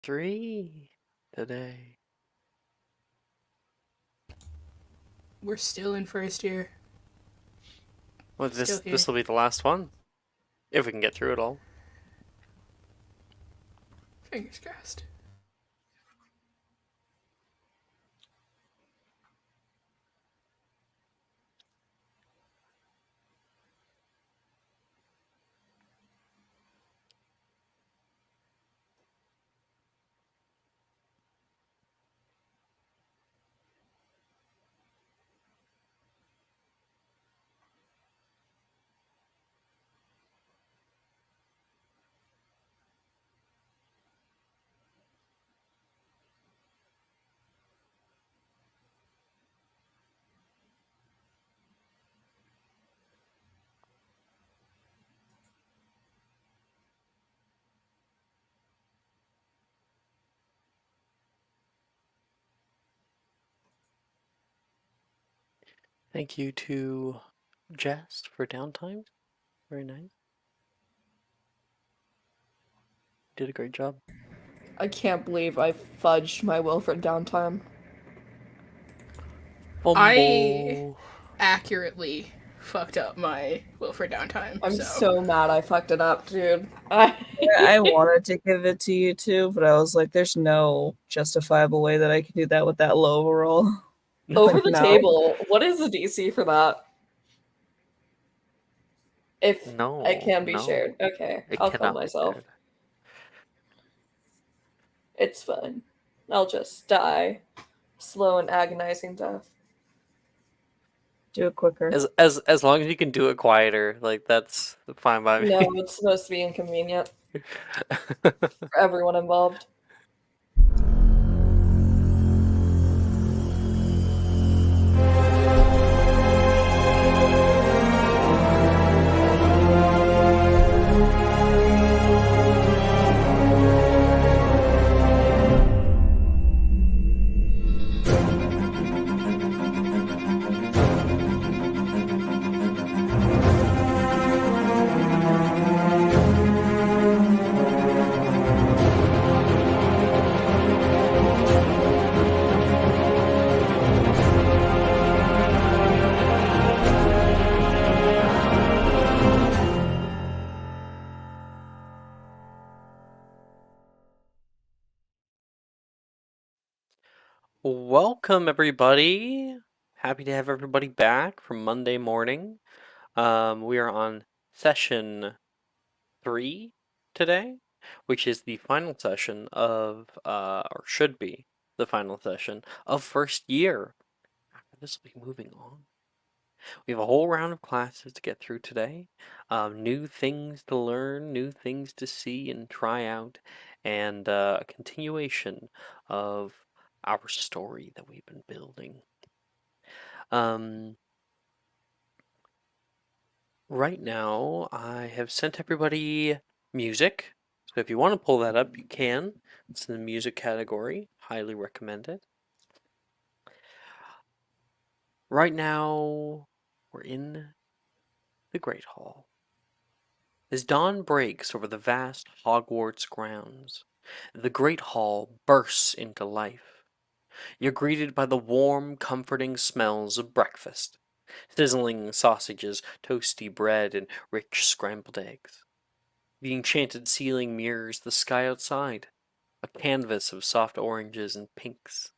3 today. We're still in first year. Well, Still this here. will be the last one, if we can get through it all. Fingers crossed. Thank you to Jess for downtime. Very nice. Did a great job. I can't believe I fudged my Wilfred downtime. I Fumble. accurately fucked up my Wilford downtime, I'm so. so mad I fucked it up, dude. I wanted to give it to you too, but I was like, there's no justifiable way that I can do that with that low overall. Over Like, the no. table. What is the DC for that? If it No, can be no. shared. Okay, It I'll kill cannot be myself. shared. It's fine. I'll just die. Slow and agonizing death. Do it quicker. As long as you can do it quieter, like that's fine by No, me. it's supposed to be inconvenient for everyone involved. Welcome everybody. Happy to have everybody back from Monday morning. We are on session 3 today, which is the final session of, or should be the final session of first year. After this, we'll be moving on. We have a whole round of classes to get through today. New things to learn, new things to see and try out, and a continuation of our story that we've been building. Right now, I have sent everybody music. So if you want to pull that up, you can. It's in the music category. Highly recommend it. Right now, we're in the Great Hall. As dawn breaks over the vast Hogwarts grounds, the Great Hall bursts into life. You're greeted by the warm, comforting smells of breakfast. Sizzling sausages, toasty bread, and rich scrambled eggs. The enchanted ceiling mirrors the sky outside, a canvas of soft oranges and pinks,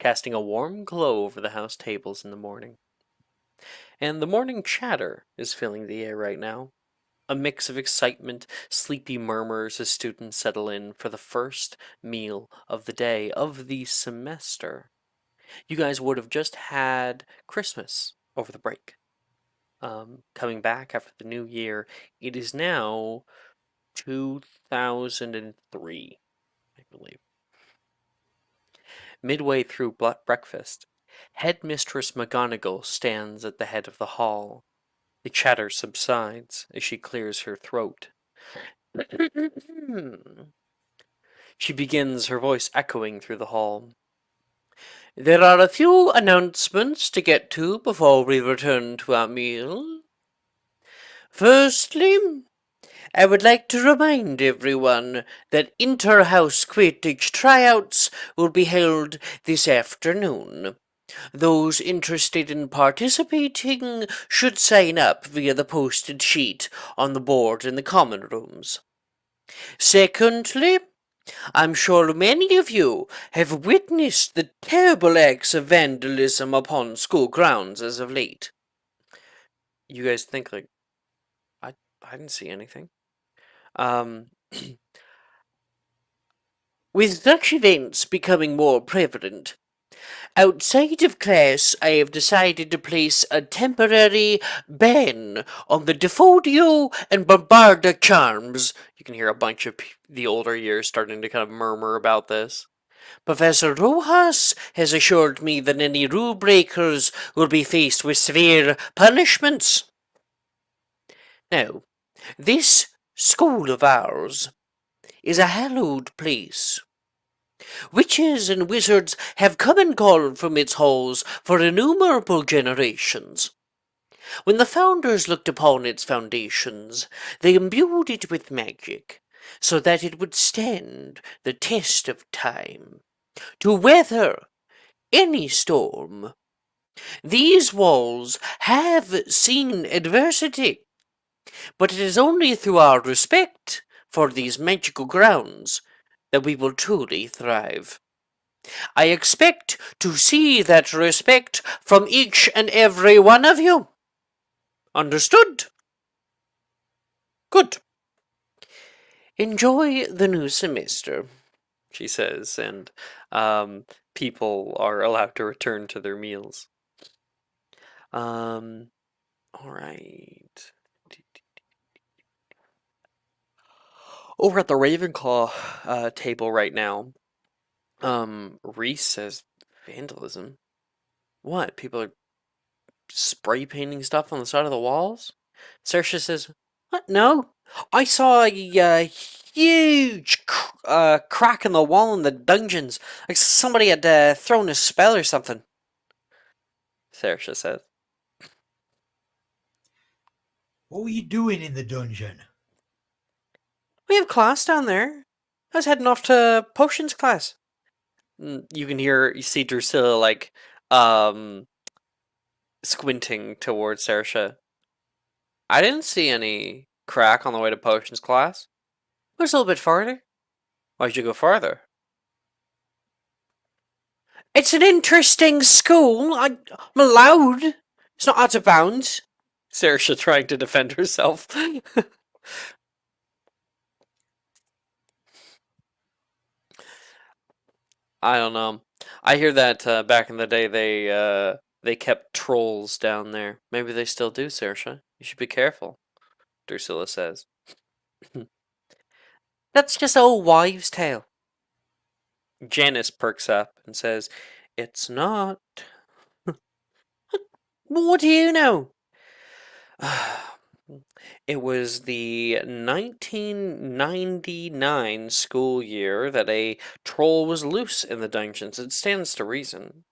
casting a warm glow over the house tables in the morning. And the morning chatter is filling the air right now. A mix of excitement, sleepy murmurs as students settle in for the first meal of the day of the semester. You guys would have just had Christmas over the break. Coming back after the new year, it is now 2003, I believe. Midway through breakfast, Headmistress McGonagall stands at the head of the hall. The chatter subsides as she clears her throat. She begins, her voice echoing through the hall. There are a few announcements to get to before we return to our meal. Firstly, I would like to remind everyone that inter-house Quidditch tryouts will be held this afternoon. Those interested in participating should sign up via the posted sheet on the board in the common rooms. Secondly, I'm sure many of you have witnessed the terrible acts of vandalism upon school grounds as of late. You guys think like I didn't see anything. With such events becoming more prevalent, outside of class, I have decided to place a temporary ban on the Defodio and Bombarda charms. You can hear a bunch of the older years starting to kind of murmur about this. Professor Rojas has assured me that any rule breakers will be faced with severe punishments. Now, this school of ours is a hallowed place. Witches and wizards have come and gone from its halls for innumerable generations. When the founders looked upon its foundations, they imbued it with magic, so that it would stand the test of time, to weather any storm. These walls have seen adversity, but it is only through our respect for these magical grounds that we will truly thrive. I expect to see that respect from each and every one of you. Understood? Good. Enjoy the new semester, she says, and people are allowed to return to their meals. All right. Over at the Ravenclaw table right now, Reese says vandalism. What? People are spray painting stuff on the side of the walls? Saoirse says, "What? No. I saw a huge crack in the wall in the dungeons. Like somebody had thrown a spell or something." Saoirse says, What were you doing in the dungeon? "We have class down there. I was heading off to potions class." You see Drusilla like squinting towards Saoirse. "I didn't see any crack on the way to potions class. It was a little bit farther." "Why'd you go farther?" "It's an interesting school. I'm allowed. It's not out of bounds." Saoirse trying to defend herself. I don't know. I hear that back in the day they kept trolls down there. Maybe they still do, Saoirse. You should be careful, Drusilla says. "That's just old wives' tale." Janice perks up and says, "It's not." "What do you know?" It was the 1999 school year that a troll was loose in the dungeons. It stands to reason.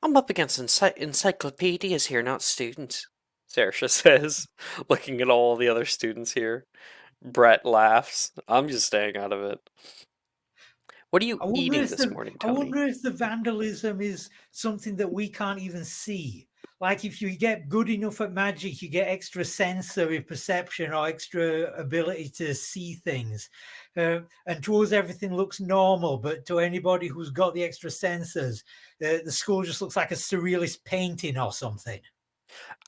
"I'm up against encyclopedias here, not students," Saoirse says, looking at all the other students here. Brett laughs. "I'm just staying out of it." "What are you eating this morning, I Tony?" wonder if the vandalism is something that we can't even see. Like if you get good enough at magic, you get extra sensory perception or extra ability to see things. And to us, everything looks normal, but to anybody who's got the extra sensors, the school just looks like a surrealist painting or something.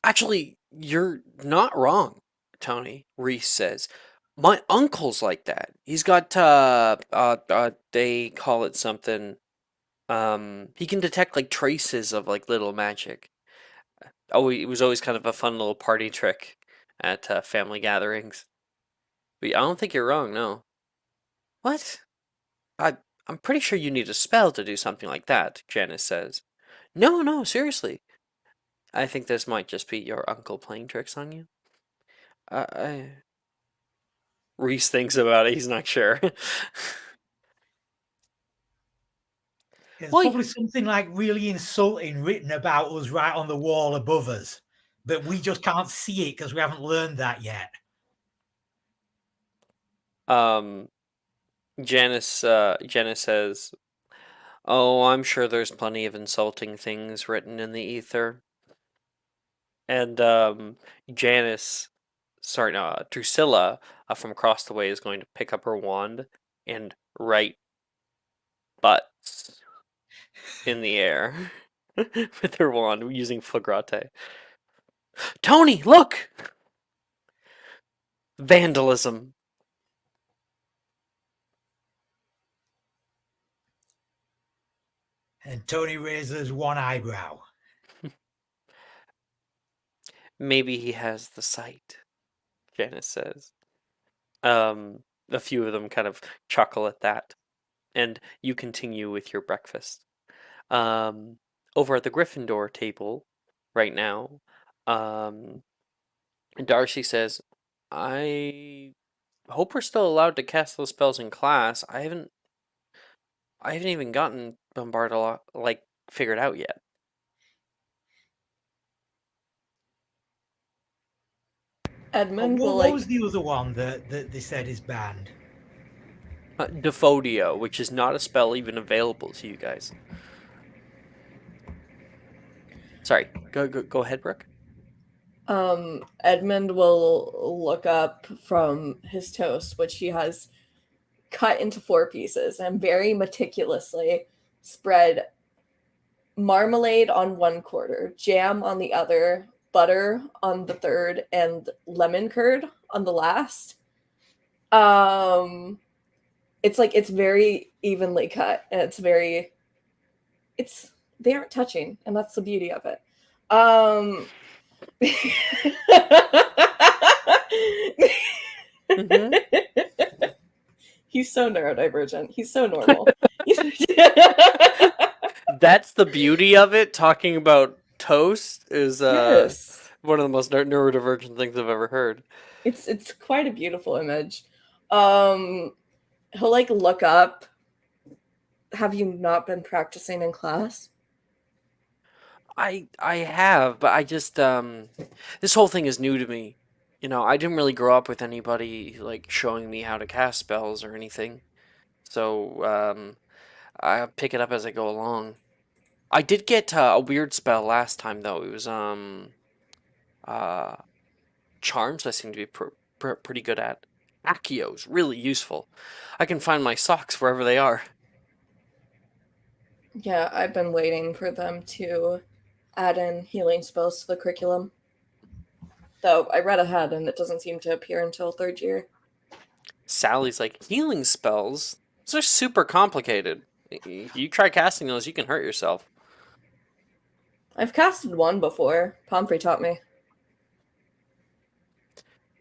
"Actually, you're not wrong, Tony," Reese says. "My uncle's like that. He's got they call it something. He can detect like traces of like little magic. Oh, it was always kind of a fun little party trick at family gatherings. But I don't think you're wrong, no." "What? I I'm pretty sure you need a spell to do something like that," Janice says. "No, no, seriously. I think this might just be your uncle playing tricks on you." I Reese thinks about it. He's not sure. There's Well, probably something like really insulting written about us right on the wall above us. but we just can't see it because we haven't learned that yet. Janice says, "Oh, I'm sure there's plenty of insulting things written in the ether." And Drusilla from across the way is going to pick up her wand and write butts in the air with her wand using flagrate. Tony, look! Vandalism. And Tony raises one eyebrow. Maybe he has the sight, Janice says. A few of them kind of chuckle at that, and you continue with your breakfast. Over at the Gryffindor table right now, Darcy says, "I hope we're still allowed to cast those spells in class. I haven't even gotten Bombard a lot, figured out yet." Edmund What will was the other one that they said is banned? Defodio, which is not a spell even available to you guys. Sorry, go ahead, Brooke. Edmund will look up from his toast, which he has cut into 4 pieces, and very meticulously spread marmalade on 1/4, jam on the other, butter on the third, and lemon curd on the last. It's very evenly cut, and they aren't touching, and that's the beauty of it. He's so neurodivergent. He's so normal. That's the beauty of it. Talking about toast is Yes. one of the most neurodivergent things I've ever heard. It's quite a beautiful image. He'll look up. Have you not been practicing in class? I have, but I just this whole thing is new to me. You know, I didn't really grow up with anybody showing me how to cast spells or anything. So I pick it up as I go along. I did get a weird spell last time though. It was charms I seem to be pretty good at. Acio's really useful. I can find my socks wherever they are. Yeah, I've been waiting for them to add in healing spells to the curriculum. Though I read ahead and it doesn't seem to appear until 3rd year. Sally's like, healing spells? Those are super complicated. If you try casting those, you can hurt yourself. I've casted one before. Pomfrey taught me.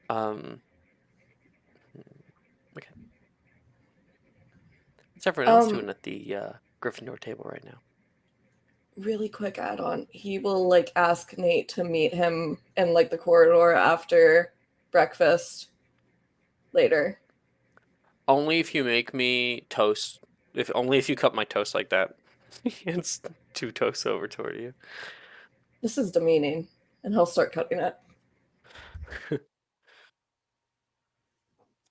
Okay. What's everyone else doing at the Gryffindor table right now? Really quick add-on. He will ask Nate to meet him in the corridor after breakfast later. Only if you make me toast. Only if you cut my toast like that. It's 2 toasts over toward you. This is demeaning, and he'll start cutting it.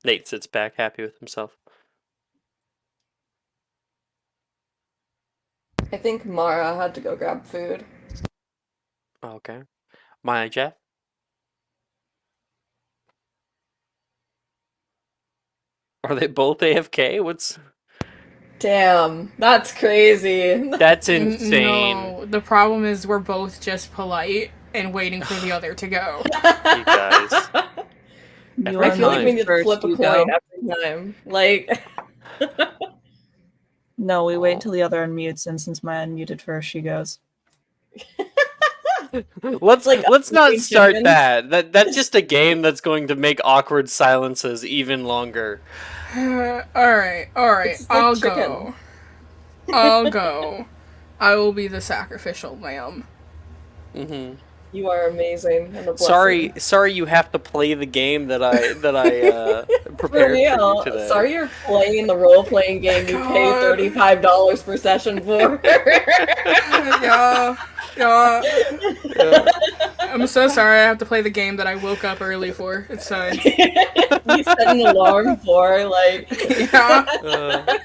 Nate sits back happy with himself. I think Mara had to go grab food. Okay. Maya, Jeff? Are they both AFK? What's... Damn, that's crazy. That's insane. No, the problem is we're both just polite and waiting for the other to go. You guys. I feel like we need to flip a coin every time. No, we wait until the other unmutes, and since my unmuted first, she goes. Let's not start that. That's just a game that's going to make awkward silences even longer. All right. I'll go. I'll go. I will be the sacrificial lamb. Mm-hmm. You are amazing and a blessing. Sorry, you have to play the game that I prepared for you today. Sorry, you're playing the role-playing game you pay $35 per session for. Yeah. I'm so sorry I have to play the game that I woke up early for. It's fine. You set an alarm for, like... Yeah. Uh,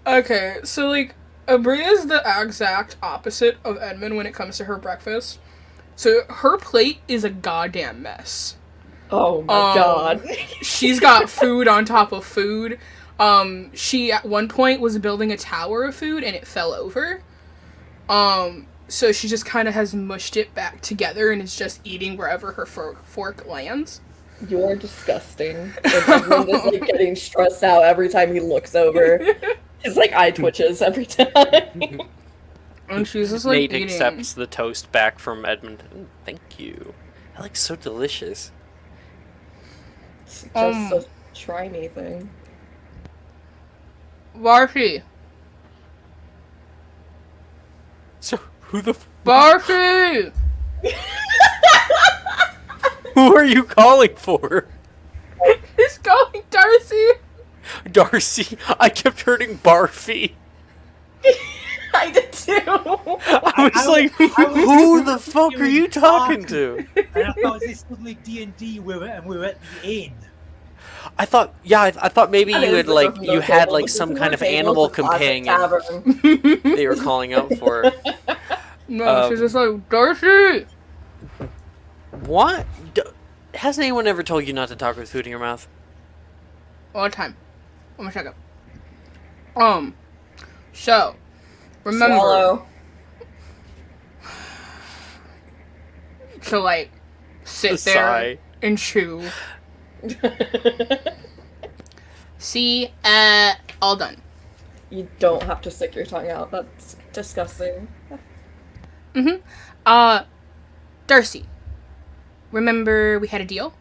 Okay, so, like, Abria is the exact opposite of Edmund when it comes to her breakfast. So, her plate is a goddamn mess. Oh my god. She's got food on top of food. She at one point was building a tower of food and it fell over. So she just kind of has mushed it back together and is just eating wherever her fork lands. You're disgusting. And Edmund is like getting stressed out every time he looks over. His like eye twitches every time. And she's just like Nate eating. accepts the toast back from Edmund. Thank you. That looks so delicious. It's just a try-me thing. Barfi. So who the Barfi! who are you calling for? He's calling Darcy. Darcy. I kept hearing Barfy. I did too. I was like, who the fuck are you talking to? And I thought this was like D&D, we were at the inn. I thought, I thought maybe That you is had the like Gryffindor you had table. like The some Gryffindor kind of table is animal a classic companion tavern. they were calling out for. No, she's just like, Darcy! What? Hasn't anyone ever told you not to talk with food in your mouth? All the time. One more second. So, remember Swallow. to, like, sit A there sigh. and chew. See, all done. You don't have to stick your tongue out. That's disgusting. Darcy. Remember we had a deal?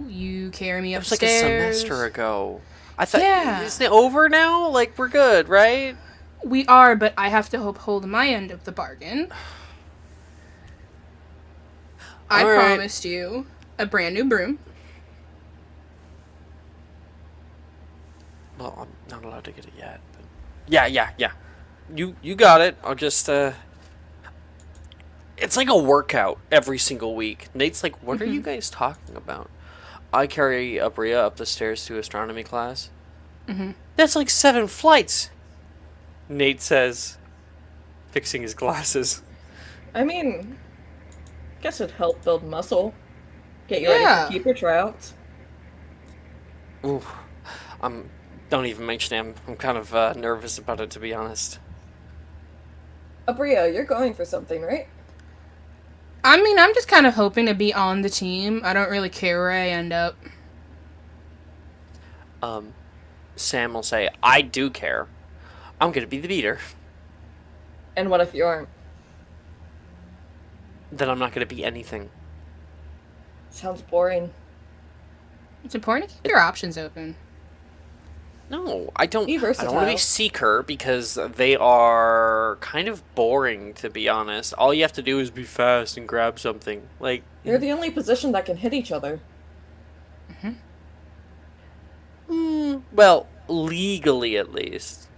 You carry me It was upstairs. like a semester ago. I thought, Yeah. isn't it over now? Like, we're good, right? We are, but I have to uphold my end of the bargain. I All right. promised you a brand new broom. Well, I'm not allowed to get it yet. But... Yeah. You got it. I'll just, It's like a workout every single week. Nate's like, what are you guys talking about? I carry Abria up the stairs to astronomy class. That's like 7 flights. Nate says, fixing his glasses. I mean, guess it'd help build muscle. Get you ready Yeah. for keeper tryouts. Ooh, don't even mention him. I'm kind of nervous about it, to be honest. Abria, you're going for something, right? I mean, I'm just kind of hoping to be on the team. I don't really care where I end up. Sam will say, I do care. I'm gonna be the beater. And what if you aren't? Then I'm not gonna be anything. Sounds boring. It's important to keep your options open. No, I don't. Be I don't want to versatile. be seeker because they are kind of boring, to be honest. All you have to do is be fast and grab something. Like, You're the only position that can hit each other. well, legally at least.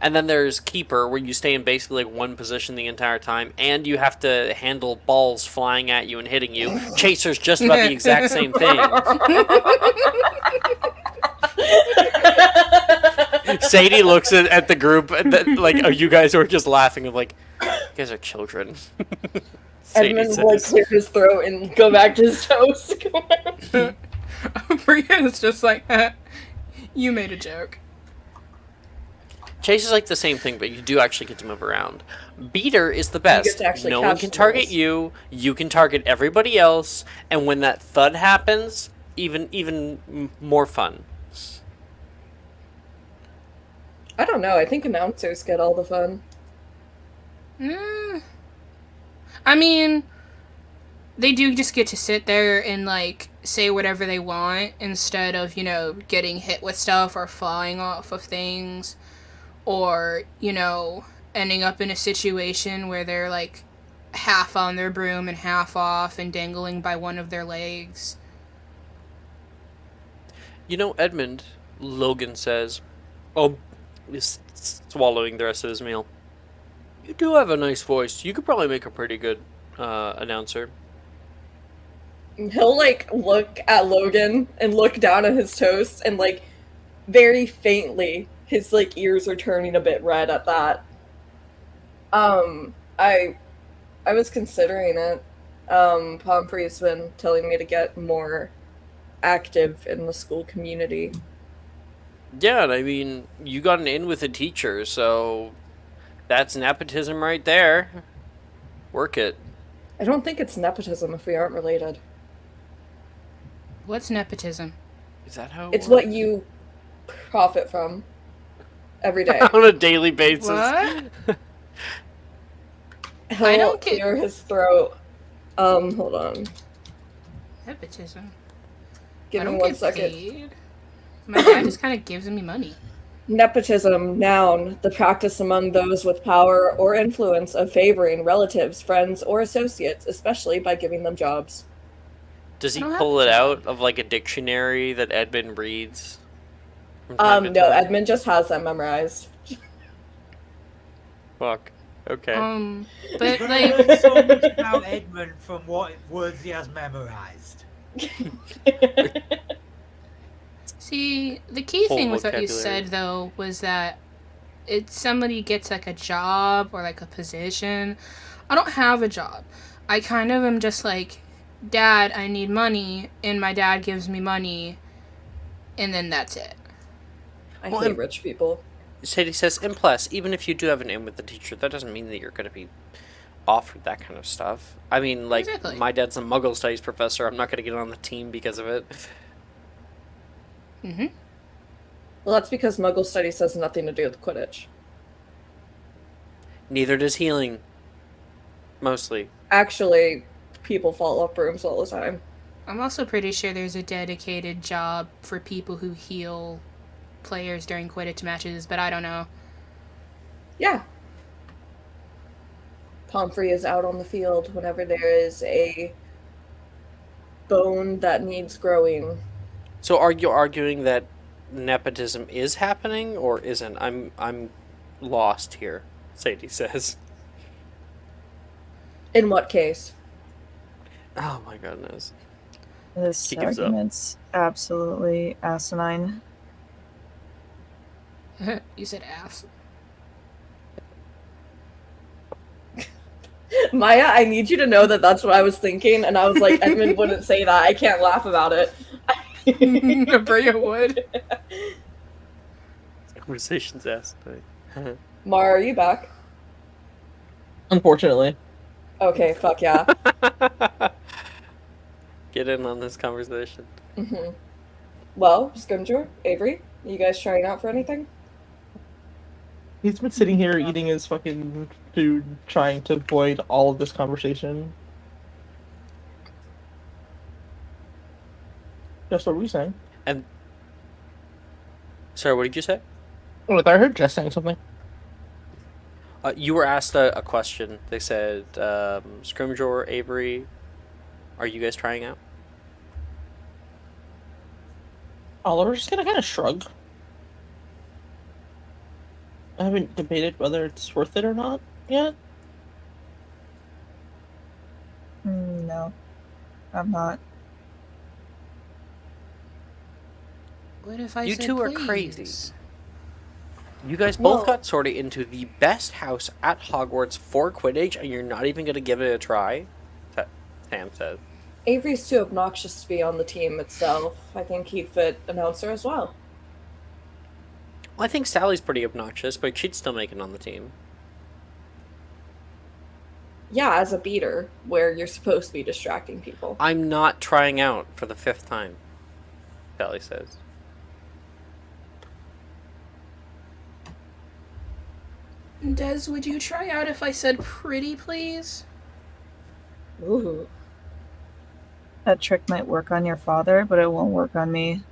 And then there's keeper, where you stay in basically like one position the entire time, and you have to handle balls flying at you and hitting you. Chaser's just about the exact same thing. Sadie looks at the group, like, oh, you guys are just laughing, of like, you guys are children. Sadie Edmund would says. clear his throat and go back to his toast. Brianna's just like, you made a joke. Chase is like the same thing, but you do actually get to move around. Beater is the best. to actually No one catch can the target balls. you. You can target everybody else, and when that thud happens, even more fun. I don't know. I think announcers get all the fun. I mean, they do just get to sit there and, like, say whatever they want instead of, getting hit with stuff or flying off of things or, ending up in a situation where they're, like, half on their broom and half off and dangling by one of their legs. Edmund, Logan says, oh, he's swallowing the rest of his meal. You do have a nice voice. You could probably make a pretty good announcer. He'll like look at Logan and look down at his toast and like very faintly his like ears are turning a bit red at that. I was considering it. Pomfrey's been telling me to get more active in the school community. Yeah, and I mean, you got an in with a teacher, so that's nepotism right there. Work it. I don't think it's nepotism if we aren't related. What's nepotism? Is that how It's works? what you profit from every day. On a daily basis. What? He'll I don't get- clear his throat. Hold on. Nepotism. Give I me don't 1 get second. paid. My dad just kind of gives me money. Nepotism, noun, the practice among those with power or influence of favoring relatives, friends, or associates, especially by giving them jobs. Does he I don't have pull a it job. out of like a dictionary that Edmund reads? From time to No, time? Edmund just has them memorized. Fuck. Okay. But But like, so much about Edmund from what words he has memorized. see, the key Whole thing with what you vocabulary. said though was that it's somebody gets like a job or like a position. I don't have a job. I kind of am just like, Dad, I need money, and my dad gives me money, and then that's it. I Well, hate I'm- rich people. Sadie says, and plus, even if you do have an in with the teacher, that doesn't mean that you're going to be offered that kind of stuff. I mean, like, Exactly. my dad's a Muggle studies professor. I'm not going to get on the team because of it. Mm-hmm. Well, that's because Muggle studies has nothing to do with Quidditch. Neither does healing. Mostly. Actually, people fall off brooms all the time. I'm also pretty sure there's a dedicated job for people who heal players during Quidditch matches, but I don't know. Yeah. Pomfrey is out on the field whenever there is a bone that needs growing. So are you arguing that nepotism is happening or isn't? I'm lost here, Sadie says. In what case? Oh my goodness. This She gives up. argument's absolutely asinine. You said ass. Maya, I need you to know that that's what I was thinking, and I was like, Edmund wouldn't say that. I can't laugh about it. Bria would. Conversation's asked. Mara, are you back? Unfortunately. Okay, fuck yeah. Get in on this conversation. hmm Well, Scrimgeour, Avery, you guys trying out for anything? He's been sitting here eating his fucking food, trying to avoid all of this conversation. Just what were you saying? And sorry, what did you say? Oh, I heard Jess saying something. You were asked a question. They said, Scrimgeour, Avery, are you guys trying out? Oliver's just gonna kind of shrug. I haven't debated whether it's worth it or not yet. No, I'm not. What if I You said two are please? crazy. You guys both Well- got sorted into the best house at Hogwarts for Quidditch, and you're not even going to give it a try? Sam says. Avery's too obnoxious to be on the team itself. I think he'd fit announcer as well. Well, I think Sally's pretty obnoxious, but she'd still make it on the team. Yeah, as a beater, where you're supposed to be distracting people. I'm not trying out for the 5th time, Sally says. Des, would you try out if I said pretty, please? Ooh. That trick might work on your father, but it won't work on me.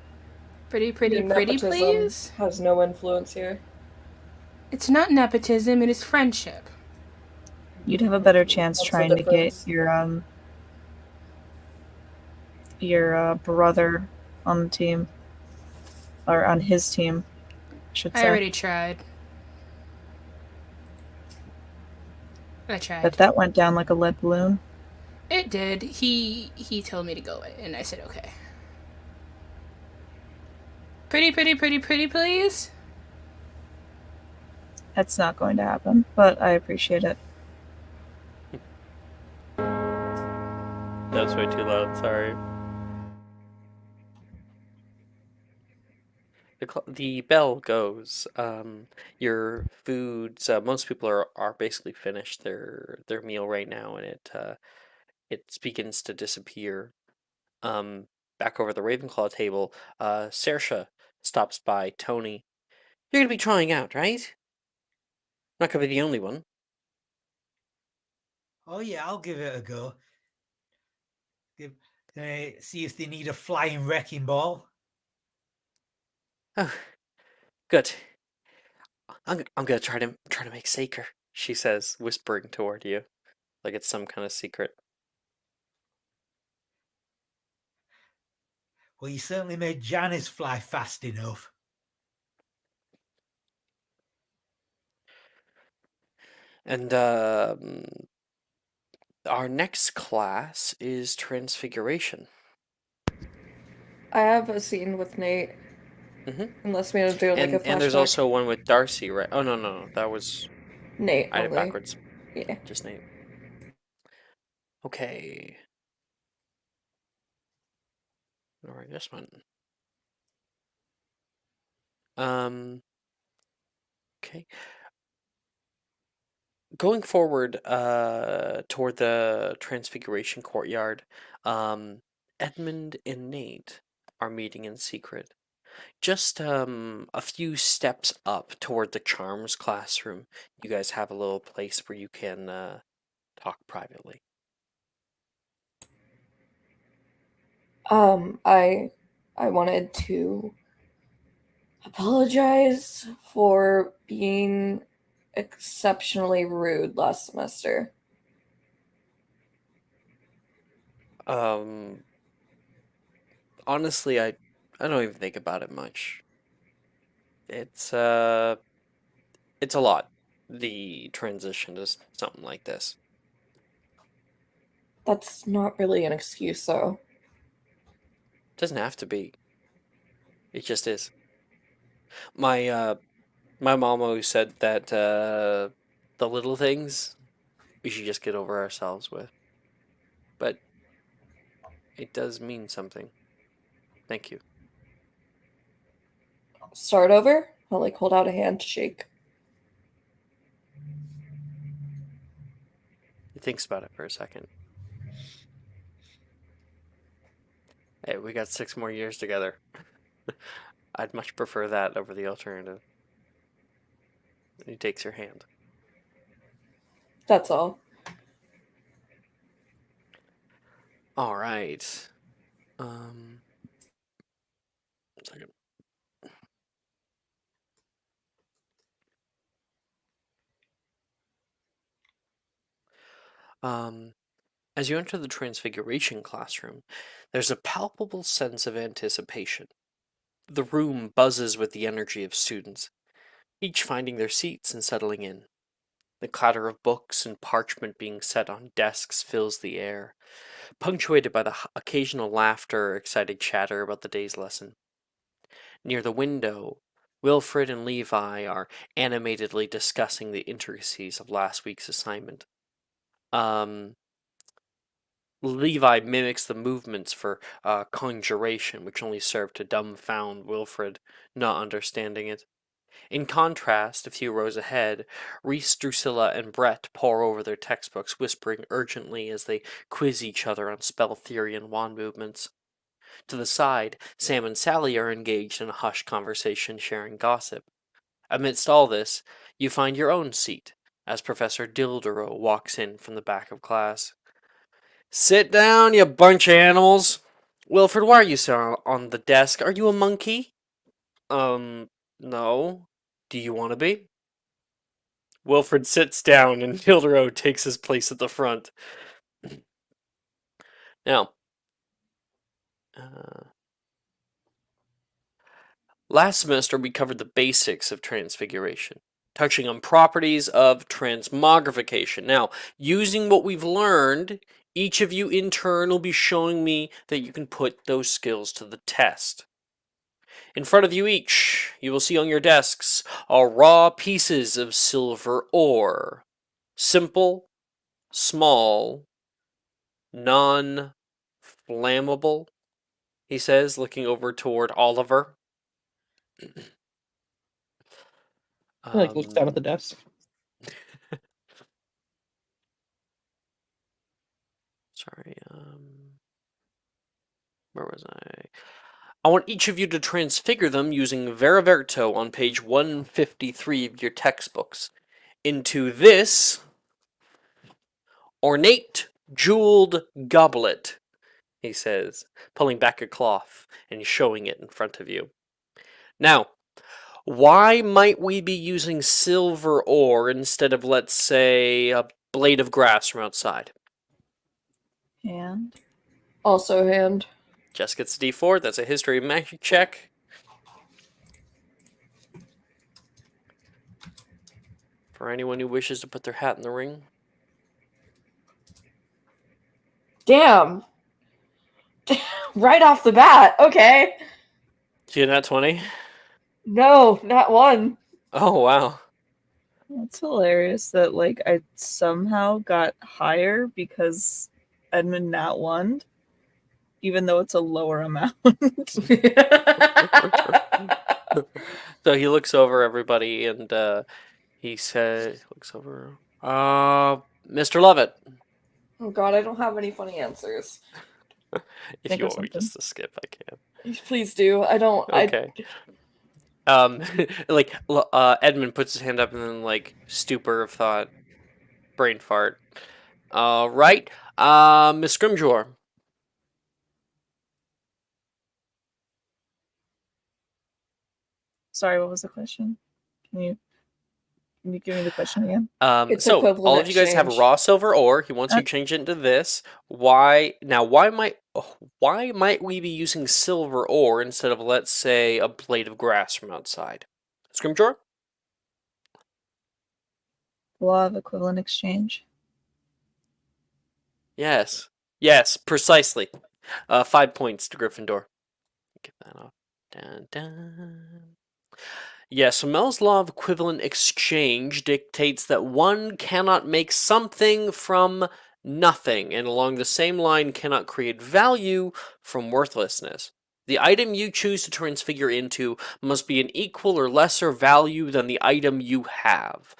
Pretty, pretty, Your pretty, nepotism please? has no influence here. It's not nepotism, it is friendship. You'd have a better chance What's the trying to difference? get your brother on the team, or on his team, I should I say. already tried. I tried. But that went down like a lead balloon. It did. He told me to go away, and I said okay. Pretty, pretty, pretty, pretty, please. That's not going to happen, but I appreciate it. That was way too loud. Sorry. The bell goes. Your foods. Most people are basically finished their meal right now, and it begins to disappear. Um, Back over the Ravenclaw table, Saoirse stops by Tony. You're gonna be trying out, right? Not gonna be the only one. Oh yeah, I'll give it a go. Give, see if they need a flying wrecking ball. Oh, good. I'm gonna try to make Saker, she says, whispering toward you, like it's some kind of secret. Well, you certainly made Janice fly fast enough. And our next class is Transfiguration. I have a scene with Nate. hmm Unless we want to do like a And there's flashback. also one with Darcy, right? Oh no, that was Nate I did it only. backwards. Yeah. Just Nate. Okay. All right, this one. Um. Okay. Going forward, toward the Transfiguration courtyard, Edmund and Nate are meeting in secret. Just a few steps up toward the charms classroom. You guys have a little place where you can talk privately. I wanted to apologize for being exceptionally rude last semester. Um, Honestly, I don't even think about it much. It's uh it's a lot. The transition to something like this. That's not really an excuse, though. Doesn't have to be. It just is. My my mom always said that the little things we should just get over ourselves with. But it does mean something. Thank you. Start over? I'll like hold out a hand to shake. He thinks about it for a second. Hey, we got 6 more years together. I'd much prefer that over the alternative. He takes your hand. That's all. All right. Um, Second. Um, as you enter the Transfiguration classroom, there's a palpable sense of anticipation. The room buzzes with the energy of students, each finding their seats and settling in. The clatter of books and parchment being set on desks fills the air, punctuated by the occasional laughter or excited chatter about the day's lesson. Near the window, Wilfred and Levi are animatedly discussing the intricacies of last week's assignment. Um, Levi mimics the movements for conjuration, which only serve to dumbfound Wilfred, not understanding it. In contrast, a few rows ahead, Reese, Drusilla, and Brett pore over their textbooks, whispering urgently as they quiz each other on spell theory and wand movements. To the side, Sam and Sally are engaged in a hushed conversation, sharing gossip. Amidst all this, you find your own seat as Professor Dildero walks in from the back of class. Sit down, you bunch of animals. Wilfred, why are you sitting on the desk? Are you a monkey? No. Do you want to be? Wilfred sits down and Dildero takes his place at the front. Now, uh, last semester we covered the basics of transfiguration. touching on properties of transmogrification. Now, using what we've learned, each of you in turn will be showing me that you can put those skills to the test. In front of you each, you will see on your desks are raw pieces of silver ore. Simple, small, non-flammable, he says, looking over toward Oliver. He like looks down at the desk. Sorry, where was I? I want each of you to transfigure them using Veraverto on page 153 of your textbooks into this ornate jeweled goblet, he says, pulling back a cloth and showing it in front of you. Now, why might we be using silver ore instead of, let's say, a blade of grass from outside? And Also hand. Jess gets a D4. That's a history of magic check. For anyone who wishes to put their hat in the ring. Damn. Right off the bat. Okay. Did you get that 20? No, not one. Oh, wow. it's hilarious that like I somehow got higher because Edmund nat one, even though it's a lower amount. So he looks over everybody and he says, looks over, Mr. Lovett. Oh god, I don't have any funny answers. If Think you of want me something. just to skip, I can. Please do. I don't. Okay. Like, Edmund puts his hand up and then, like, stupor of thought, brain fart. Right. Miss Scrimgeour. Sorry, what was the question? Can you give me the question again? It's So equivalent all of you guys have exchange. raw silver ore. He wants you to change it into this. Why might we be using silver ore instead of, let's say, a blade of grass from outside? Scrimgeour? Law of equivalent exchange. Yes. Yes, precisely. 5 points to Gryffindor. Get that off. Dun, dun. Yes, so Mel's law of equivalent exchange dictates that one cannot make something from nothing, and along the same line cannot create value from worthlessness. The item you choose to transfigure into must be an equal or lesser value than the item you have.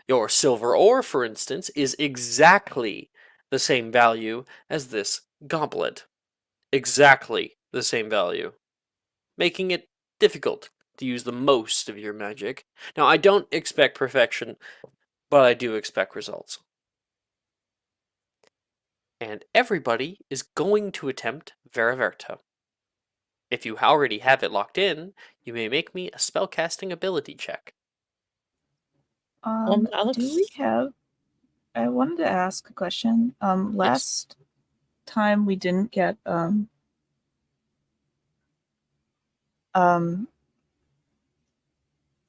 Your silver ore, for instance, is exactly the same value as this goblet. Exactly the same value, making it difficult to use the most of your magic. Now, I don't expect perfection, but I do expect results. And everybody is going to attempt Veraverto. If you already have it locked in, you may make me a spellcasting ability check. Alex? Do we have? I wanted to ask a question. Last time we didn't get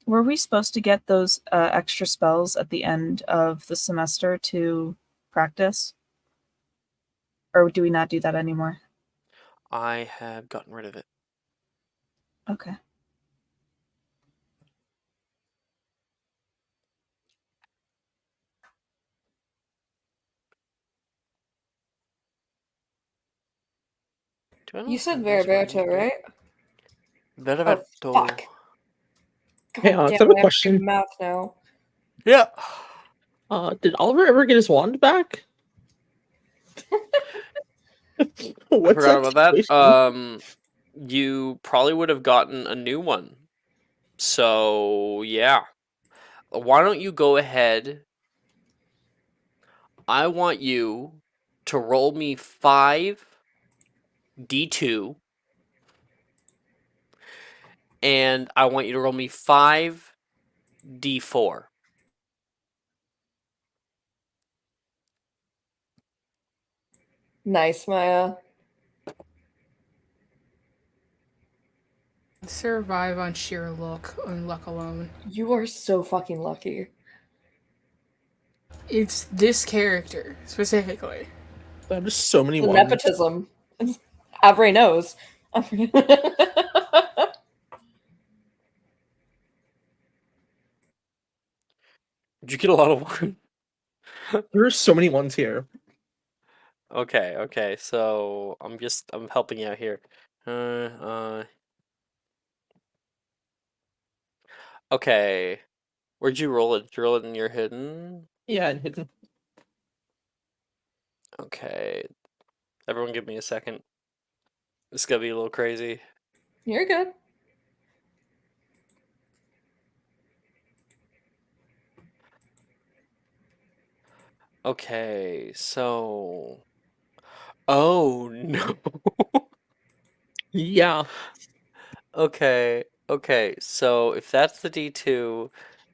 were we supposed to get those extra spells at the end of the semester to practice? Or do we not do that anymore? I have gotten rid of it. Okay. Do I You not said have this written Veraberto, down? right? Veraverto. Oh, fuck. God Hey, Alex, I damn, have a I have to question. do math now. Yeah. Did Oliver ever get his wand back? I What's forgot that about that. situation? You probably would have gotten a new one. So, yeah. Why don't you go ahead? I want you to roll me 5d2, and I want you to roll me 5d4. Nice, Maya. Survive on sheer luck and luck alone. You are so fucking lucky. It's this character specifically. There's just so many The ones. nepotism. Avery knows. Did you get a lot of one? There are so many ones here. Okay, so I'm helping you out here. Okay. Where'd you roll it? Did you roll it in your hidden? Yeah, and hidden. Okay. Everyone give me a second. This is gonna be a little crazy. You're good. Okay, so oh no. Yeah. Okay, so if that's the D2,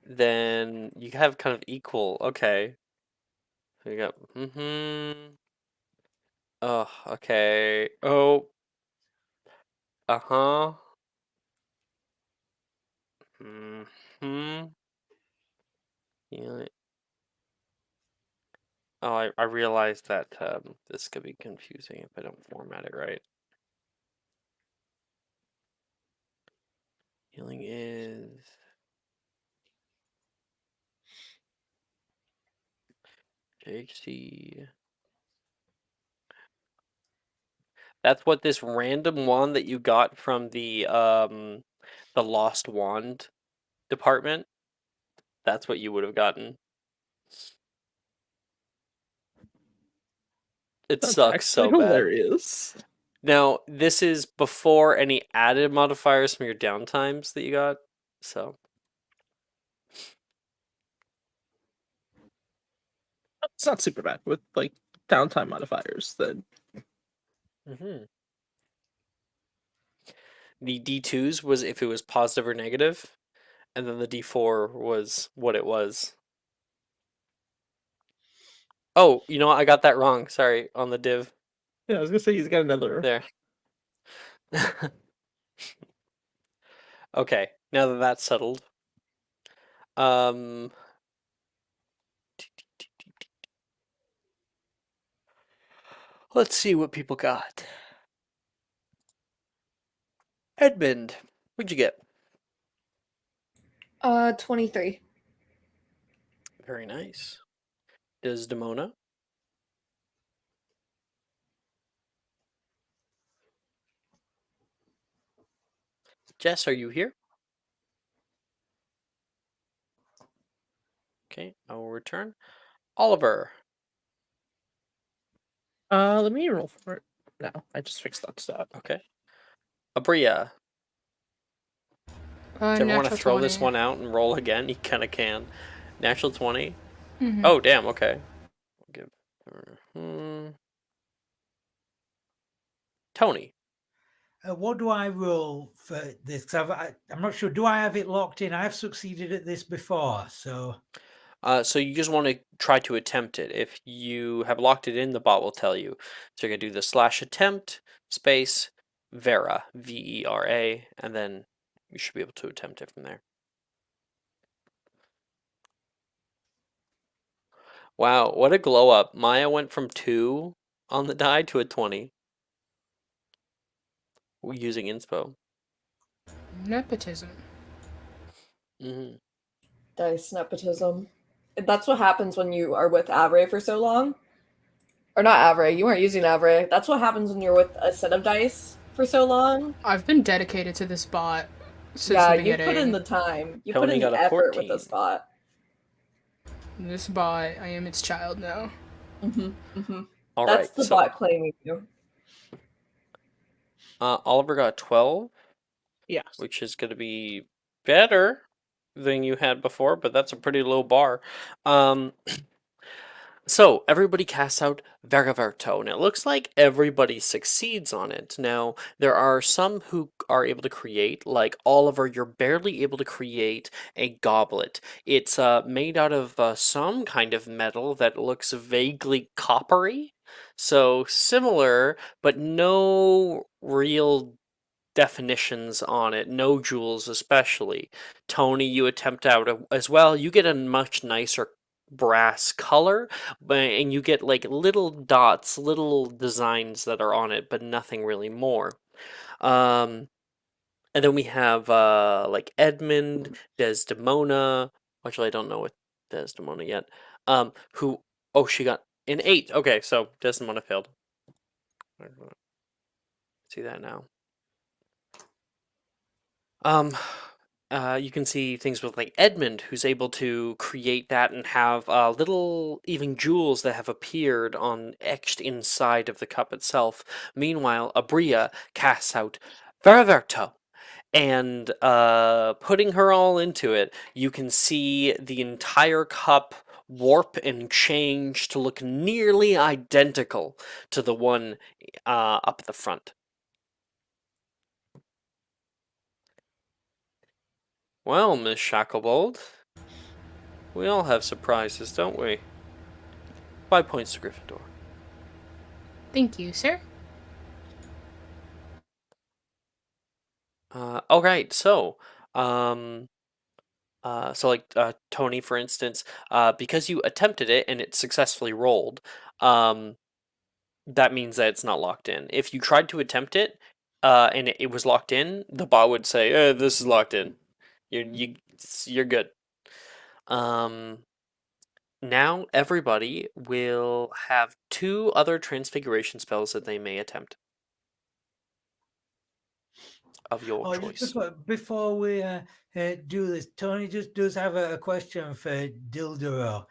then you have kind of equal. Okay. So you got Oh, okay. Oh, uh-huh. Hmm. Yeah. Oh, I realized that this could be confusing if I don't format it right. Healing is JHC. That's what this random wand that you got from the Lost Wand department. That's what you would have gotten. It That's sucks actually so bad. hilarious. Now, this is before any added modifiers from your downtimes that you got. So, It's not super bad with like downtime modifiers. Then the D2s was if it was positive or negative, and then the D4 was what it was. Oh, you know what? I got that wrong. Sorry, on the div. yeah, I was gonna say he's got another. There. Okay, now that that's settled. Um, let's see what people got. Edmund, what'd you get? 23. Very nice. Does Demona? Jess, are you here? Okay, I will return. Oliver. Let me roll for it. No, I just fixed that stat. Okay. Abria. Do you ever want to Natural throw this 20. one out and roll again? You kind of can. Natural 20? Mhm. Oh, damn, okay. I'll give her. Tony. What do I roll for this? 'Cause I'm not sure. Do I have it locked in? I've succeeded at this before, so So you just want to try to attempt it. If you have locked it in, the bot will tell you. So you're going to do the /attempt space Vera, Vera, and then you should be able to attempt it from there. Wow, what a glow up. Maya went from 2 on the die to a 20 using inspo. Nepotism. Dice nepotism. That's what happens when you are with Avery for so long. Or not Avery, you weren't using Avery. That's what happens when you're with a set of dice for so long. I've been dedicated to this bot since Yeah, the you beginning. put in the time. You Tony put in got the a effort with 14. this bot. This bot, I am its child now. All That's right, the so bot claiming you. Oliver got 12, Yeah. which is going to be better than you had before, but that's a pretty low bar. So everybody casts out Vergaverto, and it looks like everybody succeeds on it. Now, there are some who are able to create, like Oliver, you're barely able to create a goblet. It's made out of some kind of metal that looks vaguely coppery. So similar, but no real definitions on it, no jewels especially. Tony, you attempt out as well. You get a much nicer brass color, and you get like little dots, little designs that are on it, but nothing really more. Um, and then we have like Edmund, Desdemona. Actually, I don't know what Desdemona yet. Who? Oh, she got an 8. Okay, so Desdemona failed. See that now. Um, you can see things with like Edmund, who's able to create that and have little even jewels that have appeared on etched inside of the cup itself. Meanwhile, Abria casts out Ferverto, and putting her all into it, you can see the entire cup warp and change to look nearly identical to the one up at the front. Well, Miss Shacklebolt, we all have surprises, don't we? 5 points to Gryffindor. Thank you, sir. All right, so, Tony, for instance, because you attempted it and it successfully rolled, that means that it's not locked in. If you tried to attempt it, and it was locked in, the bot would say, "This is locked in. You're good." Um, Now everybody will have 2 other transfiguration spells that they may attempt of your Oh, just choice. before we do this, Tony just does have a question for Dildoro.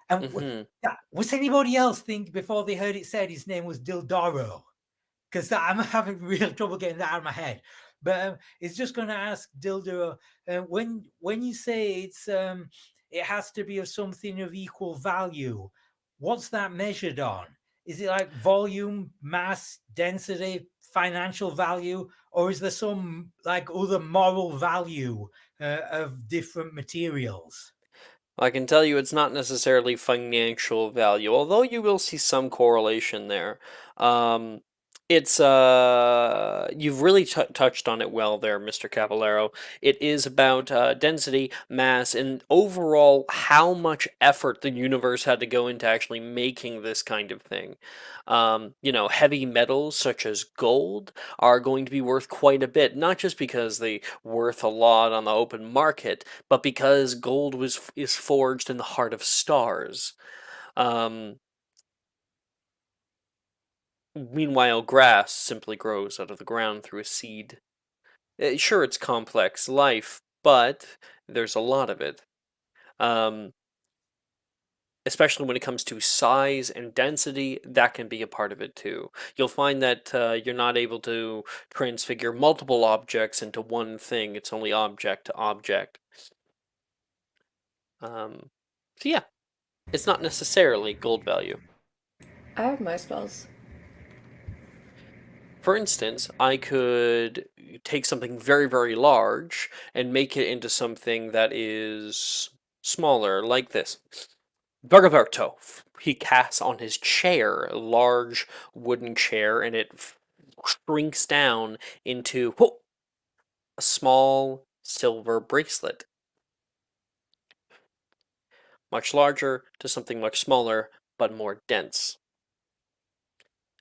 And Mhm. was anybody else think before they heard it said his name was Dildoro? Because I'm having real trouble getting that out of my head. But it's just going to ask Dildoro, when you say it has to be of something of equal value, what's that measured on? Is it like volume, mass, density, financial value, or is there some like other moral value of different materials? I can tell you it's not necessarily financial value, although you will see some correlation there. Um, it's you've really touched on it well there, Mr. Caballero. It is about density, mass, and overall how much effort the universe had to go into actually making this kind of thing. Heavy metals such as gold are going to be worth quite a bit, not just because they worth a lot on the open market, but because gold is forged in the heart of stars. Um, Meanwhile, grass simply grows out of the ground through a seed. Sure, it's complex life, but there's a lot of it. Um, Especially when it comes to size and density, that can be a part of it too. You'll find that you're not able to transfigure multiple objects into one thing. It's only object to object. So yeah, it's not necessarily gold value. I have my spells. For instance, I could take something very, very large and make it into something that is smaller, like this. Bergaberto. He casts on his chair, a large wooden chair, and it shrinks down into a small silver bracelet. Much larger to something much smaller, but more dense.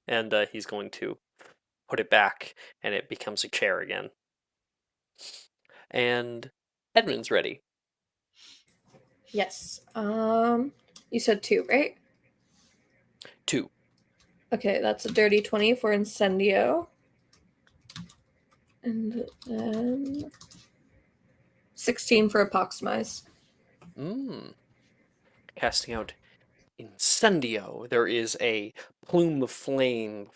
And he's going to put it back, and it becomes a chair again. And Edmund's ready. Yes. You said 2, right? 2. Okay, that's a dirty 20 for Incendio. And then 16 for Apoxmize. Casting out Incendio. There is a plume of flame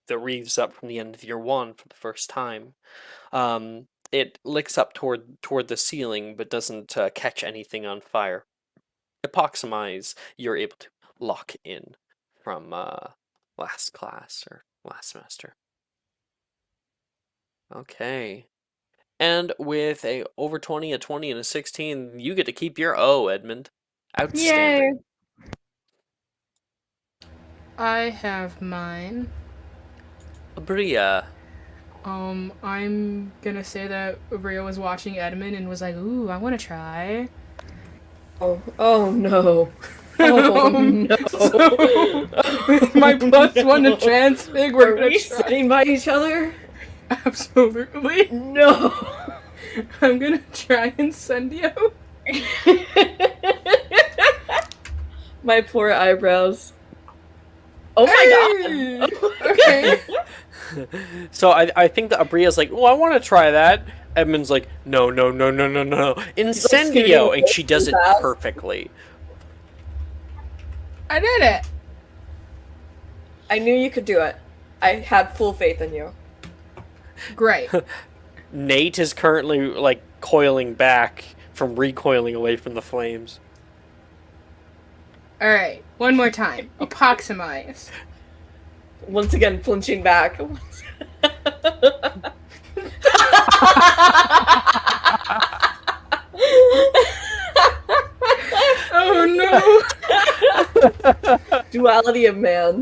that wreaths up from the end of your wand for the first time. It licks up toward the ceiling, but doesn't catch anything on fire. Epoximize, you're able to lock in from last class or last semester. Okay. And with a over 20, a 20, and a 16, you get to keep your O, Edmund. Outstanding. I have mine. Bria. I'm gonna say that Rio was watching Edmund and was like, "Ooh, I want to try." Oh no. Oh no. So, with my +1 to transfig, we're Are gonna we try. sitting by each other? Absolutely. No. I'm gonna try Incendio. My poor eyebrows. Oh my god. Okay. So I think that Abria's like, well, I want to try that. Edmund's like, no, no, no, no, no, no, Incendio, and she does it perfectly. I did it. I knew you could do it. I had full faith in you. Great. Nate is currently like coiling back from recoiling away from the flames. All right. One more time. Approximize. Once again, flinching back. Oh no! Duality of man.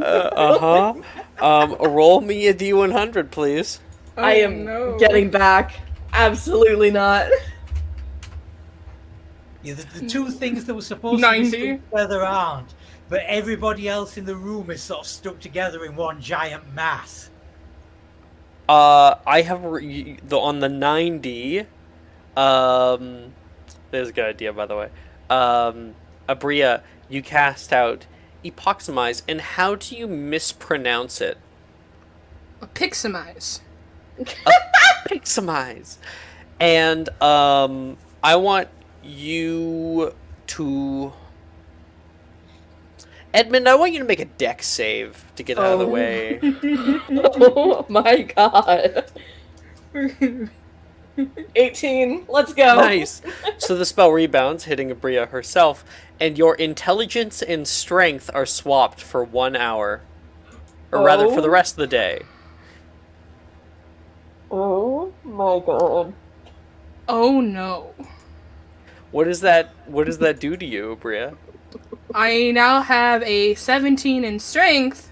Roll me a D100, please. Oh, I am getting back. Absolutely not. Yeah, the two things that were supposed 90. to be stuck together aren't, but everybody else in the room is sort of stuck together in one giant mass. I have on the 90. There's a good idea, by the way. Abria, you cast out epoximize, and how do you mispronounce it? Apiximize. Apiximize. And I want you to Edmund, I want you to make a dex save to get out of the way. Oh my god. 18. Let's go. Nice. So the spell rebounds, hitting Abria herself, and your intelligence and strength are swapped for 1 hour. Or rather, for the rest of the day. Oh my god. Oh no. What does that do to you, Abria? I now have a 17 in strength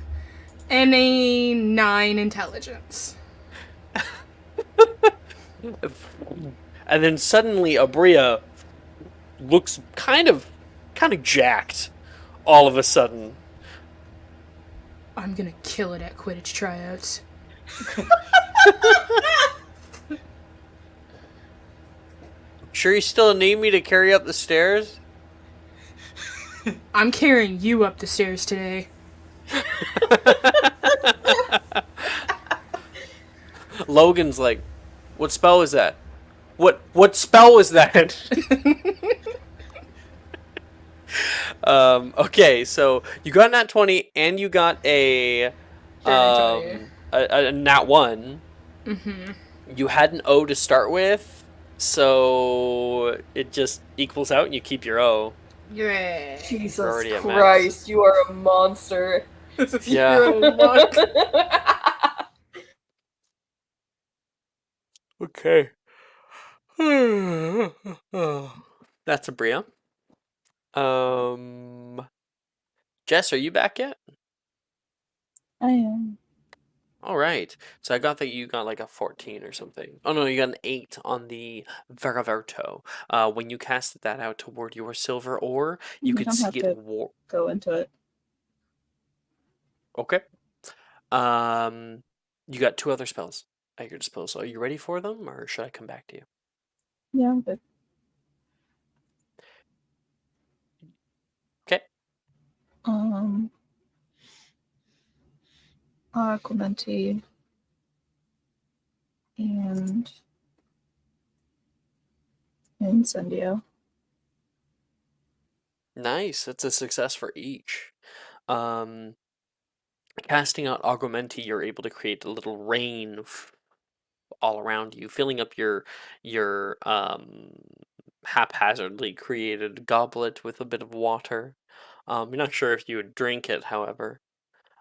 and a 9 intelligence. And then suddenly Abria looks kind of jacked all of a sudden. I'm gonna kill it at Quidditch tryouts. Sure you still need me to carry up the stairs? I'm carrying you up the stairs today. Logan's like, what spell was that? What spell was that? Okay, so you got a nat 20 and you got a nat 1. Mm-hmm. You had an O to start with, so it just equals out and you keep your O. Yeah. Jesus Christ, you are a monster. Yeah. Okay. That's Abria. Jess, are you back yet? I am. All right. So I got that you got like a 14 or something. Oh no, you got an 8 on the Veraverto. When you casted that out toward your silver ore, you could see it go into it. Okay. You got 2 other spells at your disposal. Are you ready for them, or should I come back to you? Yeah, I'm good. Okay. Clementi and Incendio. Nice. That's a success for each. Casting out Augmenti, you're able to create a little rain all around you, filling up your haphazardly created goblet with a bit of water. You're not sure if you would drink it, however.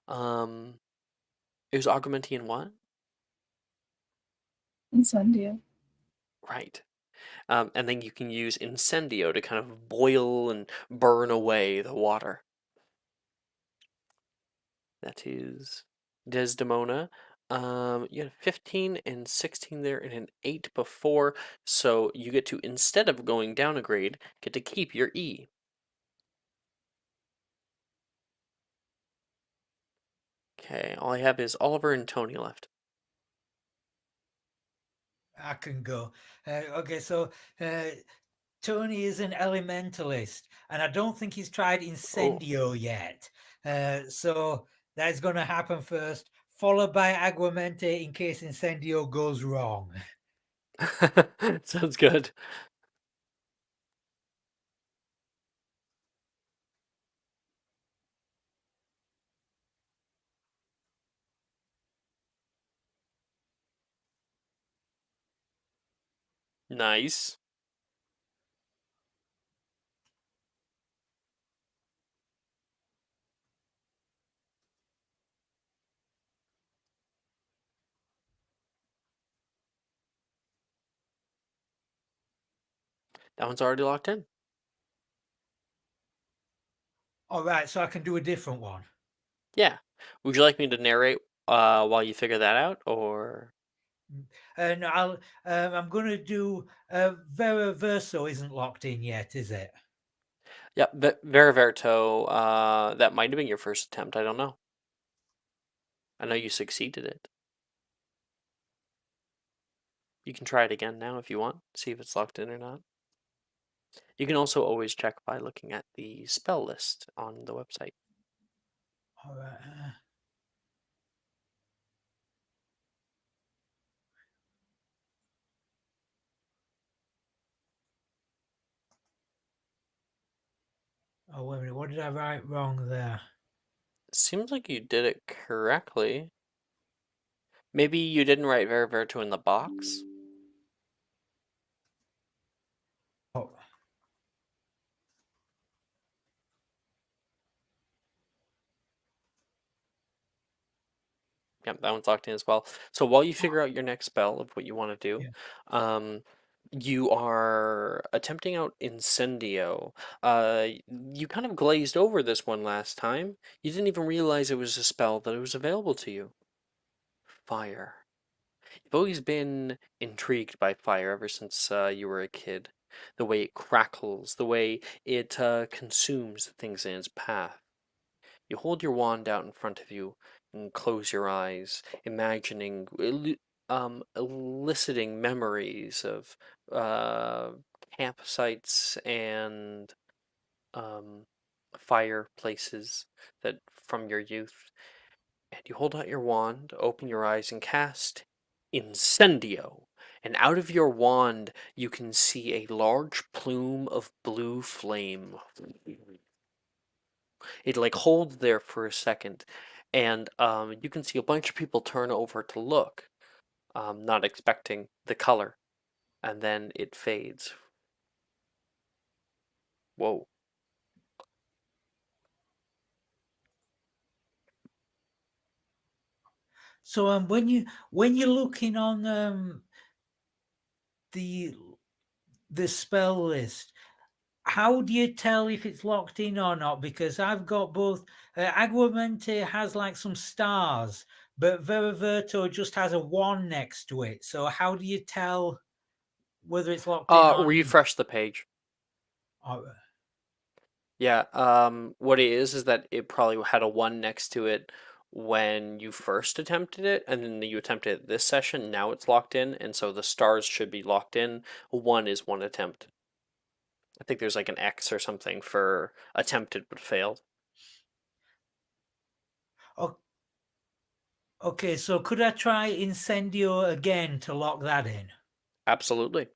It was Augmenti in what? Incendio. Right. And then you can use Incendio to kind of boil and burn away the water. That is Desdemona. You had 15 and 16 there and an 8 before, so you get to, instead of going down a grade, get to keep your E. Okay, all I have is Oliver and Tony left. I can go. Okay, so uh, Tony is an elementalist, and I don't think he's tried Oh. Incendio yet. So that's going to happen first, followed by Aguamente in case Incendio goes wrong. Sounds good. Nice. That one's already locked in. All right, so I can do a different one. Yeah. Would you like me to narrate while you figure that out, or? And I'm going to do Vera Verso isn't locked in yet, is it? Yeah, Veriverto, that might have been your first attempt. I don't know. I know you succeeded it. You can try it again now if you want, see if it's locked in or not. You can also always check by looking at the spell list on the website. All right. Oh, wait a minute. What did I write wrong there? Seems like you did it correctly. Maybe you didn't write Veriverto in the box? Oh, Yep, that one's locked in as well. So while you figure out your next spell of what you want to do, yeah. um, you are attempting out Incendio. You kind of glazed over this one last time. You didn't even realize it was a spell that it was available to you. Fire. You've always been intrigued by fire ever since you were a kid. The way it crackles, the way it consumes the things in its path. You hold your wand out in front of you and close your eyes, imagining, eliciting memories of uh, campsites and um, fireplaces that from your youth. And you hold out your wand, open your eyes, and cast Incendio. And out of your wand, you can see a large plume of blue flame. It like holds there for a second, and you can see a bunch of people turn over to look, not expecting the color, and then it fades. Whoa. So when you're looking on the the spell list, how do you tell if it's locked in or not? Because I've got both. Aguamente has like some stars, but Veriverto just has a one next to it. So how do you tell whether it's locked in or not? Refresh the page. Or- Yeah, what it is that it probably had a one next to it when you first attempted it, and then you attempted it this session. Now it's locked in, and so the stars should be locked in. One is one attempt. I think there's like an X or something for attempted but failed. o- okay, so could I try Incendio again to lock that in? Absolutely.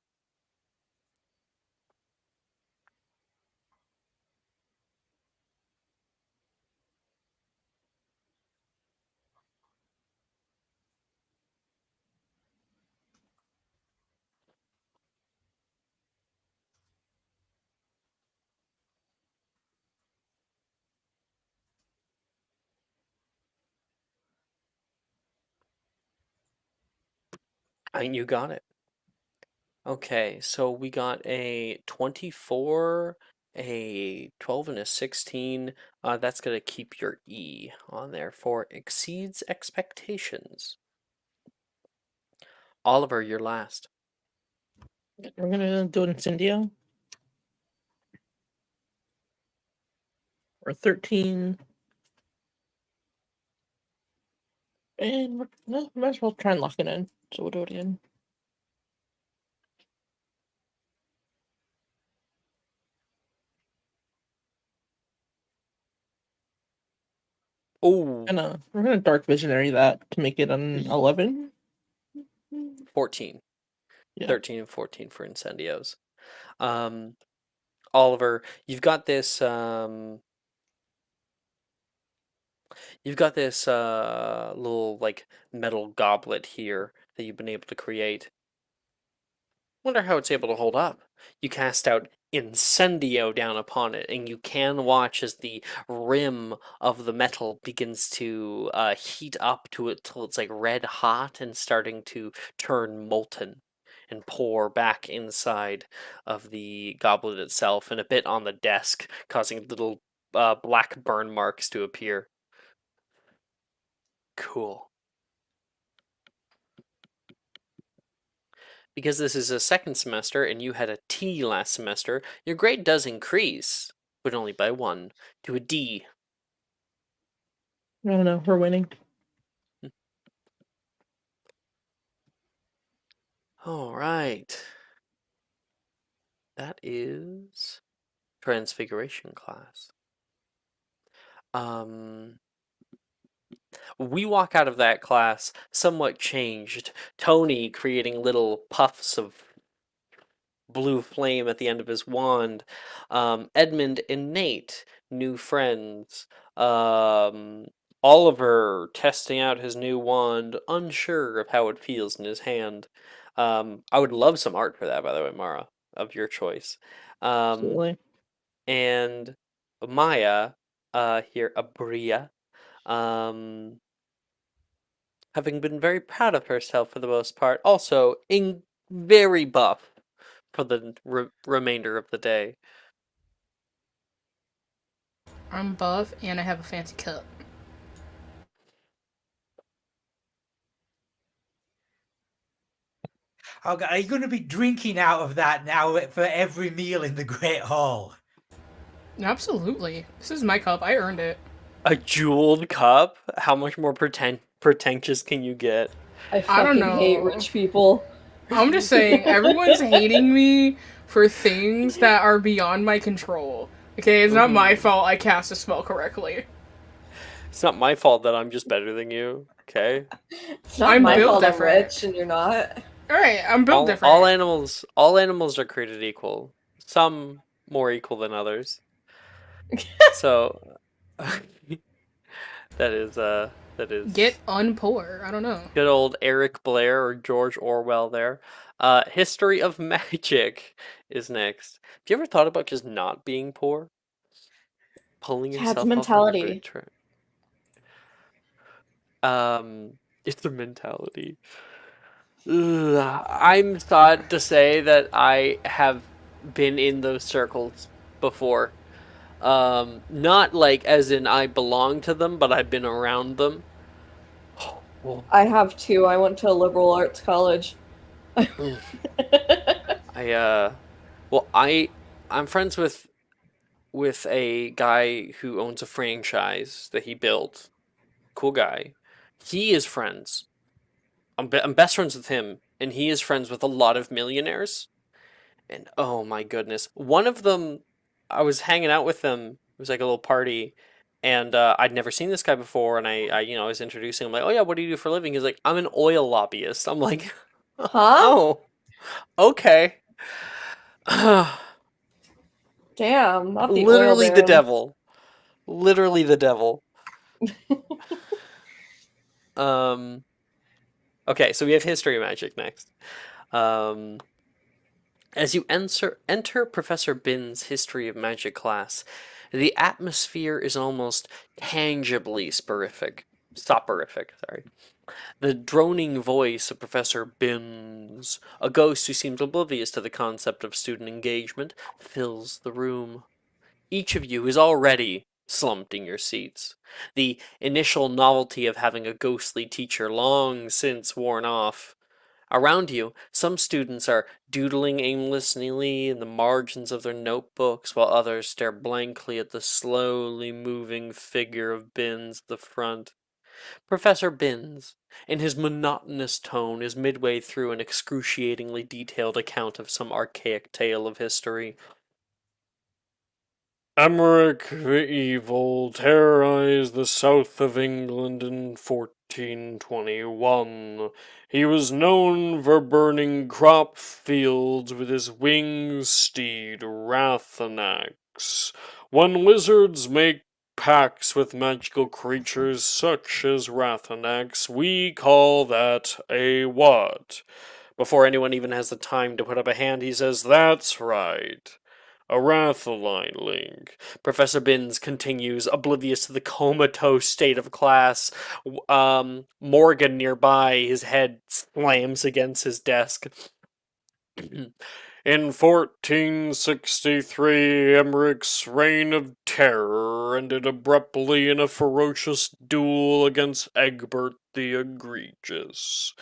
And you got it. Okay, so we got a 24, a 12, and a 16. That's going to keep your E on there for exceeds expectations. Oliver, you're last. We're gonna do an incendio. Or 13. And might as well try and lock it in. So we'll do it again. Oh, And we're gonna dark visionary that to make it an 11. 14. Yeah. 13 and 14 for incendios. Oliver, you've got this little like metal goblet here that you've been able to create. Wonder how it's able to hold up. You cast out incendio down upon it, and you can watch as the rim of the metal begins to heat up to it till it's like red hot and starting to turn molten and pour back inside of the goblet itself and a bit on the desk, causing little black burn marks to appear. Cool. Because this is a second semester and you had a T last semester, your grade does increase, but only by 1 to a D. I don't know. We're winning. All right. That is Transfiguration class. We walk out of that class somewhat changed. Tony creating little puffs of blue flame at the end of his wand. Edmund and Nate, new friends. Oliver testing out his new wand, unsure of how it feels in his hand. I would love some art for that, by the way, Mara, of your choice. Absolutely. And Maya, here, Abria, having been very proud of herself for the most part, also in very buff for the remainder of the day. I'm buff and I have a fancy cup. Okay, are you going to be drinking out of that now for every meal in the Great Hall? Absolutely. This is my cup. I earned it. A jeweled cup? How much more pretentious can you get? I I don't fucking hate know. rich people. I'm just saying, everyone's hating me for things that are beyond my control. Okay, it's not my fault I cast a spell correctly. It's not my fault that I'm just better than you, okay? It's not I'm my built fault I'm different. rich and you're not. Alright, I'm built different. All animals are created equal. Some more equal than others. So that is Get unpoor. I don't know. good old Eric Blair or George Orwell there. History of Magic is next. Have you ever thought about just not being poor? Pulling Yeah, it's a yourself up from the mentality. great trip. It's a mentality. Ugh, I'm sad to say that I have been in those circles before. Not like as in I belong to them, but I've been around them. Well, I have too. I went to a liberal arts college. mm. I'm friends with a guy who owns a franchise that he built. Cool guy. He is friends. I'm best friends with him, and he is friends with a lot of millionaires. And oh my goodness, one of them, I was hanging out with them. It was like a little party, and I'd never seen this guy before. And I was introducing him like, "Oh yeah, what do you do for a living?" He's like, "I'm an oil lobbyist." I'm like, Huh? "Oh, okay." Damn, not the oil Literally the baron. devil. Literally the devil. Okay, so we have history of magic next. As you enter Professor Bin's History of Magic class, the atmosphere is almost tangibly soporific, sorry. The droning voice of Professor Binns, a ghost who seems oblivious to the concept of student engagement, fills the room. Each of you is already slumped in your seats. The initial novelty of having a ghostly teacher long since worn off. Around you, some students are doodling aimlessly in the margins of their notebooks, while others stare blankly at the slowly moving figure of Binns at the front. Professor Binns, in his monotonous tone, is midway through an excruciatingly detailed account of some archaic tale of history. Emmerich the Evil terrorized the south of England in 1421. He was known for burning crop fields with his winged steed Rathanax. When wizards make pacts with magical creatures such as Rathanax, we call that a what? Before anyone even has the time to put up a hand, he says, "That's right. A Rathaline link." Professor Binns continues, oblivious to the comatose state of class. Morgan nearby, his head slams against his desk. In 1463, Emmerich's reign of terror ended abruptly in a ferocious duel against Egbert the Egregious.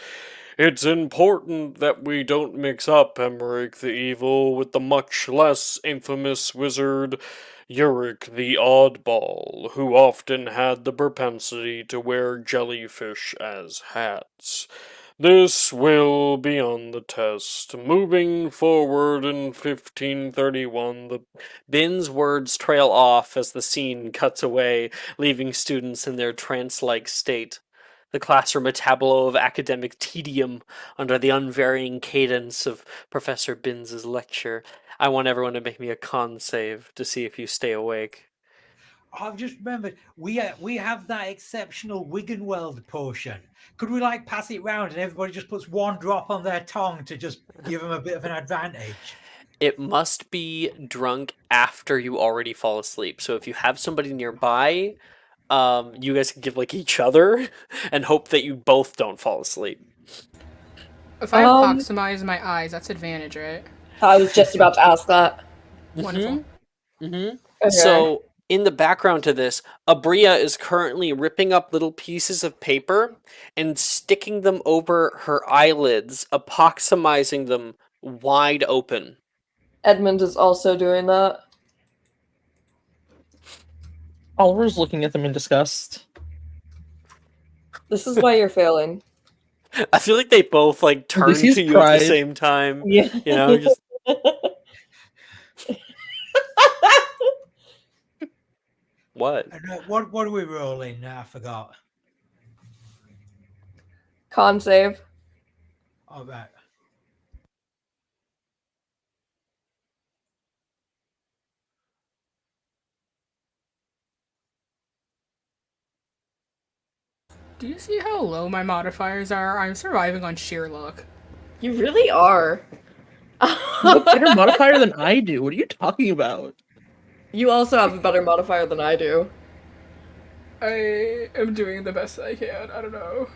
It's important that we don't mix up Emmerich the Evil with the much less infamous wizard Uric the Oddball, who often had the propensity to wear jellyfish as hats. This will be on the test. Moving forward in 1531, the Bin's words trail off as the scene cuts away, leaving students in their trance-like state. The classroom a tableau of academic tedium under the unvarying cadence of Professor Binns's lecture. I want everyone to make me a con save to see if you stay awake. I've just remembered we have that exceptional Wiggenweld potion. Could we like pass it round and everybody just puts one drop on their tongue to just give them a bit of an advantage? It must be drunk after you already fall asleep. So if you have somebody nearby, you guys can give like each other and hope that you both don't fall asleep. If I Um, proximize my eyes, that's advantage, right? I was just about to ask that. Wonderful. Mm-hmm. Okay. So in the background to this, Abria is currently ripping up little pieces of paper and sticking them over her eyelids, epoximizing them wide open. Edmund is also doing that. Oliver's looking at them in disgust. This is why you're failing. I feel like they both like turn sees to you at the pride. same time. Yeah. You know, just what? And what are we rolling? I forgot. Con save. All right. Do you see how low my modifiers are? I'm surviving on sheer luck. You really are. You have a better modifier than I do. What are you talking about? You also have a better modifier than I do. I am doing the best I can. I don't know.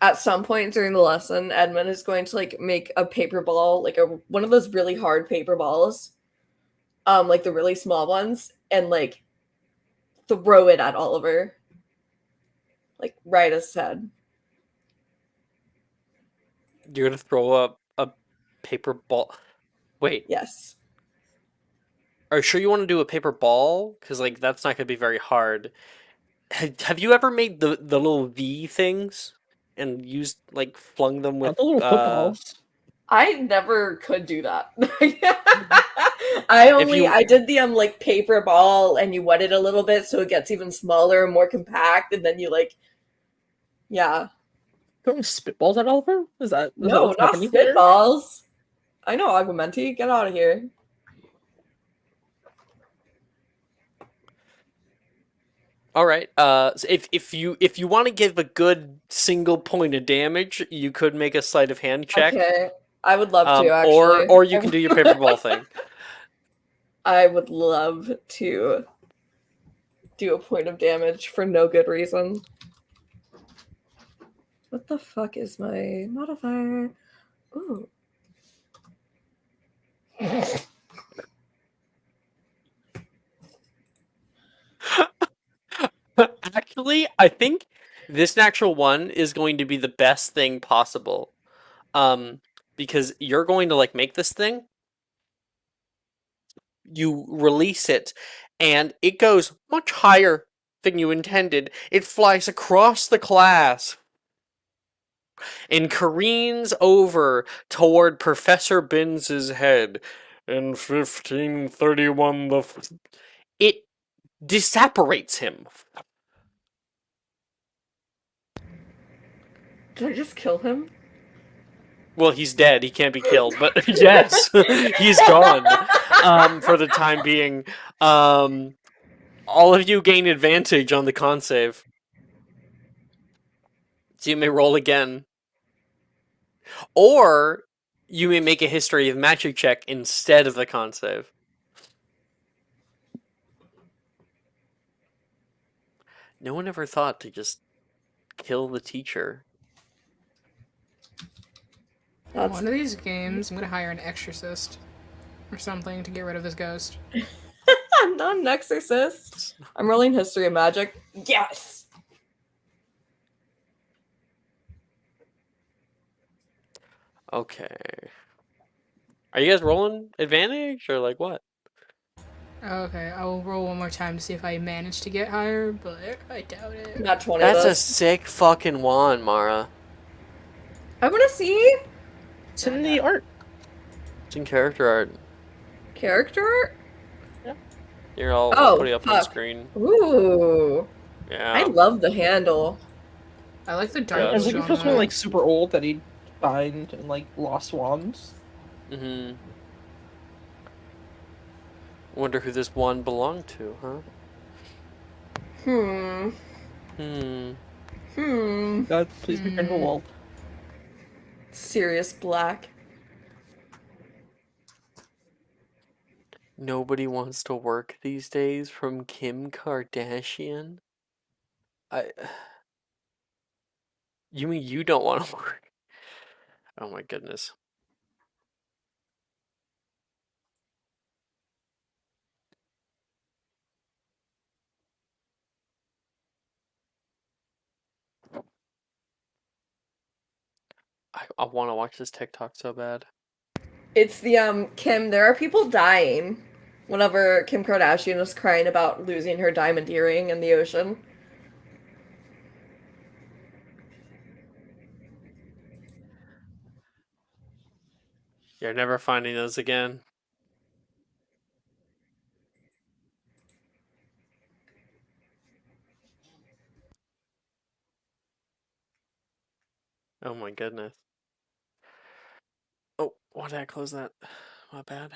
At some point during the lesson, Edmund is going to like make a paper ball, like one of those really hard paper balls, like the really small ones, and like throw it at Oliver, like right at his head. You're gonna throw up a paper ball. Wait, Yes. are you sure you want to do a paper ball? Because like that's not gonna be very hard. Have you ever made the little V things and used like flung them with Aren't the little footballs? I never could do that. If you I did the like paper ball and you wet it a little bit so it gets even smaller and more compact, and then you like, yeah. Throwing spitballs at Oliver? Is that No, what's not happening here? spitballs. I know Augmenti. Get out of here. All right. So if you want to give a good single point of damage, you could make a sleight of hand check. Okay. I would love to actually. Or you can do your paper ball thing. I would love to do a point of damage for no good reason. What the fuck is my modifier? Ooh. Actually, I think This natural one is going to be the best thing possible. Because you're going to like make this thing, you release it, and it goes much higher than you intended. It flies across the class and careens over toward Professor Binns's head. In 1531, it disapparates him. Did I just kill him? Well, he's dead. He can't be killed. But yes, he's gone. For the time being. All of you gain advantage on the con save. So you may roll again. Or you may make a history of magic check instead of the con save. No one ever thought to just kill the teacher. That's One of these games, I'm gonna hire an exorcist or something to get rid of this ghost. I'm not an exorcist. I'm rolling history of magic. Yes. Okay. Are you guys rolling advantage or like what? Okay, I will roll one more time to see if I manage to get higher, but I doubt it. Not 20 That's a those. sick fucking wand, Mara. I want to see It's in the art. It's in character art. character art. Here, I'll Oh, put it up on fuck. screen. Ooh. Yeah. I love the handle. I like the Yeah, dark I was that's looking on for something that. like super old that he'd find in like lost wands. Mm-hmm. Wonder who this wand belonged to, huh? Hmm. God, please be Grindelwald. Sirius Black. Nobody wants to work these days from Kim Kardashian? You mean you don't want to work? Oh my goodness. I want to watch this TikTok so bad. It's the Kim. There are people dying. Whenever Kim Kardashian was crying about losing her diamond earring in the ocean. You're never finding those again. Oh my goodness. Oh, why did I close that? My bad.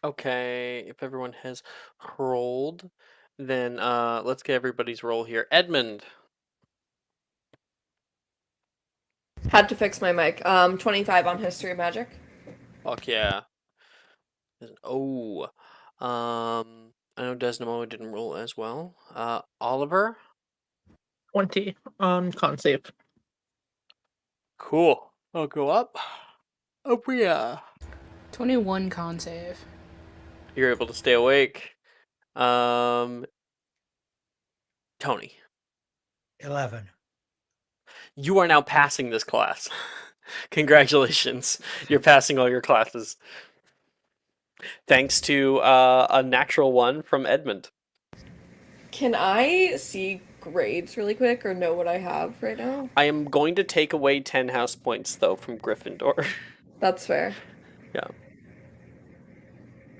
Okay, if everyone has rolled, then let's get everybody's roll here. Edmund. Had to fix my mic. 25 on history of magic. Fuck yeah. Oh. I know Desdemona didn't roll as well. Oliver. 20 on con save. Cool. I'll go up. Oh yeah. 21 con save. You're able to stay awake. Tony. 11. You are now passing this class. Congratulations. You're passing all your classes. Thanks to a natural one from Edmund. Can I see grades really quick or know what I have right now? I am going to take away 10 house points, though, from Gryffindor. That's fair. Yeah.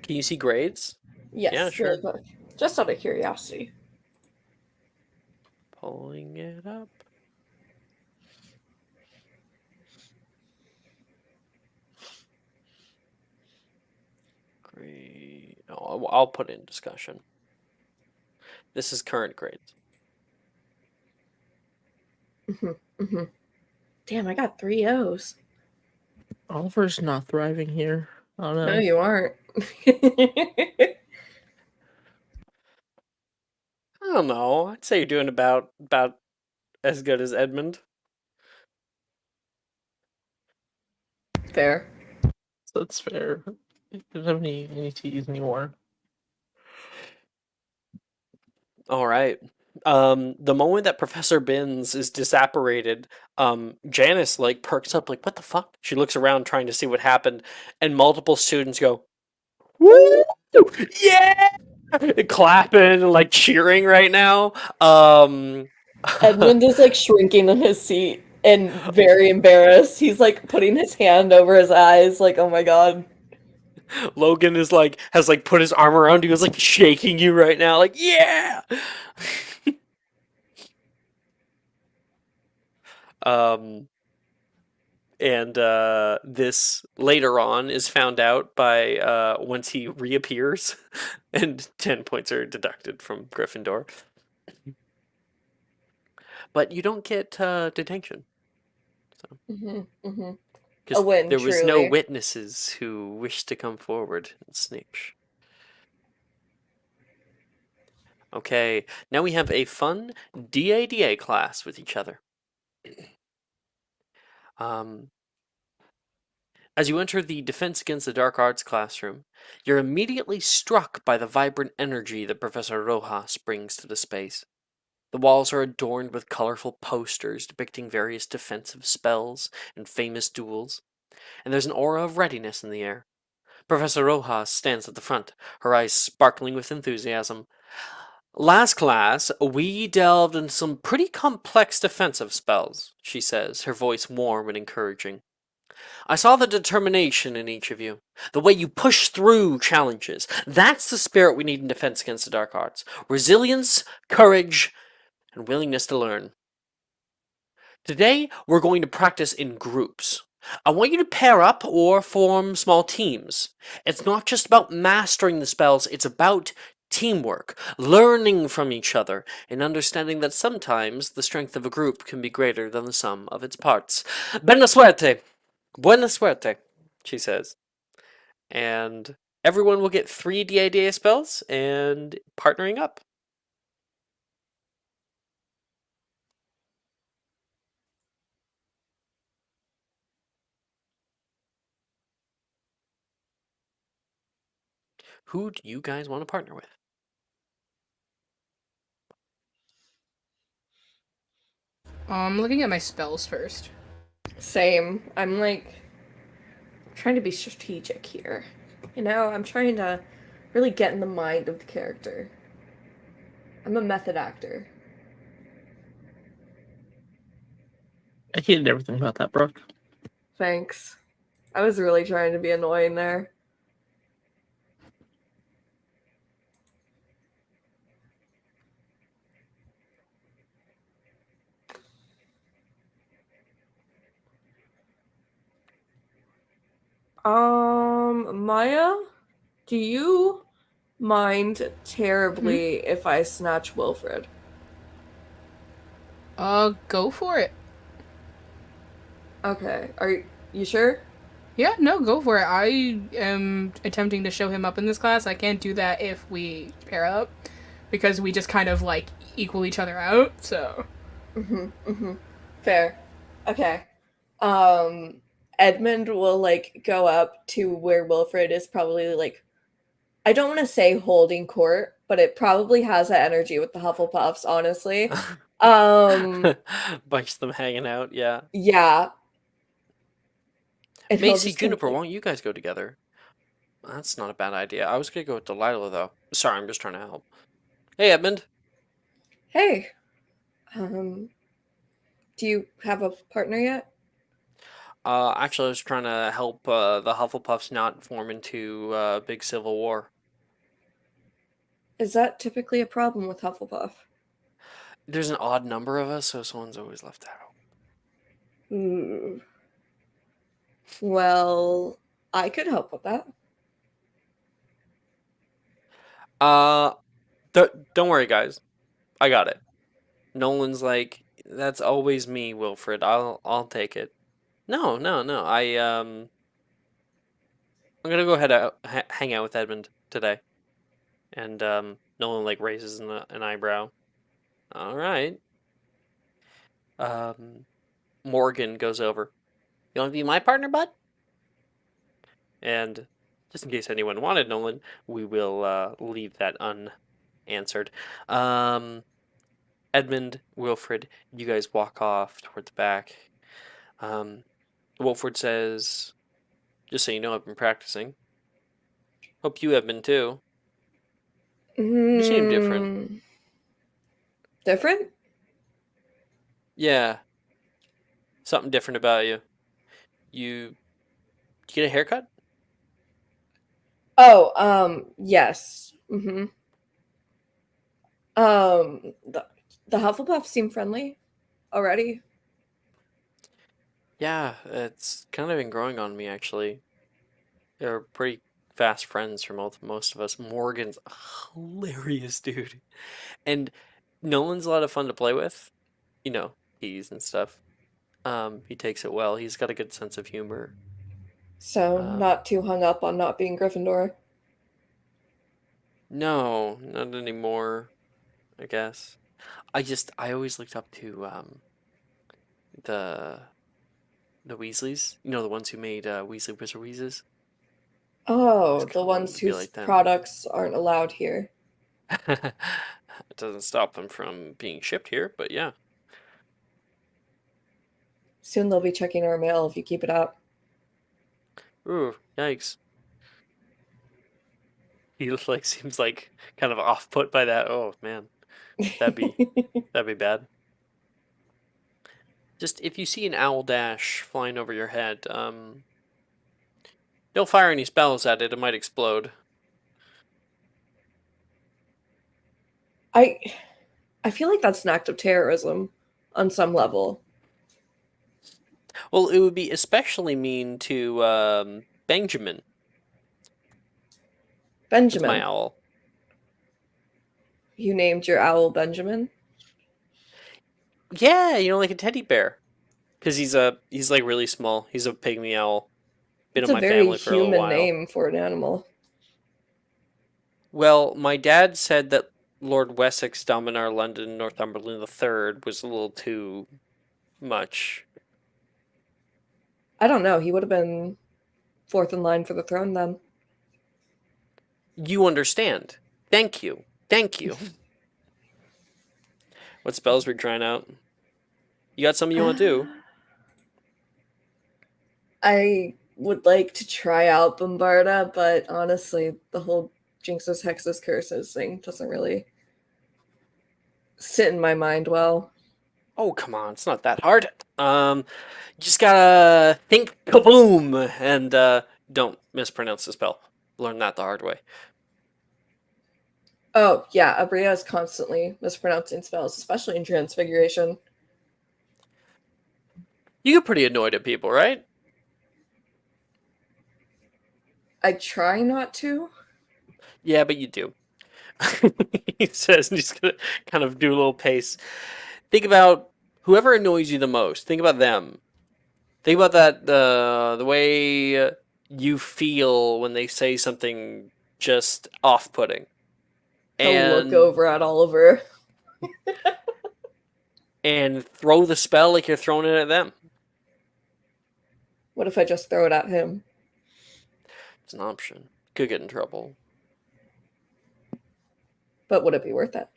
Can you see grades? Yes, Yeah, sure. really quick. Just out of curiosity. Pulling it up. Grade. Oh, I'll put in discussion. This is current grades. Damn, I got 3 O's. Oliver's not thriving here. I don't know. No, you aren't. I don't know. I'd say you're doing about as good as Edmund. Fair. So that's fair. He doesn't have any T's anymore. All right. The moment that Professor Binns is disapparated, Janice like perks up like, what the fuck? She looks around trying to see what happened, and multiple students go, woo! Yeah! Clapping and like cheering right now. Edmund is like shrinking in his seat and very embarrassed. He's like putting his hand over his eyes, like, oh my god. Logan is like has like put his arm around you, is like shaking you right now, like yeah. um, and this later on is found out by once he reappears, and 10 points are deducted from Gryffindor. But you don't get detention, so Hmm, hmm. A because win, there was no truly. witnesses who wished to come forward and snitch. Okay, now we have a fun DADA class with each other. Um, as you enter the Defense Against the Dark Arts classroom, you're immediately struck by the vibrant energy that Professor Rojas brings to the space. The walls are adorned with colorful posters depicting various defensive spells and famous duels, and there's an aura of readiness in the air. Professor Rojas stands at the front, her eyes sparkling with enthusiasm. Last class, we delved into some pretty complex defensive spells, she says, her voice warm and encouraging. I saw the determination in each of you, the way you push through challenges. That's the spirit we need in Defense Against the Dark Arts. Resilience, courage, and willingness to learn. Today, we're going to practice in groups. I want you to pair up or form small teams. It's not just about mastering the spells, it's about teamwork, learning from each other, and understanding that sometimes the strength of a group can be greater than the sum of its parts. Buena suerte! Buena suerte, she says. And everyone will get 3 DIDA spells and partnering up. Who do you guys want to partner with? Looking at my spells first. Same. I'm like trying to be strategic here. You know, I'm trying to really get in the mind of the character. I'm a method actor. I hated everything about that, Brooke. Thanks. I was really trying to be annoying there. Maya, do you mind terribly if I snatch Wilfred? Go for it. Okay. Are you sure? Yeah, no, go for it. I am attempting to show him up in this class. I can't do that if we pair up because we just kind of like equal each other out. So, Fair. Okay. Edmund will like go up to where Wilfred is probably like I don't want to say holding court, but it probably has that energy with the Hufflepuffs, honestly. Bunch of them hanging out, yeah. Yeah. And he'll Macy, just kind of Juniper, like, why don't you guys go together? That's not a bad idea. I was gonna go with Delilah, though. Sorry, I'm just trying to help. Hey, Edmund. hey, um, do you have a partner yet? Actually, I was trying to help the Hufflepuffs not form into a big civil war. Is that typically a problem with Hufflepuff? There's an odd number of us, so someone's always left out. Hmm. Well, I could help with that. Uh, don't worry, guys. I got it. Nolan's like, that's always me, Wilfred. I'll take it. No, no, no. I'm gonna go ahead and hang out with Edmund today. And Nolan like raises an eyebrow. All right. Um, Morgan goes over. You want to be my partner, bud? And just in case anyone wanted Nolan, we will leave that unanswered. Um, Edmund, Wilfred, you guys walk off toward the back. Wilfred says, "Just so you know, I've been practicing. Hope you have been too. You seem different." Different? "Yeah, something different about you. You get a haircut?" Oh, yes. The, the Hufflepuffs seem friendly already. "Yeah, it's kind of been growing on me, actually. They're pretty fast friends for most of us. Morgan's a hilarious dude. And Nolan's a lot of fun to play with. You know, keys and stuff. He takes it well. He's got a good sense of humor. So, Um, not too hung up on not being Gryffindor. no, not anymore, I guess. I always looked up to the the Weasleys. You know, the ones who made Weasley Wizard Wheezes. Oh, Just the kind of wanted ones to be whose like them. products aren't allowed here. It doesn't stop them from being shipped here, but yeah. Soon they'll be checking our mail if you keep it up. Ooh, yikes. He like seems like kind of off put by that. Oh man, that'd be that'd be bad. Just if you see an owl dash flying over your head, don't fire any spells at it. It might explode. I I feel like that's an act of terrorism on some level. Well, it would be especially mean to Benjamin, who's my Benjamin, owl. you named your owl Benjamin? Yeah, you know, like a teddy bear, because he's like really small. He's a pygmy owl. Been It's in a my very family for a little human while. name for an animal. Well, my dad said that Lord Wessex, Dominar London, Northumberland III was a little too much. I don't know. He would have been fourth in line for the throne then. You understand. Thank you. Thank you. What spells were you trying out? You got something you want to do? I would like to try out Bombarda, but honestly, the whole Jinxes, Hexes, Curses thing doesn't really sit in my mind well. Oh, come on. It's not that hard. You just gotta think kaboom and don't mispronounce the spell. Learn that the hard way. Oh, yeah, Abria is constantly mispronouncing spells, especially in Transfiguration. You get pretty annoyed at people, right? I try not to. Yeah, but you do. He says, and he's gonna kind of do a little pace. Think about whoever annoys you the most. Think about them. Think about that the way you feel when they say something just off-putting, He'll look and over at Oliver. throw the spell like you're throwing it at them. What if I just throw it at him? It's an option. Could get in trouble. But would it be worth it?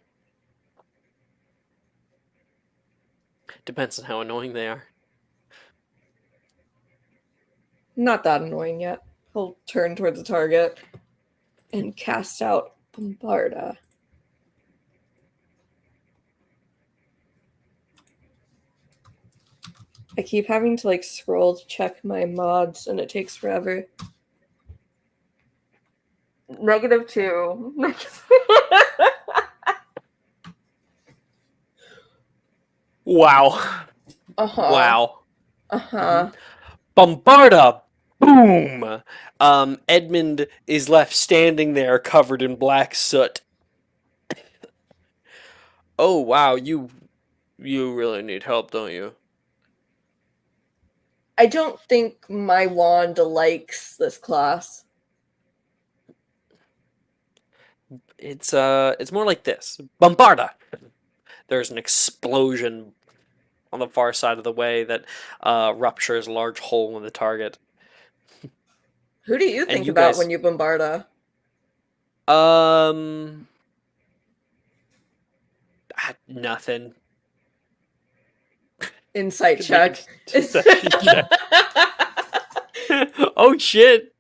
Depends on how annoying they are. Not that annoying yet. He'll turn towards the target and cast out Bombarda. I keep having to like scroll to check my mods and it takes forever. -2. Wow. Uh-huh. Wow. Uh-huh. Bombarda! Boom! Edmund is left standing there covered in black soot. Oh wow, you really need help, don't you? I don't think my wand likes this class. It's more like this. Bombarda! There's an explosion on the far side of the way that ruptures a large hole in the target. Who do you And think you about guys- when you Bombarda? I Nothing. Insight Make a check. deception check. Oh shit!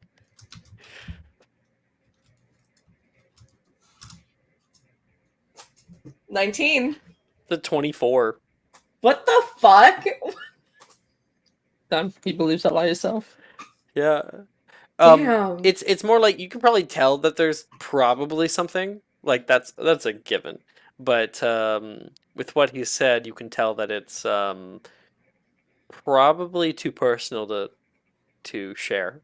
19. The 24. What the fuck? Done. He believes that lie himself. Yeah. Damn. It's more like you can probably tell that there's probably something. Like that's a given. But with what he said, you can tell that it's probably too personal to share.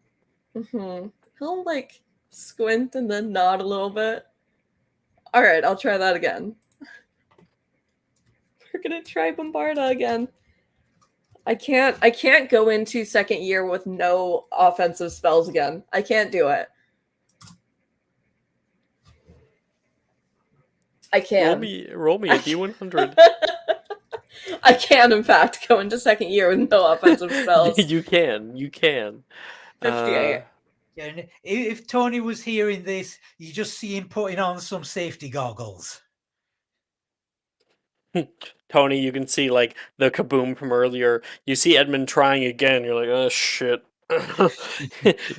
He'll like squint and then nod a little bit. All right, I'll try that again. We're gonna try Bombarda again. I can't go into second year with no offensive spells again. I can't do it. I can. Roll me a D100. I can, in fact, go into second year with no offensive spells. You can. 58. Yeah, and if Tony was hearing this, you just see him putting on some safety goggles. Tony, you can see like the kaboom from earlier. You see Edmund trying again. You're like, oh shit.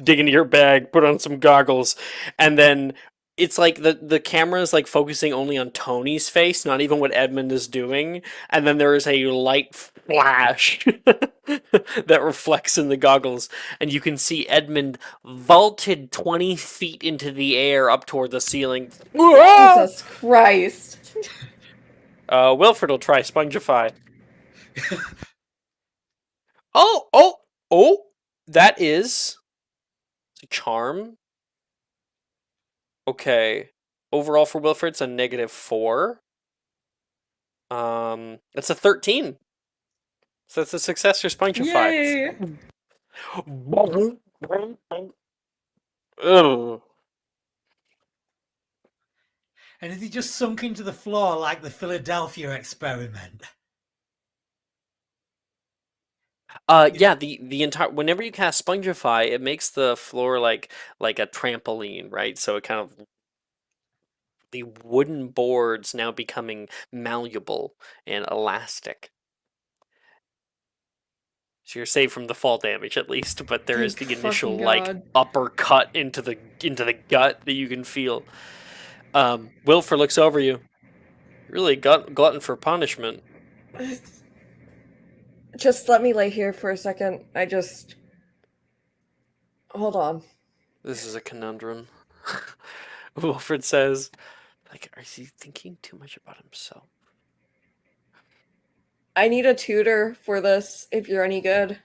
Dig into your bag, put on some goggles, and then it's like the camera is like focusing only on Tony's face, not even what Edmund is doing. And then there is a light flash that reflects in the goggles, and you can see Edmund vaulted 20 feet into the air up toward the ceiling. Jesus Christ. Wilfred will try Spongify. Oh! That is it's a charm. Okay. Overall for Wilfred, it's a -4. That's a 13. So that's a success for Spongify. Yay. Ugh. And is he just sunk into the floor like the Philadelphia experiment? Yeah, the entire whenever you cast Spongify, it makes the floor like a trampoline, right? So it kind of the wooden boards now becoming malleable and elastic. So you're safe from the fall damage at least, but there is Thank the initial fucking like God. uppercut into the gut that you can feel. Wilford looks over you. Really glutton for punishment. Just let me lay here for a second. Hold on. This is a conundrum. Wilfred says, like, are he thinking too much about himself? I need a tutor for this if you're any good.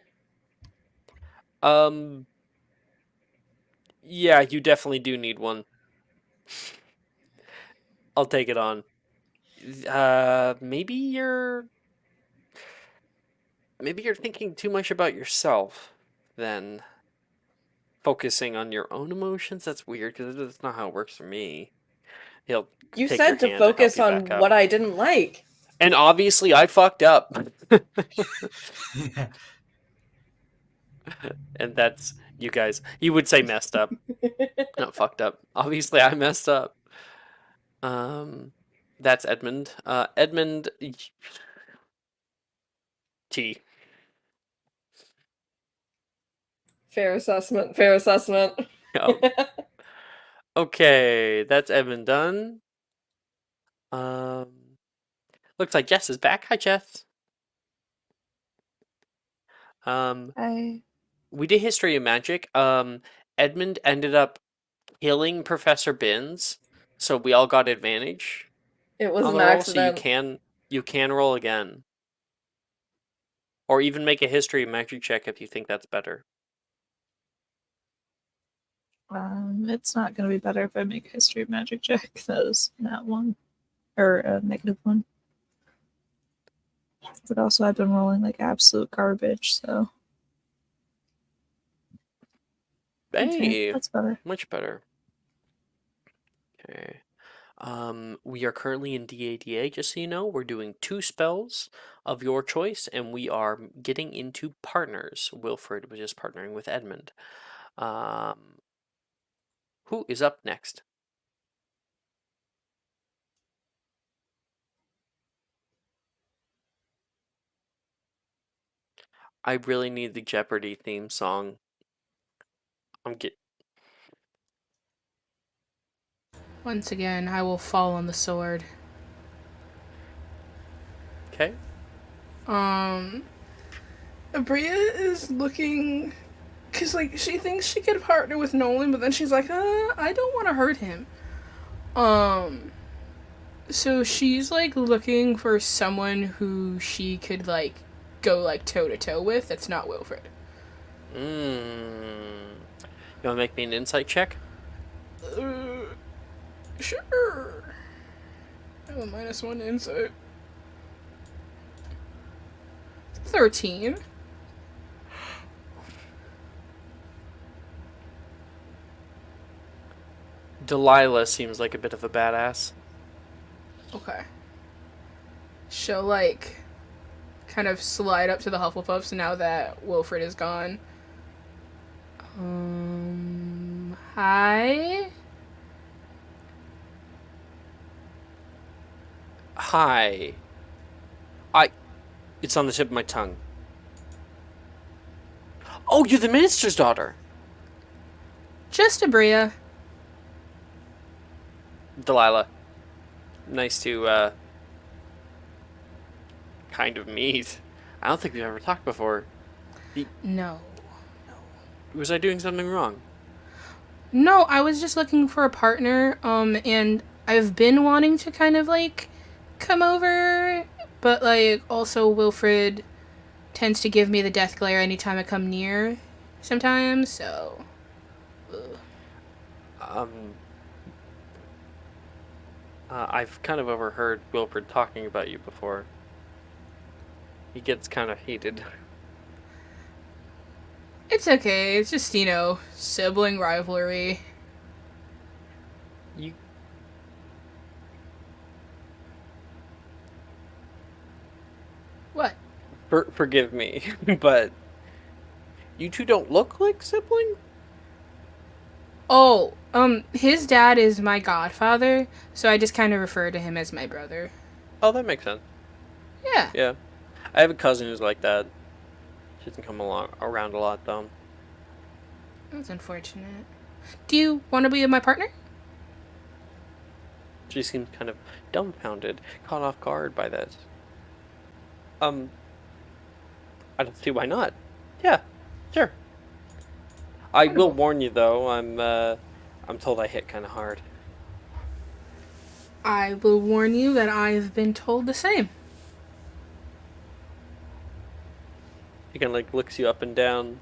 Yeah, you definitely do need one. I'll take it on. Maybe you're thinking too much about yourself, then focusing on your own emotions. That's weird because that's not how it works for me. He'll You take your said to hand help focus you on back up. what I didn't like. And obviously, I fucked up. And that's you guys. You would say messed up, not fucked up. Obviously, I messed up. That's Edmund. Edmund T. Fair assessment. Fair assessment. Oh. Okay, that's Edmund done. Looks like Jess is back. Hi, Jess. We did History of Magic. Edmund ended up killing Professor Binns, so we all got advantage It was on an the roll. So accident. you can roll again, or even make a History of Magic check if you think that's better. It's not going to be better if I make a history of magic check. That is not one. Or a -1. But also, I've been rolling like absolute garbage, so. Hey, Okay, that's better. much better. Okay. We are currently in DADA, just so you know. We're doing 2 spells of your choice, and we are getting into partners. Wilfred was just partnering with Edmund. Who is up next? I really need the Jeopardy theme song. I'm get. Once again, I will fall on the sword. Okay. Bria is looking, cause like she thinks she could partner with Nolan, but then she's like, I don't want to hurt him. So she's like looking for someone who she could like go like toe to toe with. That's not Wilfred. You wanna make me an insight check? Sure. I have a -1 insight. 13. Delilah seems like a bit of a badass. Okay. She'll like kind of slide up to the Hufflepuffs now that Wilfred is gone. Hi. Hi. It's on the tip of my tongue. Oh, you're the minister's daughter. Just a Bria. Delilah. Nice to, kind of meet. I don't think we've ever talked before. No. Was I doing something wrong? No, I was just looking for a partner, and I've been wanting to kind of like come over, but like also Wilfred tends to give me the death glare anytime I come near sometimes, so I've kind of overheard Wilfred talking about you before. He gets kind of heated. it's okay. It's just, sibling rivalry. You What? forgive me, but you two don't look like sibling? Oh, his dad is my godfather, so I just kind of refer to him as my brother. Oh, that makes sense. Yeah. Yeah. I have a cousin who's like that. She doesn't come around a lot, though. That's unfortunate. Do you want to be my partner? She seems kind of dumbfounded, caught off guard by this. I don't see why not. Yeah, sure. I will warn you though, I'm told I hit kind of hard. I will warn you that I've been told the same. She kind of like looks you up and down,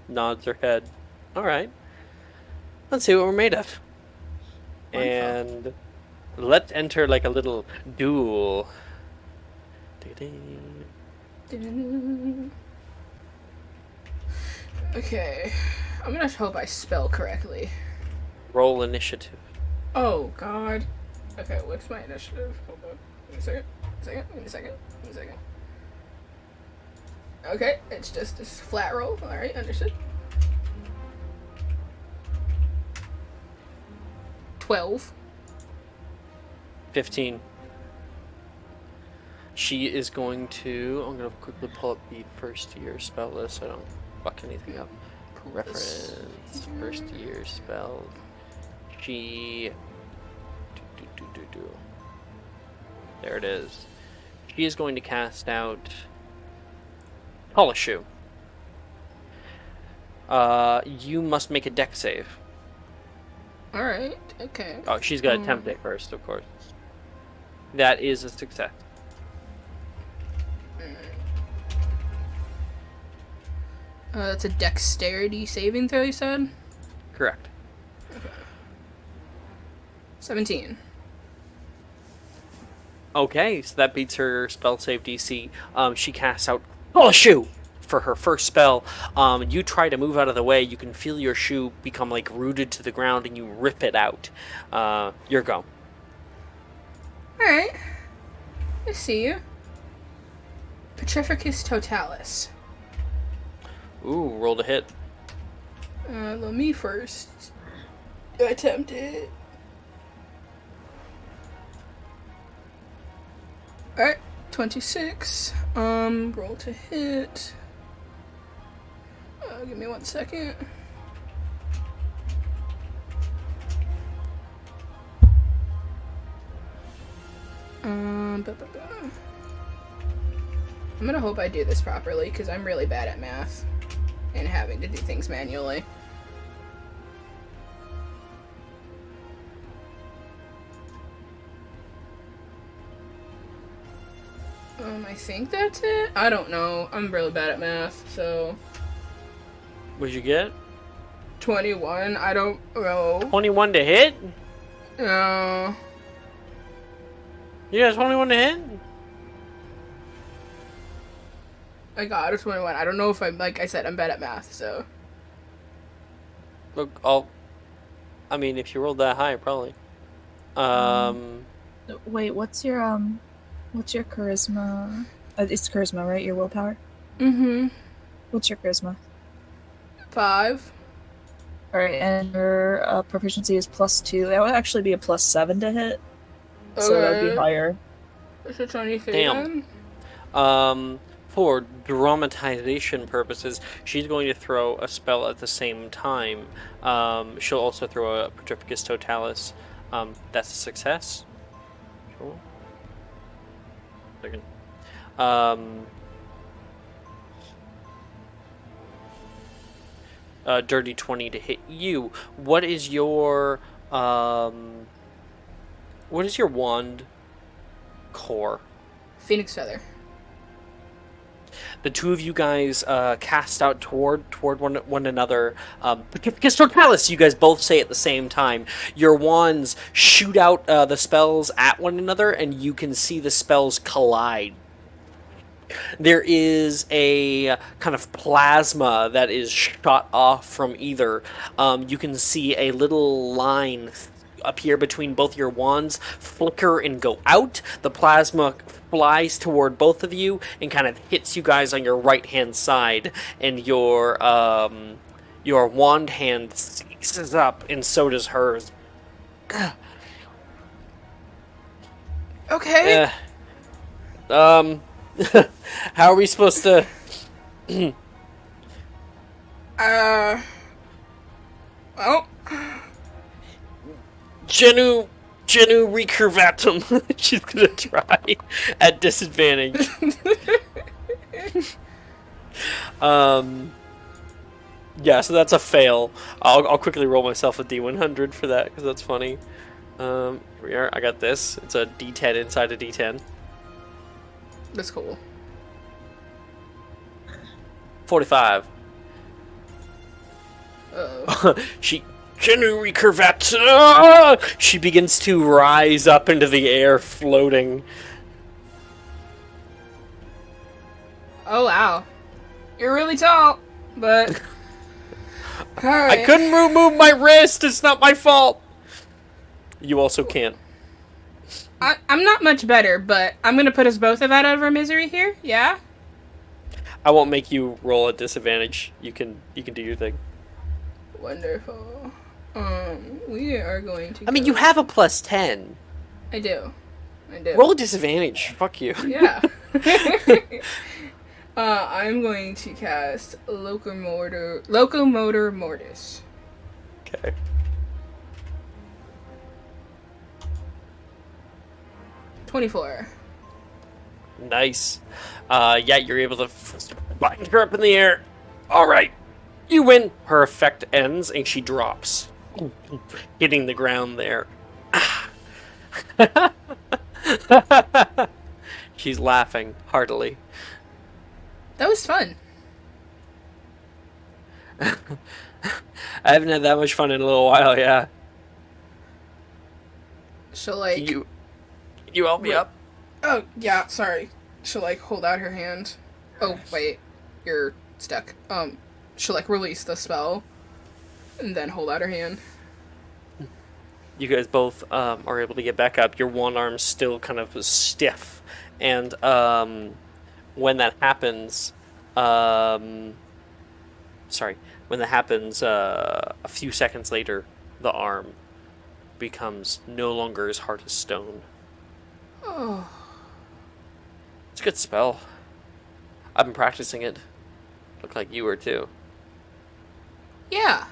nods her head. All right, let's see what we're made of. Wonderful. And let's enter like a little duel. Okay, I'm gonna hope I spell correctly. Roll initiative. Oh, God. Okay, what's my initiative? Hold on. Give me a second. Okay, it's just a flat roll. Alright, understood. 12. 15. She is going to... I'm going to quickly pull up the first year spell list so I don't fuck anything up. Reference. First year spells. She... There it is. She is going to cast out... Polish Shoe. You must make a dex save. Alright, okay. Oh, she's got to attempt it first, of course. That is a success. That's a dexterity saving throw, you said? Correct. Okay. 17. Okay, so that beats her spell save DC. She casts out Polish Shoe for her first spell. You try to move out of the way. You can feel your shoe become like rooted to the ground, and you rip it out. Your go. Alright. I see you. Petrificus Totalis. Ooh, rolled a hit. Let me first attempt it. Alright, 26. Roll to hit. Give me 1 second. I'm gonna hope I do this properly because I'm really bad at math and having to do things manually. I think that's it. I don't know. I'm really bad at math, so What'd you get? 21. I don't know. 21 to hit? No. You got 21 to hit? I got a 21. I don't know if I'm, like I said, I'm bad at math, so. Look, I mean, if you rolled that high, probably. Wait, what's your charisma? It's charisma, right? Your willpower? Mm-hmm. What's your charisma? 5. Alright, and your proficiency is +2. That would actually be a +7 to hit. So that would be higher. Is it 23 Damn. then? For dramatization purposes, she's going to throw a spell at the same time. She'll also throw a Petrificus Totalis. That's a success. Cool. Second. Dirty 20 to hit you. What is your wand core? Phoenix Feather. The two of you guys cast out toward one another. Petrificus Totalis, you guys both say at the same time. Your wands shoot out the spells at one another, and you can see the spells collide. There is a kind of plasma that is shot off from either. You can see a little line appear between both your wands, flicker and go out. The plasma flies toward both of you and kind of hits you guys on your right hand side, and your wand hand seizes up, and so does hers. Okay. How are we supposed to? Well. Genu recurvatum. She's gonna try at disadvantage. Yeah, so that's a fail. I'll quickly roll myself a D100 for that because that's funny. Here we are. I got this. It's a D10 inside a D10. That's cool. 45. Uh-oh. Genu recurvatum. She begins to rise up into the air, floating. Oh, wow. You're really tall, but... Alright. I couldn't remove my wrist. It's not my fault. You also can't. I'm not much better, but I'm gonna put us both out of our misery here, yeah? I won't make you roll a disadvantage. You can do your thing. Wonderful. We are going to I mean, you have a +10. I do. Roll a disadvantage. Fuck you. Yeah. I'm going to cast Locomotor Mortis. Okay. $24. Nice. Yeah, you're able to bind her up in the air. All right. You win. Her effect ends, and she drops, hitting the ground there. She's laughing heartily. That was fun. I haven't had that much fun in a little while, yeah. She'll, like... Can you help me up? Oh, yeah, sorry. She'll, like, hold out her hand. Oh, wait. You're stuck. She'll, like, release the spell. And then hold out her hand. You guys both are able to get back up. Your one arm's still kind of stiff. And when that happens... when that happens, a few seconds later, the arm becomes no longer as hard as stone. Oh. It's a good spell. I've been practicing it. Look like you were too. Yeah,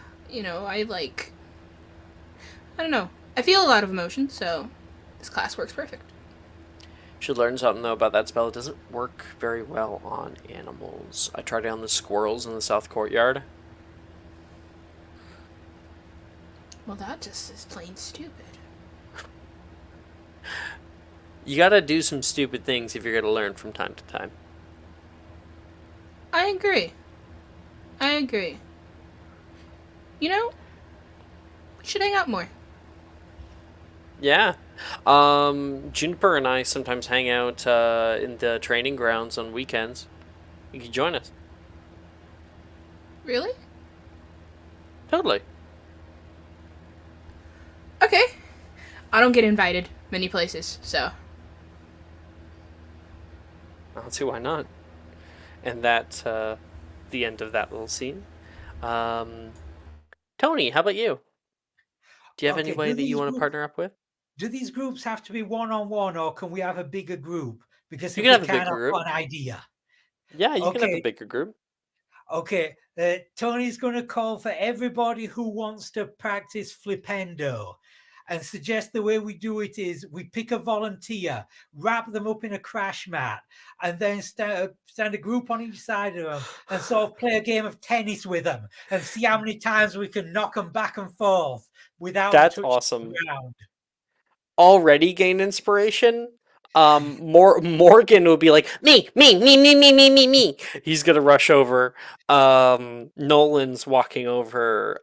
I don't know. I feel a lot of emotion, so this class works perfect. Should learn something though about that spell. It doesn't work very well on animals. I tried it on the squirrels in the south courtyard. Well, that just is plain stupid. You gotta do some stupid things if you're gonna learn from time to time. I agree. I agree. You know, we should hang out more. Yeah. Juniper and I sometimes hang out in the training grounds on weekends. You can join us. Really? Totally. Okay. I don't get invited many places, so. I don't see why not. And that's the end of that little scene. Tony, how about you? Do you have Okay, anybody that you want to partner up with? do these groups have to be one-on-one, or can we have a bigger group? Because You if can we have a can, bigger I've group. got an idea. Yeah, you can have a Okay, bigger group. okay. Tony's going to call for everybody who wants to practice flipendo, and suggest the way we do it is we pick a volunteer, wrap them up in a crash mat, and then stand a group on each side of them and sort of play a game of tennis with them and see how many times we can knock them back and forth without them That's touching the awesome. ground. Already gain inspiration. Morgan will be like, me. He's gonna rush over. Nolan's walking over.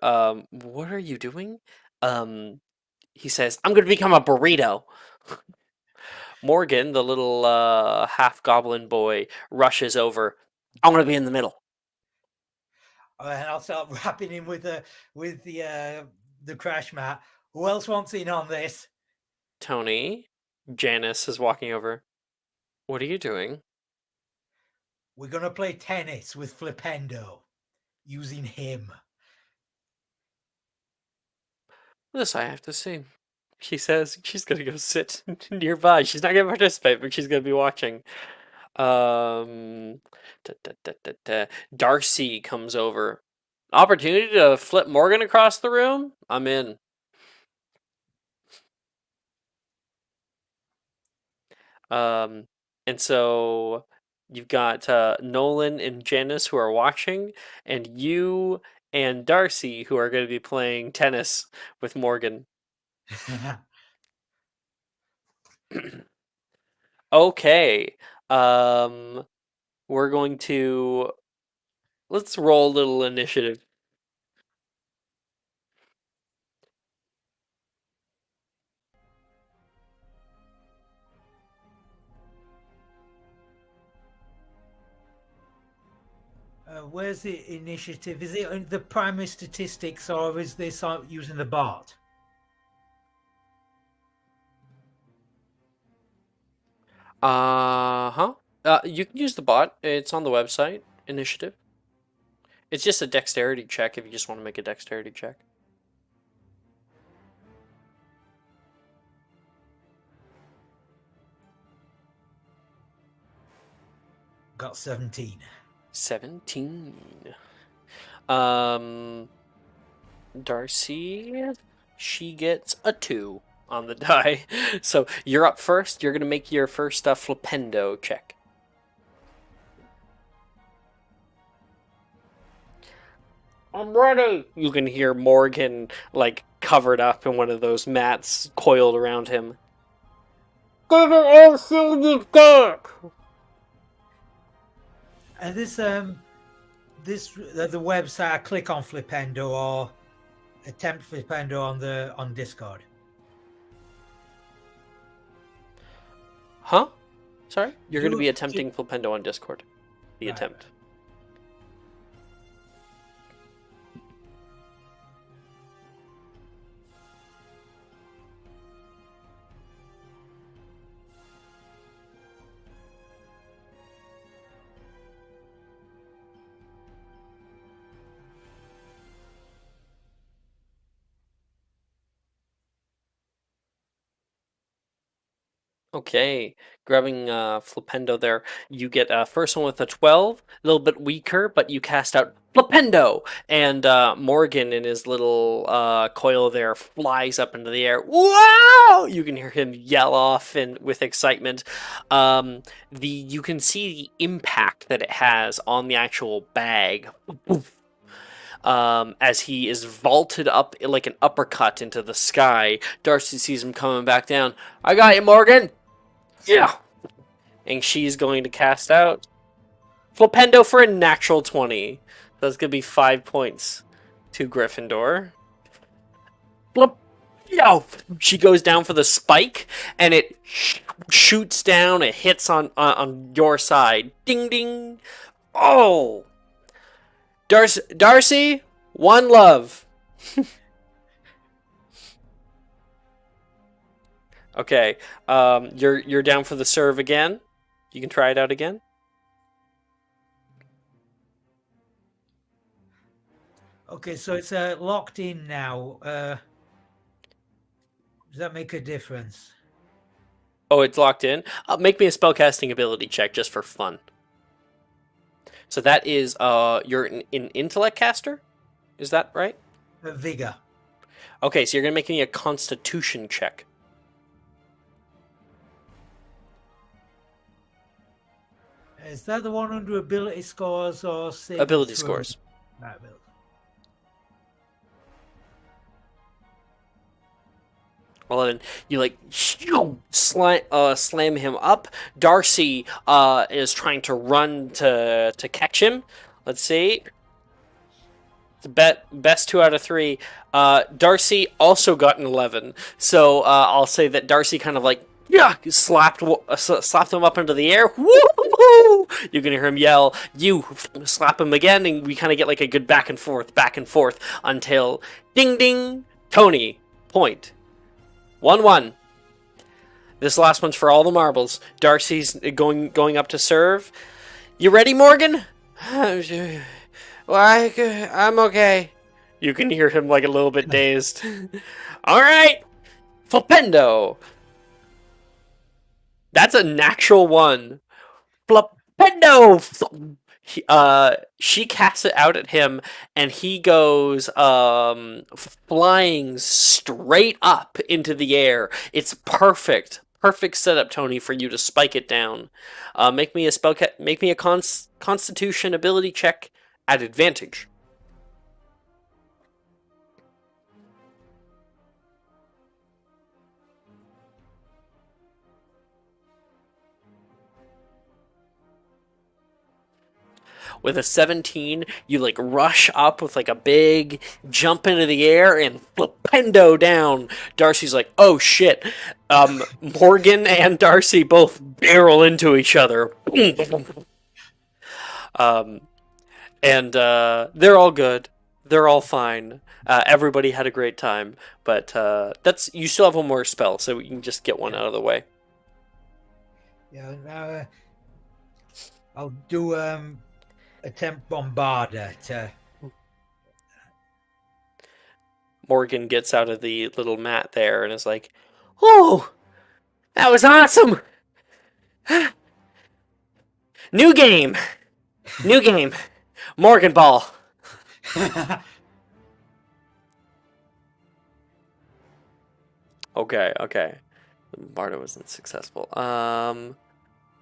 What are you doing? He says, I'm gonna become a burrito. Morgan, the little half goblin boy, rushes over. I want to be in the middle. And I'll start wrapping him with the crash mat. Who else wants in on this? Tony, Janice is walking over. What are you doing? We're gonna play tennis with Flipendo using him. This I have to see. She says she's gonna go sit nearby. She's not gonna participate, but she's gonna be watching. Um, Darcy comes over. Opportunity to flip Morgan across the room? I'm in. Um, and so you've got Nolan and Janice who are watching, and you and Darcy who are going to be playing tennis with Morgan. Okay. Um, we're going to let's roll a little initiative. Where's the initiative? Is it in the primary statistics, or is this using the bot? Uh-huh. You can use the bot. It's on the website. Initiative. It's just a dexterity check if you just want to make a dexterity check. Got 17. 17. Darcy, she gets a 2 on the die. So you're up first. You're going to make your first flipendo check. I'm ready. You can hear Morgan, like, covered up in one of those mats coiled around him. Give it everything you've got! And the website, I click on Flipendo or attempt Flipendo on Discord. Huh? Sorry? You're going to be attempting Flipendo on Discord. The Right. attempt. Okay, grabbing Flipendo there. You get first one with a 12, a little bit weaker, but you cast out Flipendo! And Morgan in his little coil there flies up into the air. Wow! You can hear him yell off and with excitement. You can see the impact that it has on the actual bag. As he is vaulted up like an uppercut into the sky. Darcy sees him coming back down. I got you, Morgan! Yeah! And she's going to cast out Flipendo for a natural 20. That's going to be 5 points to Gryffindor. Flip. Yo! She goes down for the spike, and it shoots down. It hits on your side. Ding, ding. Oh! Darcy, one love. Okay, you're down for the serve again. You can try it out again. Okay, so it's locked in now. Does that make a difference? Oh, it's locked in. Make me a spellcasting ability check just for fun. So that is you're an intellect caster, is that right? Vigor. Okay, so you're gonna make me a Constitution check. Is that the one under ability scores or saving Ability throw? scores. Right, ability. Well, then you like slam him up. Darcy is trying to run to catch him. Let's see. The best 2 out of 3. Darcy also got an 11. So I'll say that Darcy kind of like slapped him up into the air. Woo-hoo-hoo! You can hear him yell. You slap him again, and we kind of get like a good back and forth until ding ding. Tony point. 1-1. This last one's for all the marbles. Darcy's going up to serve. You ready, Morgan? Well, I'm okay. You can hear him like a little bit dazed. All right, Flipendo. That's a natural 1. Flipendo. She casts it out at him, and he goes flying straight up into the air. It's perfect setup, Tony, for you to spike it down. Make me a Constitution ability check at advantage. With a 17, you like rush up with like a big jump into the air and flipendo down. Darcy's like, oh shit. Morgan and Darcy both barrel into each other. And they're all good. They're all fine. Everybody had a great time. But you still have one more spell, so we can just get one out of the way. Yeah, now I'll do attempt bombarder to. Morgan gets out of the little mat there and is like, oh, that was awesome. New game. Morgan ball. Okay. Bardo wasn't successful.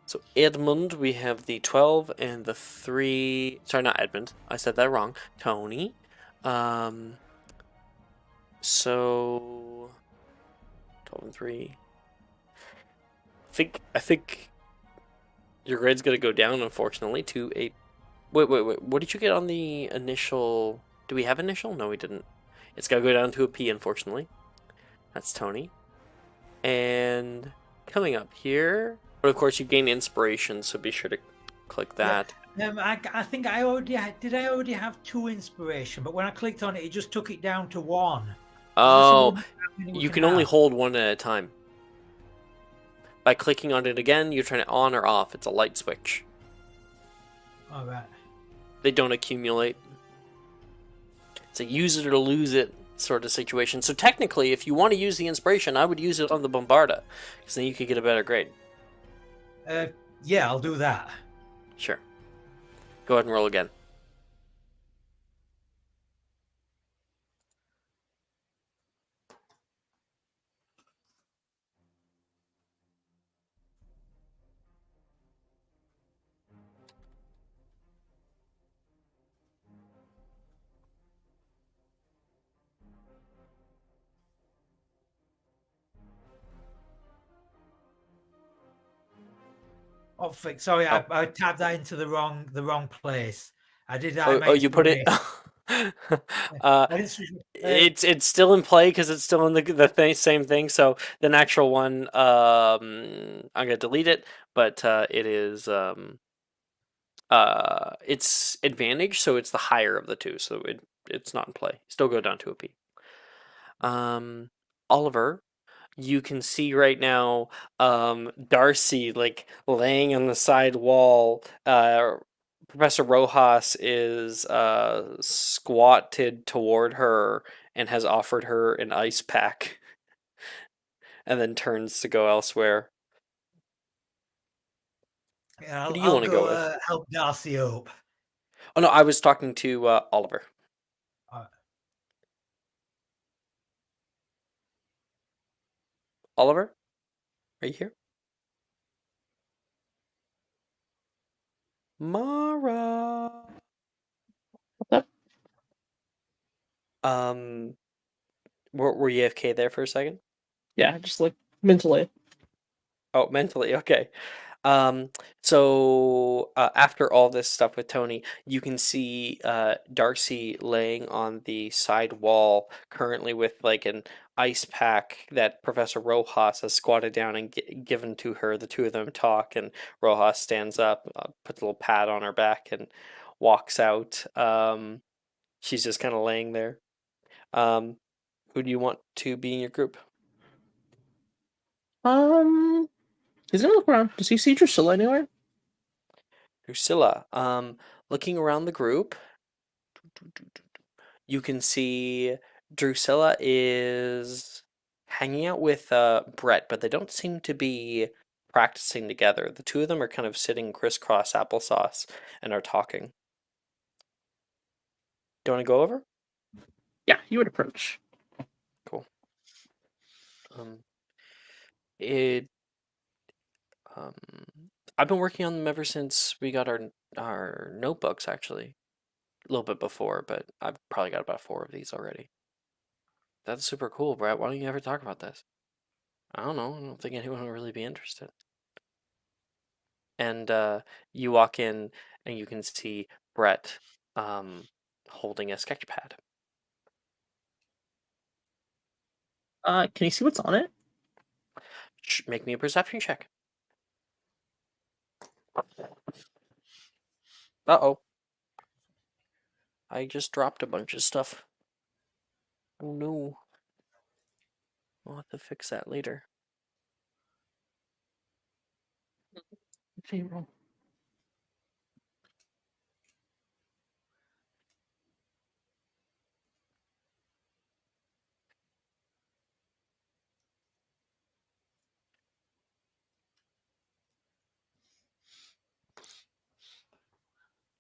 So Edmund, we have the 12 and the 3. Sorry, not Edmund. I said that wrong. Tony. So 12 and 3. I think your grade's gonna go down, unfortunately, to a. Wait. What did you get on the initial? Do we have initial? No, we didn't. It's gotta go down to a P, unfortunately. That's Tony. And coming up here. But of course, you gain inspiration, so be sure to click that. Yeah. I think I already have 2 inspiration, but when I clicked on it, it just took it down to 1. Oh, you can only hold 1 at a time. By clicking on it again, you turn it on or off. It's a light switch. All right. They don't accumulate. It's a use it or lose it sort of situation. So technically, if you want to use the inspiration, I would use it on the Bombarda, because then you could get a better grade. Yeah, I'll do that. Sure. Go ahead and roll again. Oh, sorry, Oh, I tabbed that into the wrong place. I did that. I oh, made you put it. funny. uh, I didn't switch. it's still in play because it's still in the same thing. So the natural one, I'm gonna delete it, but it is it's advantage, so it's the higher of the two. So it's not in play. Still go down to a P. Um, Oliver, you can see right now Darcy like laying on the side wall. Professor Rojas is squatted toward her and has offered her an ice pack and then turns to go elsewhere. Yeah, Who do you I'll want to go go with? help Darcy up. Oh no, I was talking to Oliver. Uh, Oliver, are you here? Mara. What's up? Um, were you AFK there for a second? Yeah, just like mentally. Oh, mentally, okay. So after all this stuff with Tony, you can see Darcy laying on the side wall currently with like an ice pack that Professor Rojas has squatted down and given to her. The two of them talk, and Rojas stands up, puts a little pat on her back, and walks out. She's just kind of laying there. Um, who do you want to be in your group? Um, he's gonna look around. Does he see Drusilla anywhere? Drusilla. Looking around the group, you can see Drusilla is hanging out with Brett, but they don't seem to be practicing together. The two of them are kind of sitting crisscross applesauce and are talking. Do you want to go over? Yeah, you would approach. Cool. Um, it um, I've been working on them ever since we got our notebooks. Actually, a little bit before, but I've probably got about 4 of these already. That's super cool, Brett. Why don't you ever talk about this? I don't know. I don't think anyone would really be interested. And you walk in and you can see Brett holding a sketch pad. Can you see what's on it? Make me a perception check. Uh-oh. I just dropped a bunch of stuff. Oh no. I'll have to fix that later. Okay, roll.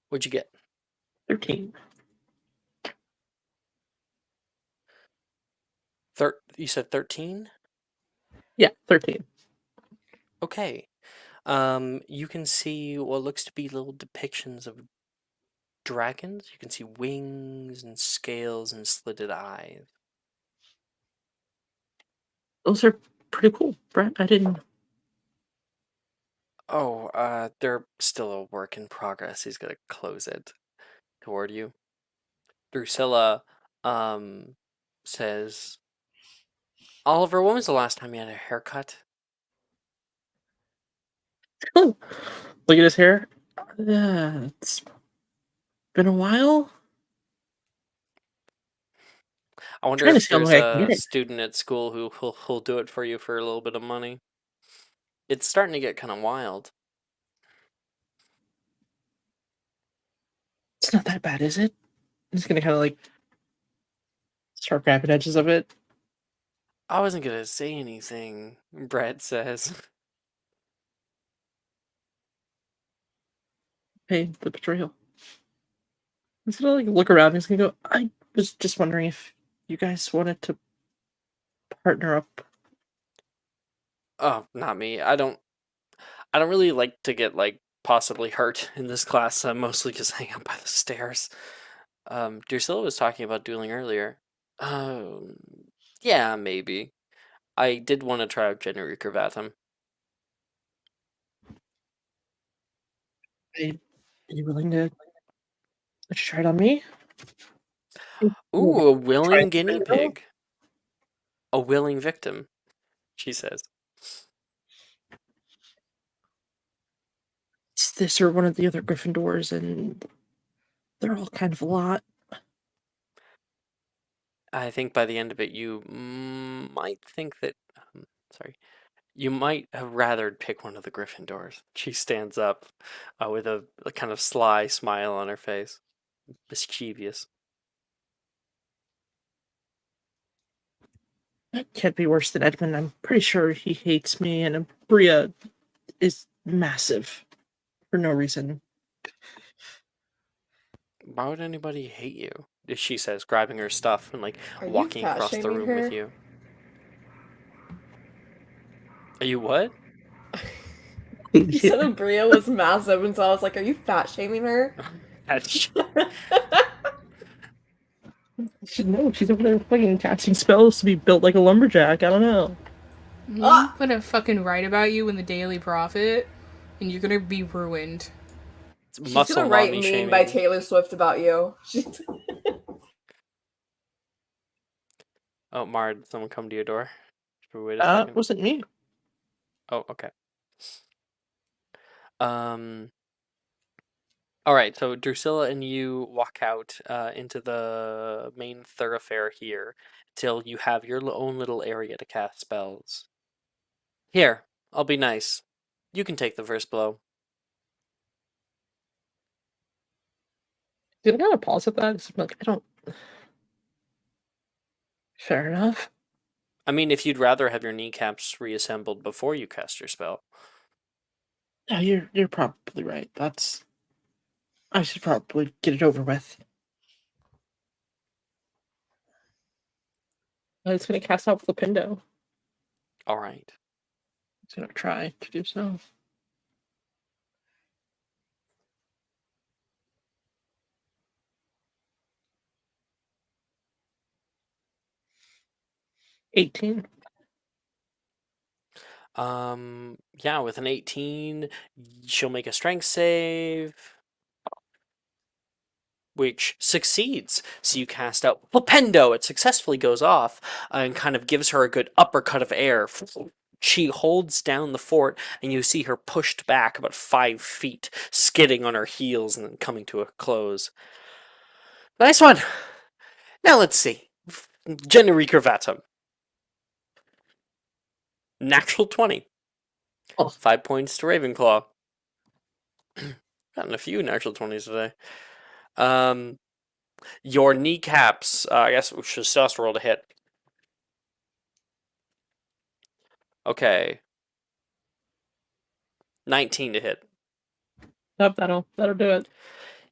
What'd you get? 13. You said 13? Yeah, 13. Okay. You can see what looks to be little depictions of dragons. You can see wings and scales and slitted eyes. Those are pretty cool, Brett. I didn't. Oh, they're still a work in progress. He's gonna close it toward you. Drusilla, um, says, Oliver, when was the last time you had a haircut? Look at his hair. Yeah, it's been a while. I wonder Trying to if see how long there's I can a get it. student at school who'll do it for you for a little bit of money. It's starting to get kind of wild. It's not that bad, is it? I'm just gonna kind of like start grabbing edges of it. I wasn't gonna say anything, Brett says. Hey, the betrayal. He's gonna like look around. He's gonna go. I was just wondering if you guys wanted to partner up. Oh, not me. I don't really like to get like possibly hurt in this class. I mostly just hang out by the stairs. Drusilla was talking about dueling earlier. Um, yeah, maybe. I did want to try out Jenny Vatham. Are you willing to try it on me? Ooh, a Try willing it, guinea Fernando? pig. A willing victim, she says. It's this or one of the other Gryffindors, and they're all kind of a lot. I think by the end of it, you might think that. Sorry. You might have rather pick one of the Gryffindors. She stands up with a kind of sly smile on her face. Mischievous. That can't be worse than Edmund. I'm pretty sure he hates me, and Bria is massive for no reason. Why would anybody hate you? She says, grabbing her stuff and like Are you walking fat across the shaming room with her? you. Are you what? You said Abria was massive, and so I was like, are you fat shaming her? No, she's over there fucking casting spells to be built like a lumberjack. I don't know. I'm gonna fucking write about you in the Daily Prophet, and you're gonna be ruined. It's She's muscle gonna write mommy "Mean" by shaming. Taylor Swift about you. Oh, Mara, did someone come to your door? Wait a second. Wasn't me. Oh, okay. Um. All right, so Drusilla and you walk out into the main thoroughfare here till you have your own little area to cast spells. Here, I'll be nice. You can take the first blow. Did I gotta pause at that? It's like, I don't. Fair enough. I mean, if you'd rather have your kneecaps reassembled before you cast your spell. Yeah, you're probably right. I should probably get it over with. It's gonna cast out Flipindo. All right. It's gonna try to do so. $18. Yeah, with an 18, she'll make a strength save, which succeeds. So you cast out Flipendo. It successfully goes off and kind of gives her a good uppercut of air. She holds down the fort, and you see her pushed back about 5 feet, skidding on her heels and then coming to a close. Nice one. Now let's see. Jennery Cravatum. Natural 20. Oh. 5 points to Ravenclaw. Gotten a few natural 20s today. Your kneecaps, I guess we should just roll to hit. Okay. 19 to hit. Yep, that'll do it.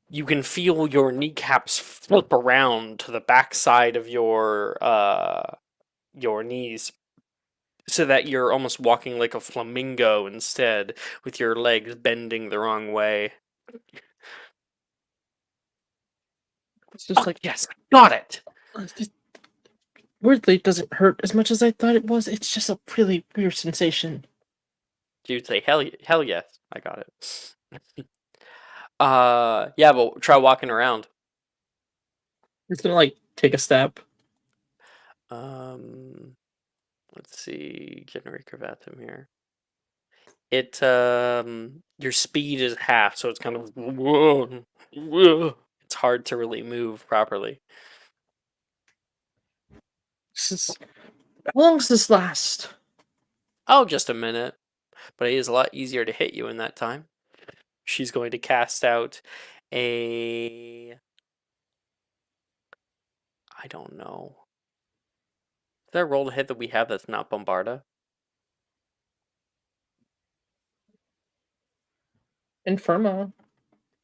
You can feel your kneecaps flip around to the backside of your knees, so that you're almost walking like a flamingo instead, with your legs bending the wrong way. It's just like, yes, got it. Weirdly, it doesn't hurt as much as I thought it was. It's just a really weird sensation. You'd say hell yes, I got it. Yeah, but try walking around. It's gonna like take a step. Let's see, generate Cravatum here. It your speed is half, so it's kind of it's hard to really move properly. How long does this last? Oh, just a minute. But it is a lot easier to hit you in that time. She's going to cast out a... I don't know. Is there a roll to hit that we have that's not Bombarda? Infermo.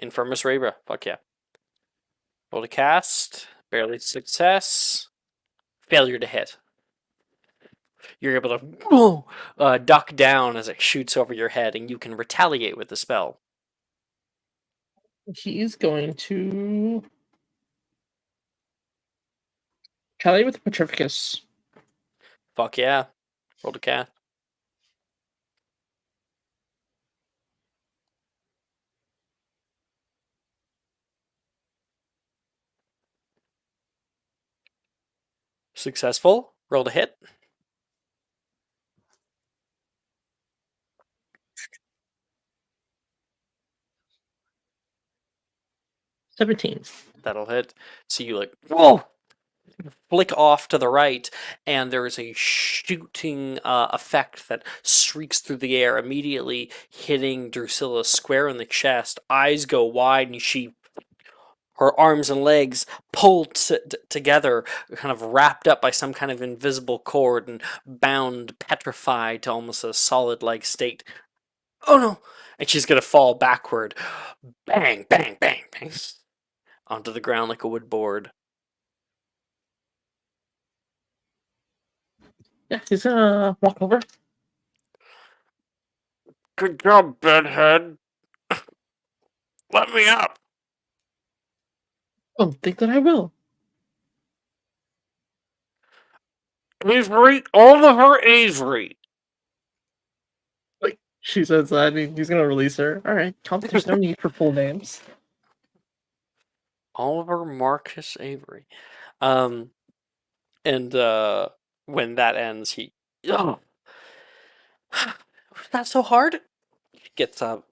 Infirmus Rebra. Fuck yeah. Roll to cast. Barely success. Failure to hit. You're able to duck down as it shoots over your head, and you can retaliate with the spell. He's going to retaliate with Petrificus. Fuck yeah. Roll to cast. Successful. Roll to hit. $17. That'll hit. So you like, whoa! Flick off to the right, and there is a shooting effect that streaks through the air, immediately hitting Drusilla square in the chest. Eyes go wide, and her arms and legs pull together, kind of wrapped up by some kind of invisible cord and bound, petrified to almost a solid-like state. Oh no! And she's gonna fall backward. Bang, bang, bang, bang. Onto the ground like a wood board. Yeah, he's gonna walk over. Good job, bedhead. Let me up. Oh, think that I will. Avery, Oliver Avery. Like, she says that, and he's gonna release her. Alright, there's no need for full names. Oliver Marcus Avery. And when that ends, he. Oh, was that so hard? He gets up.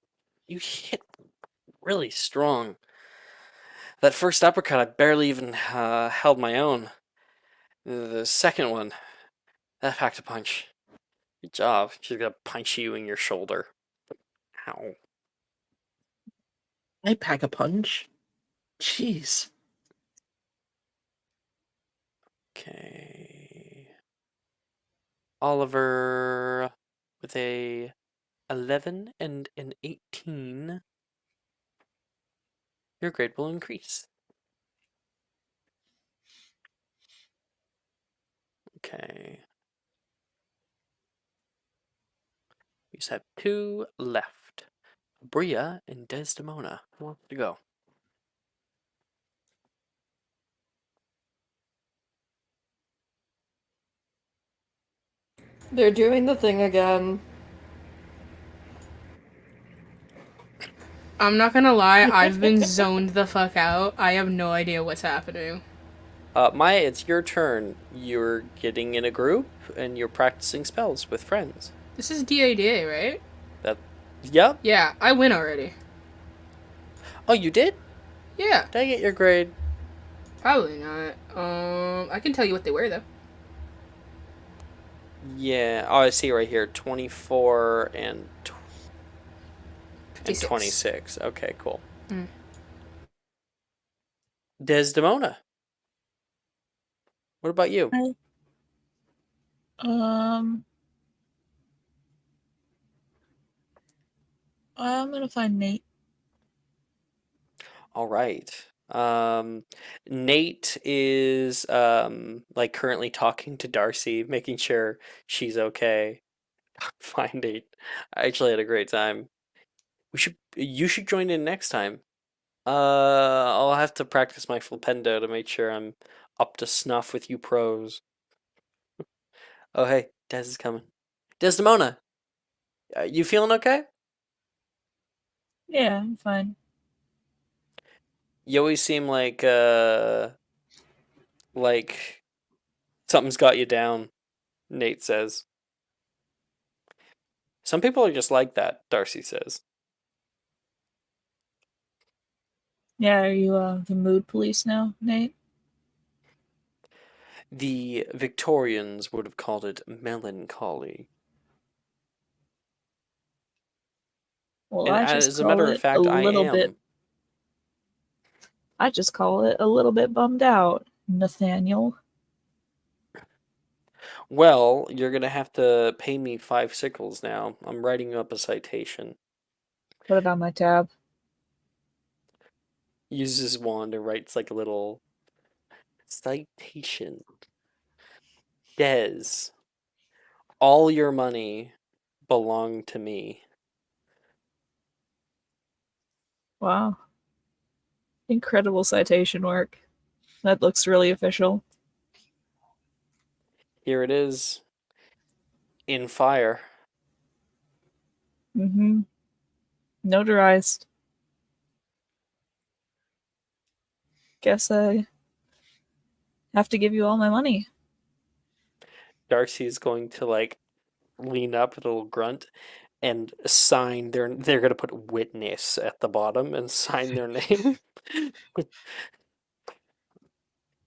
You hit really strong. That first uppercut, I barely even held my own. The second one, that packed a punch. Good job. She's gonna punch you in your shoulder. Ow. I pack a punch. Jeez. Okay. Oliver with a 11 and an 18. Your grade will increase. Okay. We just have 2 left. Bria and Desdemona. Who wants to go? They're doing the thing again. I'm not gonna lie, I've been zoned the fuck out. I have no idea what's happening. Maya, it's your turn. You're getting in a group and you're practicing spells with friends. This is DADA, right? Yep. Yeah, I win already. Oh, you did? Yeah, Did I get your grade? probably not. I can tell you what they were though. Yeah. Oh, I see right here. 24 and 56. 26. Okay, cool. Mm. Desdemona. What about you? I'm gonna find Nate. All right. Nate is like currently talking to Darcy, making sure she's okay. Fine, Nate. I actually had a great time. You should join in next time. I'll have to practice my flipendo to make sure I'm up to snuff with you pros. Oh hey, Des is coming. Desdemona, you feeling okay? Yeah, I'm fine. You always seem like something's got you down, Nate says. Some people are just like that, Darcy says. Yeah, are you the mood police now, Nate? The Victorians would have called it melancholy. Well, And I just as a call matter of it a fact, I little am. bit. I just call it a little bit bummed out, Nathaniel. Well, you're gonna have to pay me 5 sickles now. I'm writing you up a citation. Put it on my tab. Uses his wand and writes like a little citation. Des, all your money belong to me. Wow. Incredible citation work. That looks really official. Here it is. In fire. Mm-hmm. Notarized. Guess I have to give you all my money. Darcy's going to like lean up with a little grunt and sign they're gonna put witness at the bottom and sign their name.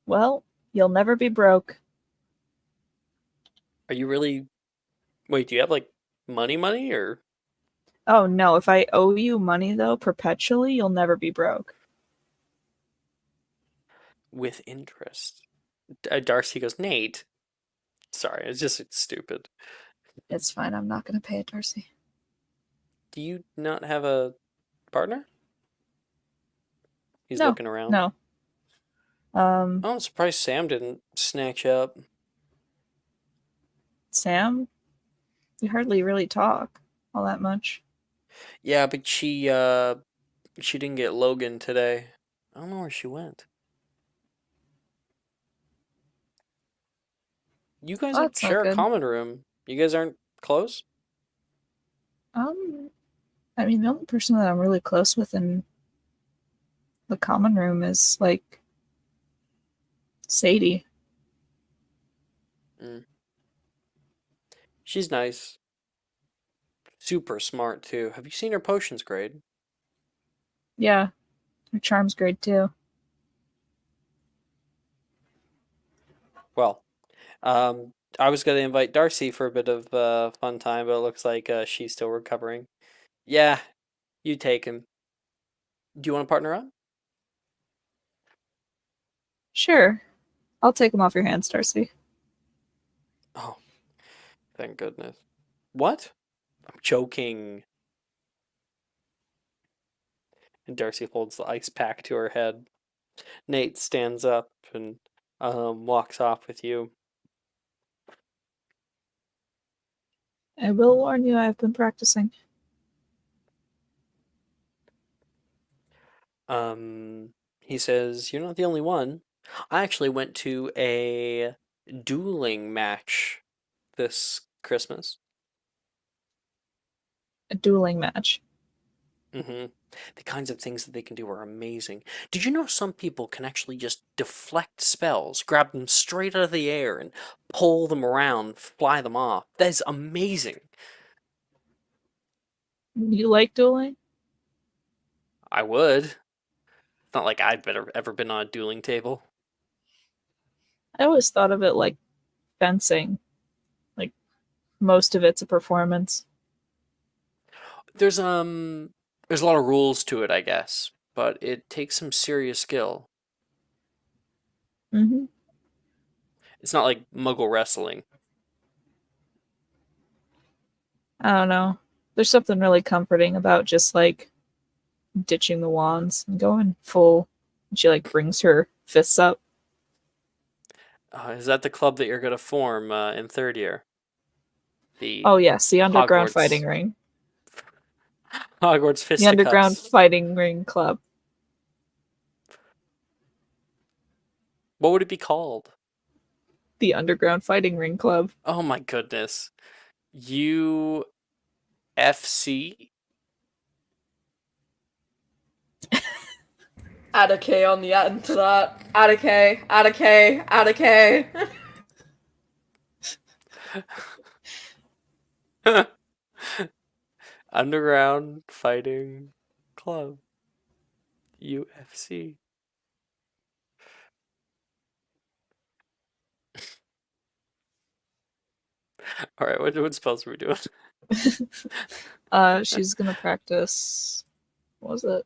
Well, you'll never be broke. Are you really wait, do you have like money or Oh no, if I owe you money though, perpetually, you'll never be broke. with interest? Darcy goes, Nate. Sorry, it's stupid. It's fine, I'm not gonna pay it, Darcy. Do you not have a partner? He's No, looking around. no. Um, Oh, I'm surprised Sam didn't snatch you up. Sam, you hardly really talk all that much. Yeah, but she didn't get Logan today. I don't know where she went. You guys Oh, like that's not share a good. common room. You guys aren't close? Um, I mean, the only person that I'm really close with in the common room is like Sadie. Mm. She's nice. Super smart too. Have you seen her potions grade? Yeah, her charm's great too. Well, I was gonna invite Darcy for a bit of fun time, but it looks like she's still recovering. Yeah, you take him. Do you want to partner up? Sure, I'll take him off your hands, Darcy. Oh, thank goodness. What? I'm joking. And Darcy holds the ice pack to her head. Nate stands up and walks off with you. I will warn you, I've been practicing. He says, You're not the only one. I actually went to a dueling match this Christmas. A dueling match. hmm The kinds of things that they can do are amazing. Did you know some people can actually just deflect spells, grab them straight out of the air, and pull them around, fly them off? That is amazing. You like dueling? I would. It's not like I've ever been on a dueling table. I always thought of it like fencing. Like most of it's a performance. There's a lot of rules to it, I guess, but it takes some serious skill. Mm-hmm. It's not like Muggle wrestling. I don't know. There's something really comforting about just like ditching the wands and going full. She like brings her fists up. Is that the club that you're going to form in third year? The Oh yes, the underground fighting Hogwarts ring. Hogwarts The underground Fisticuffs. fighting ring club. What would it be called? The underground fighting ring club. Oh my goodness. UFC? Add a K on the end to that. Add a K, add a K, add a K. Underground Fighting Club. UFC. All right, what spells are we doing? She's gonna practice. What was it?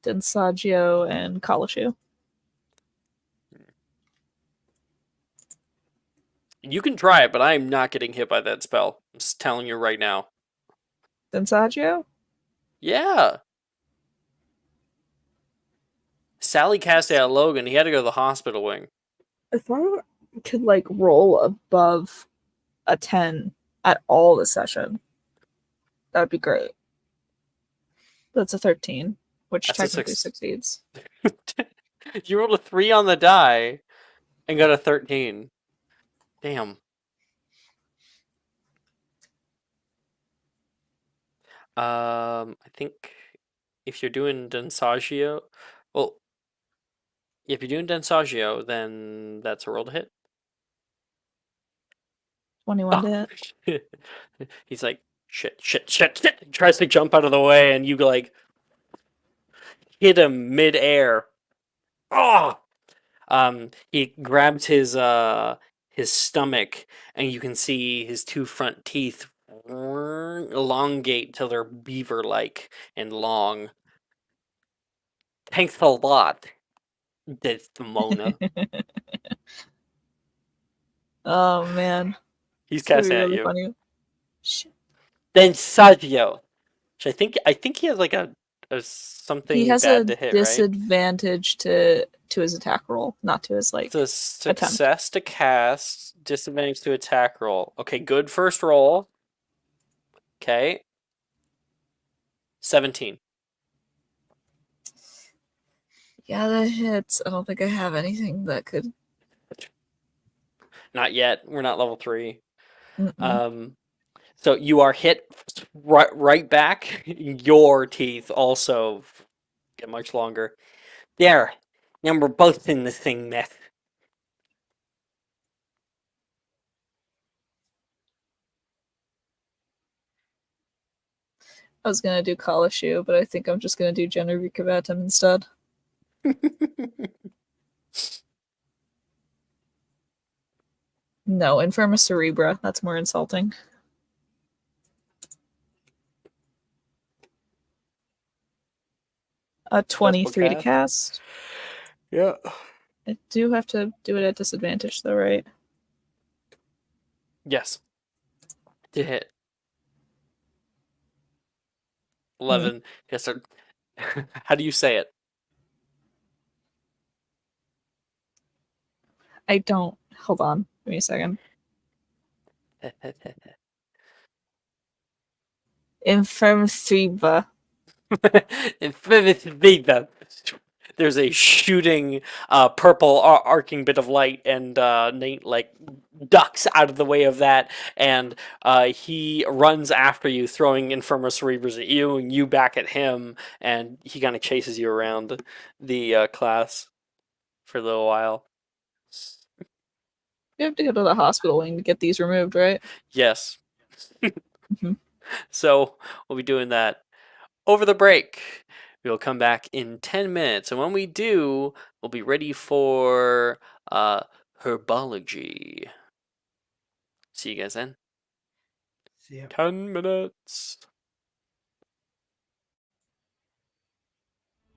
Densagio and Kalashu. You can try it, but I am not getting hit by that spell. I'm just telling you right now. Densagio? Yeah. Sally cast it at Logan. He had to go to the hospital wing. If I could like roll above a 10 at all this session, that would be great. That's a 13, which That's a technically six. succeeds. You rolled a 3 on the die and got a 13. Damn. I think if you're doing Densagio, well, if you're doing Densagio, then that's a roll to hit. 21 to hit. He's like, shit. He tries to jump out of the way, and you like hit him mid-air. Oh! He grabs his stomach, and you can see his two front teeth elongate till they're beaver-like and long. Thanks a lot, Desdemona. Oh man, He's it's gonna be casting at really you. funny. Shit. Then Saggio, which I think he has like a He something has a bad to hit, right? disadvantage to his attack roll, not to his like The attempt. success to cast, disadvantage to attack roll. Okay, good first roll. Okay. 17. Yeah, that hits. I don't think I have anything that could. Not yet. We're not level 3. Mm-mm. So you are hit right back. Your teeth also get much longer. There. Now we're both in this thing, Myth. I was gonna do Kalashu, but I think I'm just gonna do Genevieve Cavatum instead. No, Infirma Cerebra. That's more insulting. A 23 to cast. Yeah. I do have to do it at disadvantage, though, right? Yes. To hit. 11. Yes, sir. How do you say it? I don't. Hold on. Give me a second. Infirma. There's a shooting purple arcing bit of light, and Nate like ducks out of the way of that, and he runs after you, throwing Infirma Cerebras at you, and you back at him, and he kind of chases you around the class for a little while. You have to go to the hospital wing to get these removed, right? Yes. Mhm. So we'll be doing that over the break. We'll come back in 10 minutes, and when we do, we'll be ready for herbology. See you guys then. See ya. 10 minutes.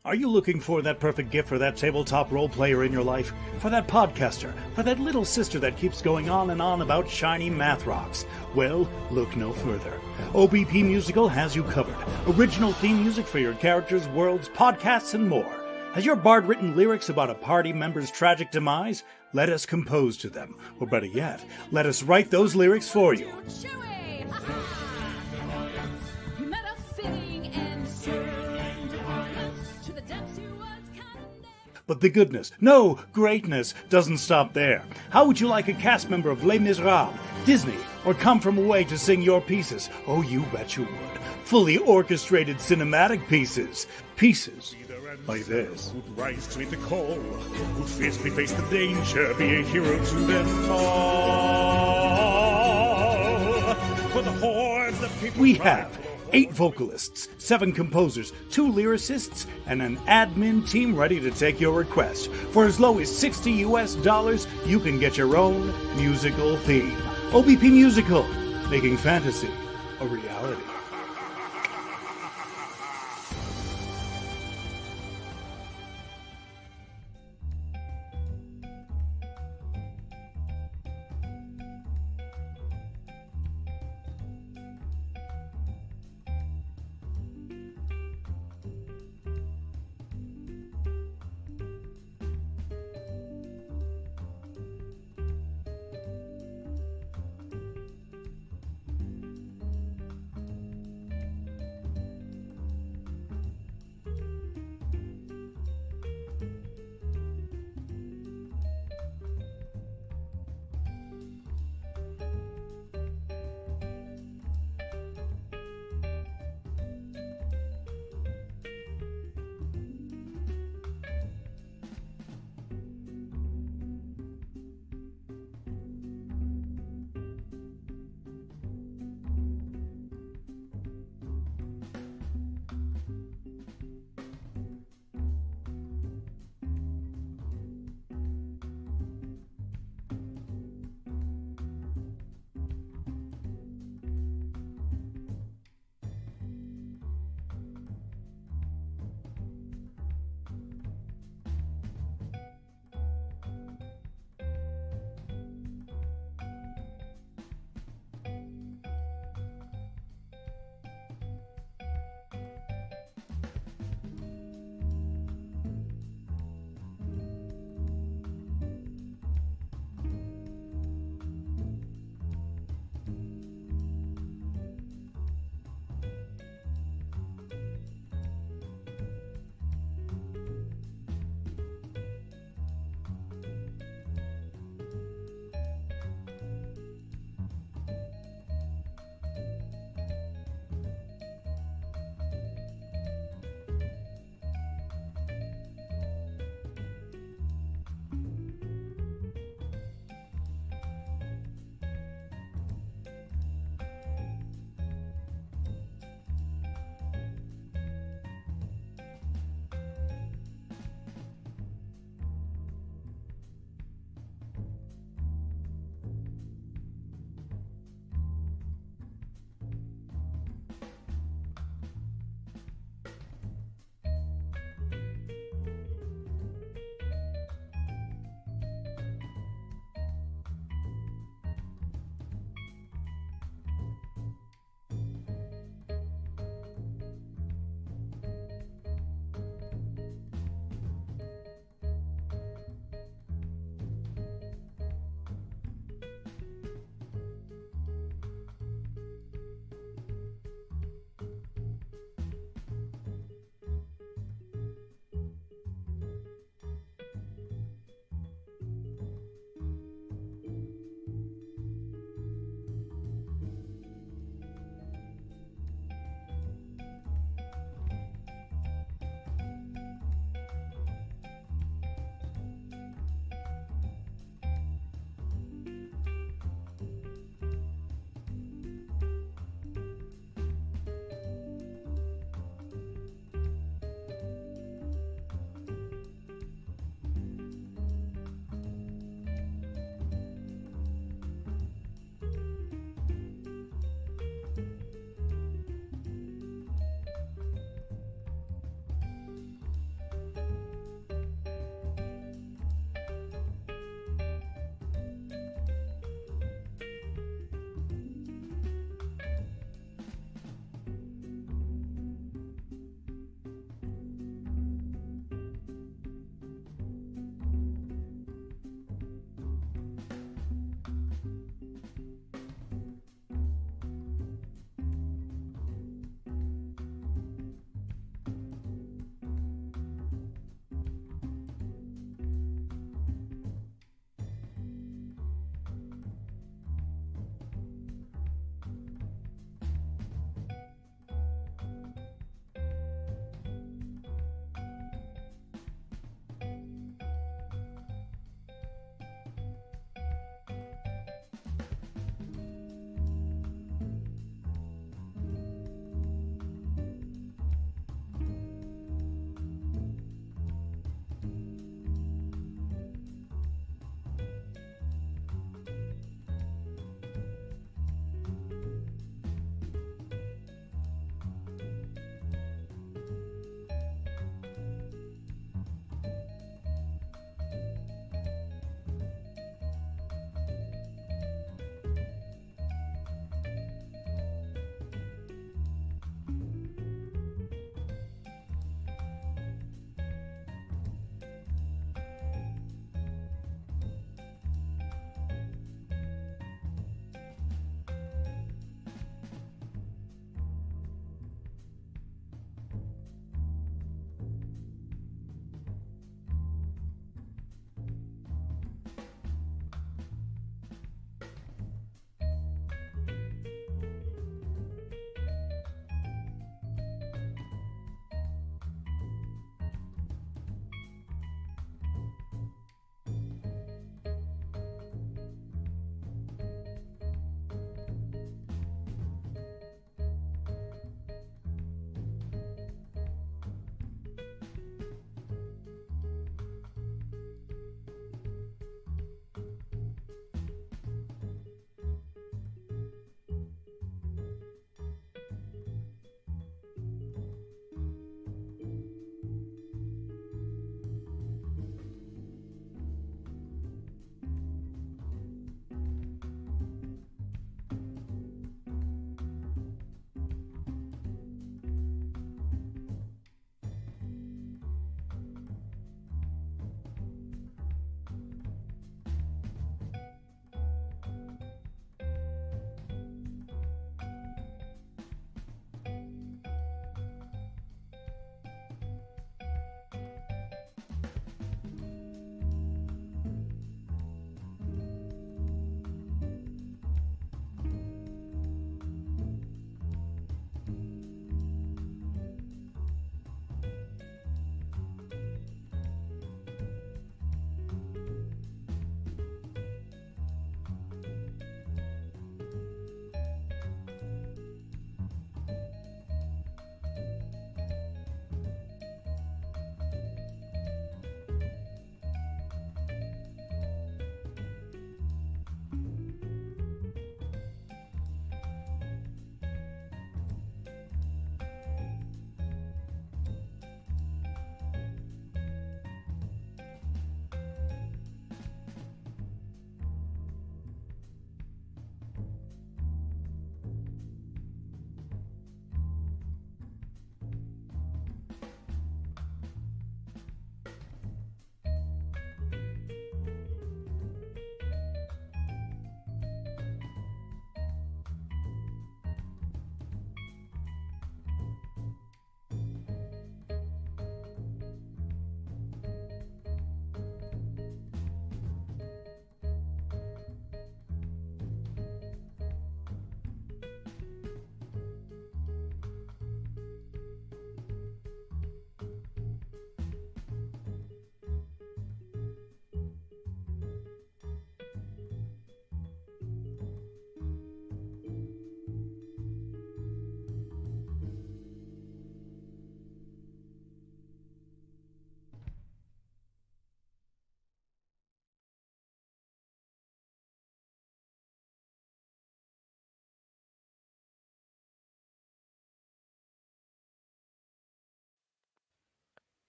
Are you looking for that perfect gift for that tabletop role player in your life? For that podcaster? For that little sister that keeps going on and on about shiny math rocks? Well, look no further. OBP Musical has you covered. Original theme music for your characters, worlds, podcasts, and more. Has your bard written lyrics about a party member's tragic demise? Let us compose to them. Or better yet, let us write those lyrics for you. But the goodness, no, greatness, doesn't stop there. How would you like a cast member of Les Miserables, Disney, or Come From Away to sing your pieces? Oh, you bet you would. Fully orchestrated cinematic pieces. Pieces like this. Who'd rise to meet the call, who'd fiercely face the danger, be a hero to them all. For the hordes of people We have 8 vocalists, 7 composers, 2 lyricists, and an admin team ready to take your request. For as low as $60 US, you can get your own musical theme. OBP Musical, making fantasy a reality.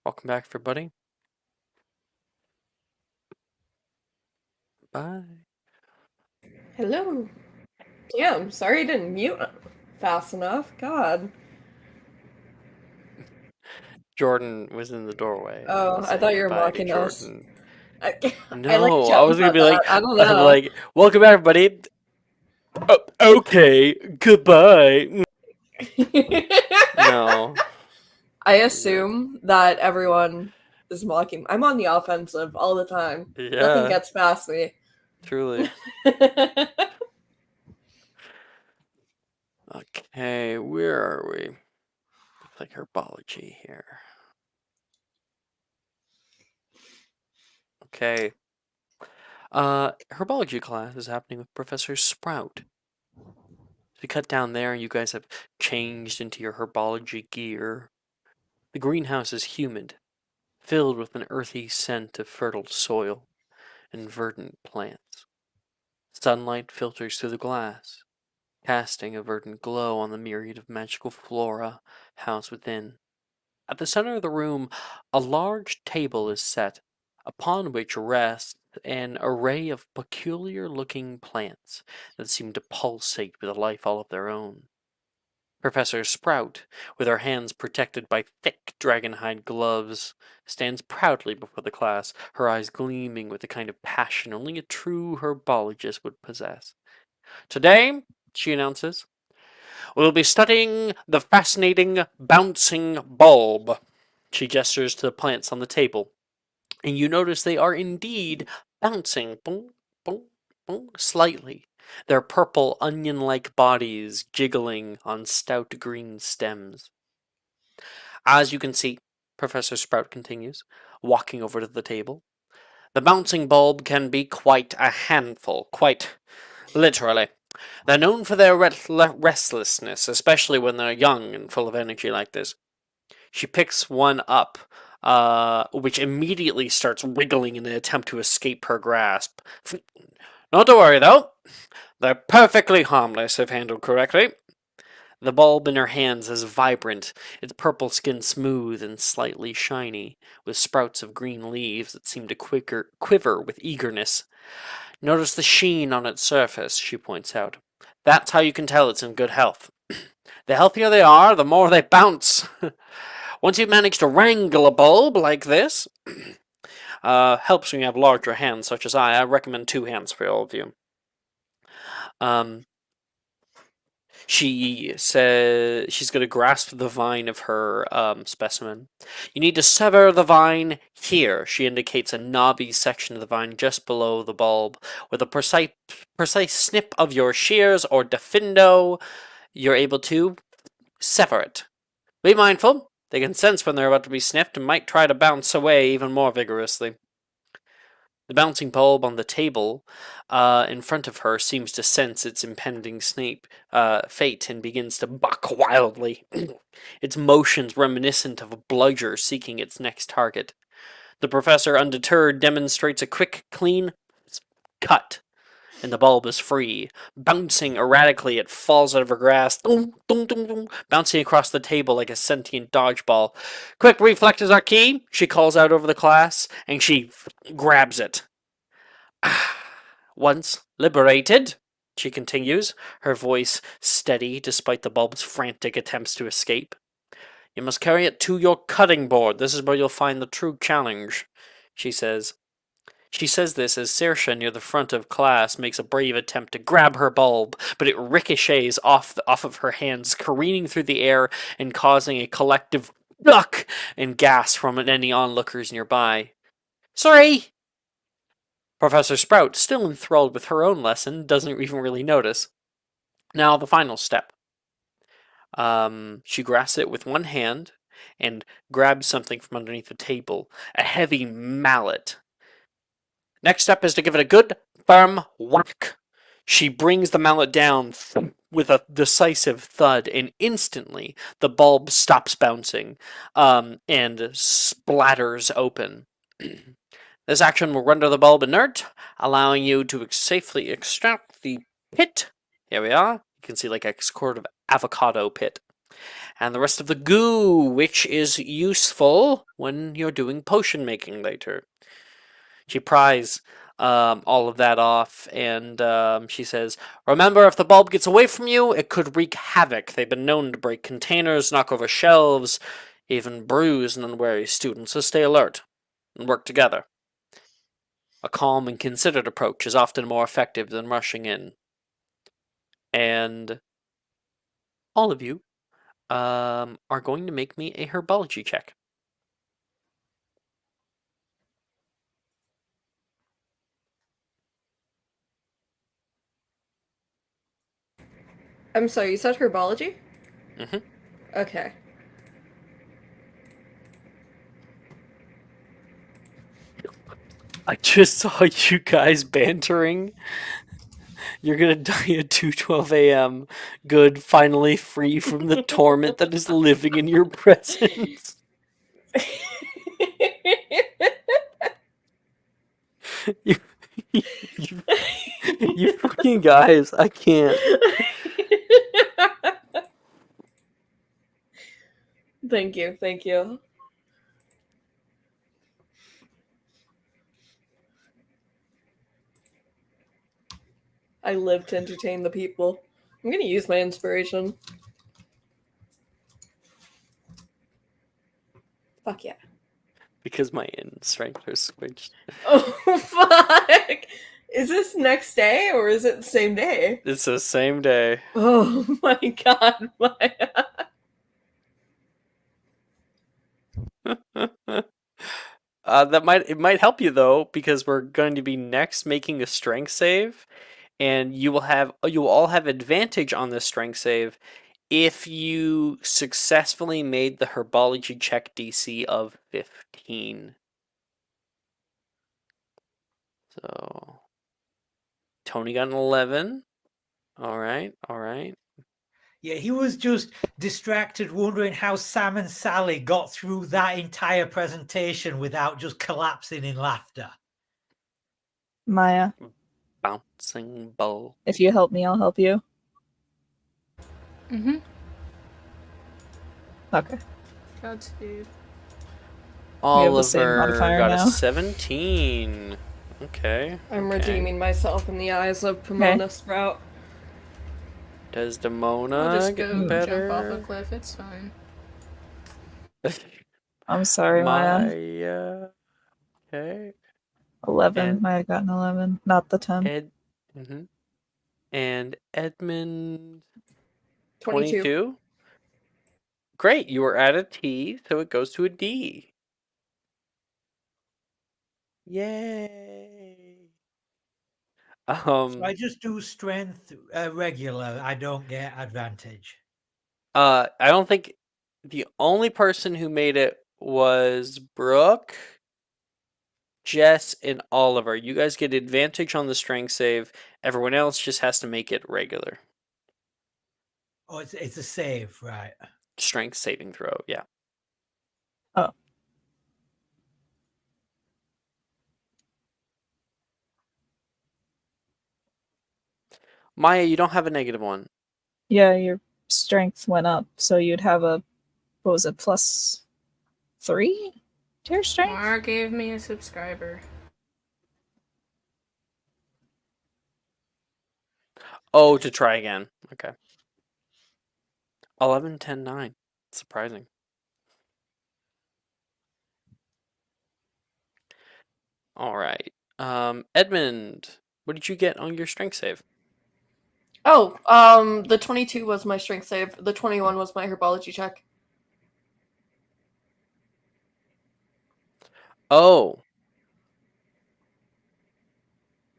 Welcome back, everybody. Bye. Hello. Damn, sorry I didn't mute fast enough. God. Jordan was in the doorway. Oh, I Saying thought you were goodbye to mocking us. Jordan. I like No, I jump was gonna at be that. I don't know. like, welcome back, everybody. Oh, okay, goodbye. No. I assume that everyone is mocking. I'm on the offensive all the time. Nothing Yeah, gets past me. truly. Okay, where are we? Looks like herbology here. Okay. Herbology class is happening with Professor Sprout. We cut down there, and you guys have changed into your herbology gear. The greenhouse is humid, filled with an earthy scent of fertile soil and verdant plants. Sunlight filters through the glass, casting a verdant glow on the myriad of magical flora housed within. At the center of the room, a large table is set, upon which rests an array of peculiar-looking plants that seem to pulsate with a life all of their own. Professor Sprout, with her hands protected by thick dragonhide gloves, stands proudly before the class, her eyes gleaming with the kind of passion only a true herbologist would possess. Today, she announces, we'll be studying the fascinating bouncing bulb. She gestures to the plants on the table, and you notice they are indeed bouncing, boom, boom, boom, slightly, their purple onion-like bodies jiggling on stout green stems. As you can see, Professor Sprout continues, walking over to the table, the bouncing bulb can be quite a handful, quite literally. They're known for their restlessness, especially when they're young and full of energy like this. She picks one up, which immediately starts wiggling in an attempt to escape her grasp. Not to worry, though. They're perfectly harmless if handled correctly. The bulb in her hands is vibrant, its purple skin smooth and slightly shiny, with sprouts of green leaves that seem to quiver with eagerness. Notice the sheen on its surface, she points out. That's how you can tell it's in good health. The healthier they are, the more they bounce. Once you've managed to wrangle a bulb like this, helps when you have larger hands such as I recommend 2 hands for all of you. She says she's going to grasp the vine of her specimen. You need to sever the vine here. She indicates a knobby section of the vine just below the bulb. With a precise snip of your shears or defindo, you're able to sever it. Be mindful. They can sense when they're about to be snipped and might try to bounce away even more vigorously. The bouncing bulb on the table in front of her seems to sense its impending fate and begins to buck wildly, its motions reminiscent of a bludger seeking its next target. The professor, undeterred, demonstrates a quick, clean cut, and the bulb is free. Bouncing erratically, it falls out of her grasp, bouncing across the table like a sentient dodgeball. Quick reflexes are key, she calls out over the class, and she grabs it. Once liberated, she continues, her voice steady despite the bulb's frantic attempts to escape. You must carry it to your cutting board. This is where you'll find the true challenge, she says. She says this as Saoirse, near the front of class, makes a brave attempt to grab her bulb, but it ricochets off of her hands, careening through the air and causing a collective duck and gasp from any onlookers nearby. Sorry! Professor Sprout, still enthralled with her own lesson, doesn't even really notice. Now, the final step. She grasps it with one hand and grabs something from underneath the table, a heavy mallet. Next step is to give it a good, firm whack. She brings the mallet down with a decisive thud, and instantly the bulb stops bouncing and splatters open. This action will render the bulb inert, allowing you to safely extract the pit. Here we are. You can see like a sort of avocado pit. and the rest of the goo, which is useful when you're doing potion making later. She pries all of that off, and she says, "Remember, if the bulb gets away from you, it could wreak havoc. They've been known to break containers, knock over shelves, even bruise an unwary student, so stay alert and work together. A calm and considered approach is often more effective than rushing in." And all of you are going to make me a herbology check. I'm sorry, you said herbology? Mm-hmm. Okay. I just saw you guys bantering. You're gonna die at 2:12 a.m. Good, finally free from the torment that is living in your presence. you, you fucking guys, I can't. Thank you, thank you. I live to entertain the people. I'm gonna use my inspiration. Fuck yeah. Because my strength are switched. Oh, fuck! Is this next day or is it the same day? It's the same day. Oh my god, Maya. It might help you though, because we're going to be next making a strength save, and you will all have advantage on this strength save if you successfully made the herbology check DC of 15. So Tony got an 11. All right. Yeah, he was just distracted, wondering how Sam and Sally got through that entire presentation without just collapsing in laughter. Maya, Bouncing ball. if you help me, I'll help you. Mm-hmm. Okay. Godspeed. have the same Oliver modifier got now. a 17. Okay. I'm okay. redeeming myself in the eyes of Pomona Sprout. Desdemona I'll just go getting better. jump off a cliff. It's fine. I'm sorry, Maya. Maya. Okay. 11. And Maya got an 11, not the 10. And Edmund 22. 22. Great, you were at a T, so it goes to a D. Yay. So I just do strength regular. I don't get advantage. I don't think the only person who made it was Brooke, Jess, and Oliver. You guys get advantage on the strength save. Everyone else just has to make it regular. Oh, it's a save, right? Strength saving throw, yeah. Oh. Maya, you don't have a negative one. Yeah, your strength went up, so you'd have a, what was it, +3 to your strength? Mark gave me a subscriber. Oh, to try again. Okay. 11, 10, 9. Surprising. All right. Edmund, what did you get on your strength save? Oh, the 22 was my strength save. The 21 was my herbology check. Oh.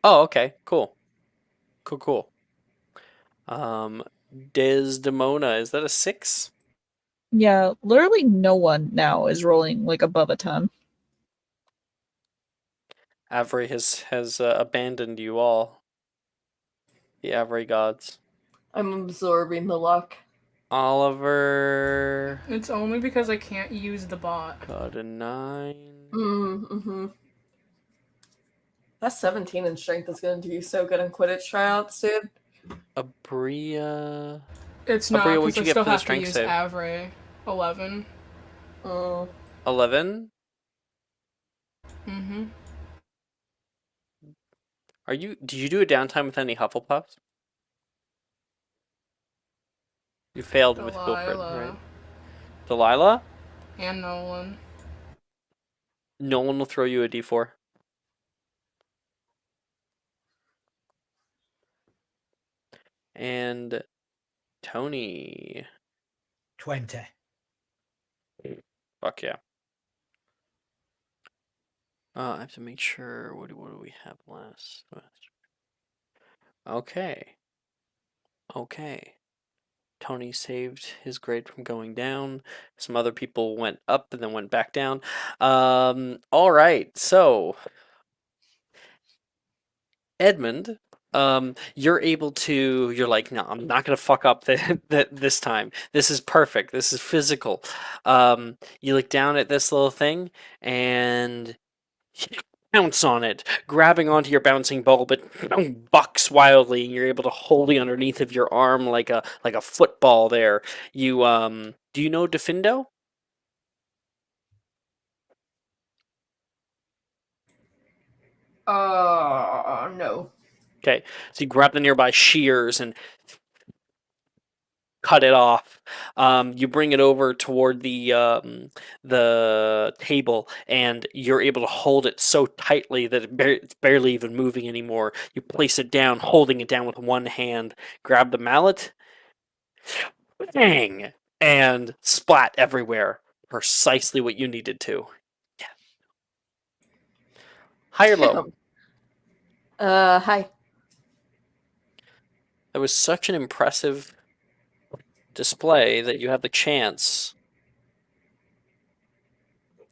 Oh, okay. Cool. Cool. Desdemona, is that a 6? Yeah, literally no one now is rolling like above a 10. Avery has abandoned you all. The Avery gods. I'm absorbing the luck. Oliver It's only because I can't use the bot. got a 9. Mm-hmm. That 17 in strength is going to do you so good in Quidditch tryouts, dude. Abria. It's not, Abria, because what'd I you get still for the have to strength use save? Avray. 11. 11? Mm-hmm. Did you do a downtime with any Hufflepuffs? You failed with Wilfred, right? Delilah. Delilah? And Nolan. Nolan will throw you a d4. And Tony. 20. Fuck yeah. I have to make sure. What do we have last? Okay. Okay. Tony saved his grade from going down. Some other people went up and then went back down. All right. So, Edmund, you're able to. You're like, no, I'm not gonna fuck up this time. This is perfect. This is physical. You look down at this little thing and pounce on it, grabbing onto your bouncing ball, but bucks wildly, and you're able to hold it underneath of your arm like a football. There, you do you know Defindo? No. Okay, so you grab the nearby shears and cut it off. You bring it over toward the table, and you're able to hold it so tightly that it's barely even moving anymore. You place it down, holding it down with one hand. Grab the mallet, bang, and splat everywhere. Precisely what you needed to. Yeah. High or low? Hi. That was such an impressive display that you have the chance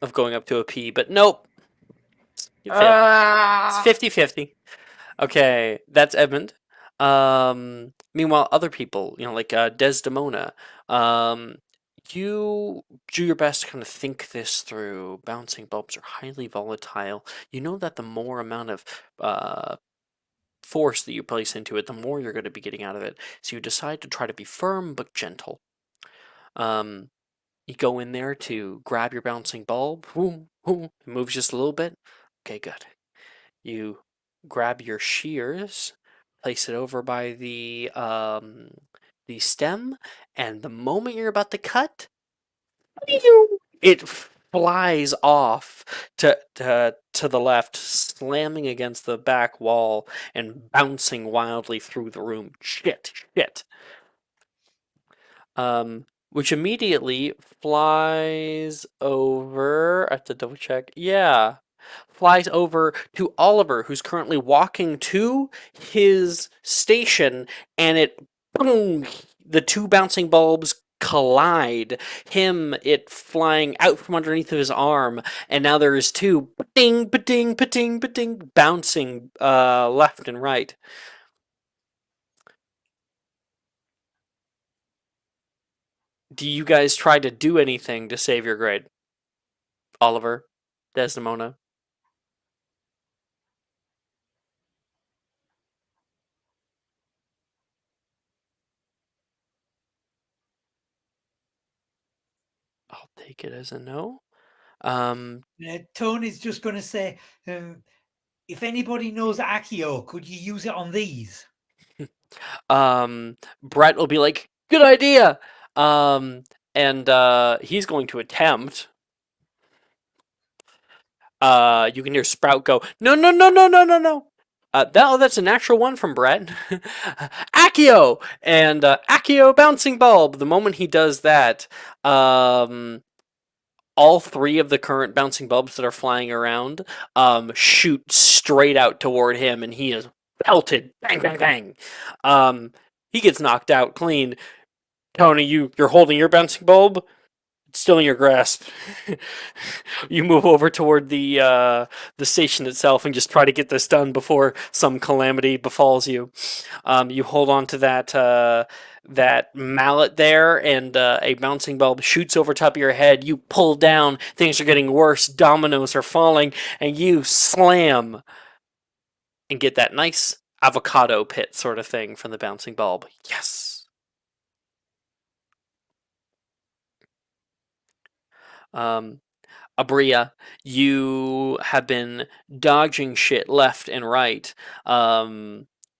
of going up to a P, but nope. You failed. It's 50-50. Okay, that's Edmund. Meanwhile, other people, like Desdemona, you do your best to kind of think this through. Bouncing bulbs are highly volatile. You know that the more amount of force that you place into it, the more you're going to be getting out of it. So you decide to try to be firm but gentle. You go in there to grab your bouncing bulb. Boom, boom. It moves just a little bit. Okay, good. You grab your shears, place it over by the stem, and the moment you're about to cut, it flies off to the left, slamming against the back wall and bouncing wildly through the room. Shit, shit. Which immediately flies over. I have to double check. Yeah. Flies over to Oliver, who's currently walking to his station, and boom, the two bouncing bulbs collide. It flying out from underneath of his arm, and now there's two ding, ba-ding, ba-ding, ba-ding, bouncing left and right. Do you guys try to do anything to save your grade? Oliver, Desdemona. I'll take it as a no. Tony's just going to say, if anybody knows Accio, could you use it on these? Brett will be like, good idea. And he's going to attempt. You can hear Sprout go, no, no, no, no, no, no, no. That's a natural one from Brett. Accio! And Accio bouncing bulb. The moment he does that, all three of the current bouncing bulbs that are flying around shoot straight out toward him, and he is pelted. Bang, bang, bang. He gets knocked out clean. Tony, you're holding your bouncing bulb. It's still in your grasp. You move over toward the station itself and just try to get this done before some calamity befalls you. You hold on to that mallet there, and a bouncing bulb shoots over top of your head. You pull down. Things are getting worse. Dominoes are falling, and you slam and get that nice avocado pit sort of thing from the bouncing bulb. Yes. Abria, you have been dodging shit left and right,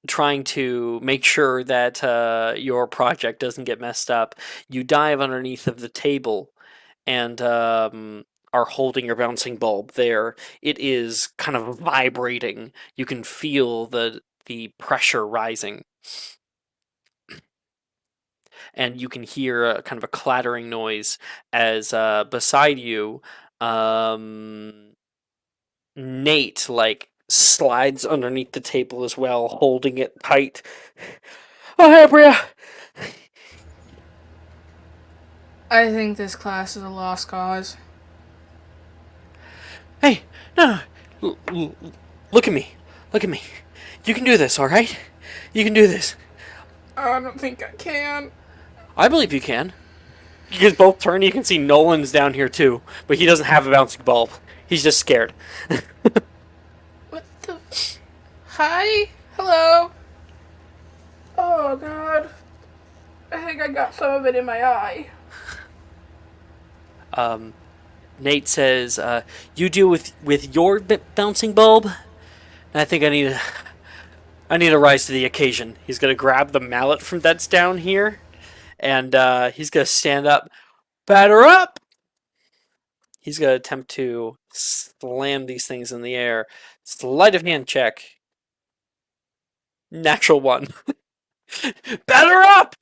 trying to make sure that your project doesn't get messed up. You dive underneath of the table and are holding your bouncing bulb there. It is kind of vibrating. You can feel the pressure rising. And you can hear a kind of a clattering noise as beside you, um, Nate like slides underneath the table as well, holding it tight. Oh, hey, Bria. I think this class is a lost cause. Hey, no, look at me. Look at me. You can do this, all right? You can do this. I don't think I can. I believe you can. You guys both turn. You can see Nolan's down here too, but he doesn't have a bouncing bulb. He's just scared. What the? Hi? Hello? Oh, God. I think I got some of it in my eye. Nate says, "You deal with your bouncing bulb. And I think I need to rise to the occasion." He's gonna grab the mallet from that's down here, and he's gonna stand up. Batter up. He's gonna attempt to slam these things in the air. Sleight of hand check. Natural one. Batter up.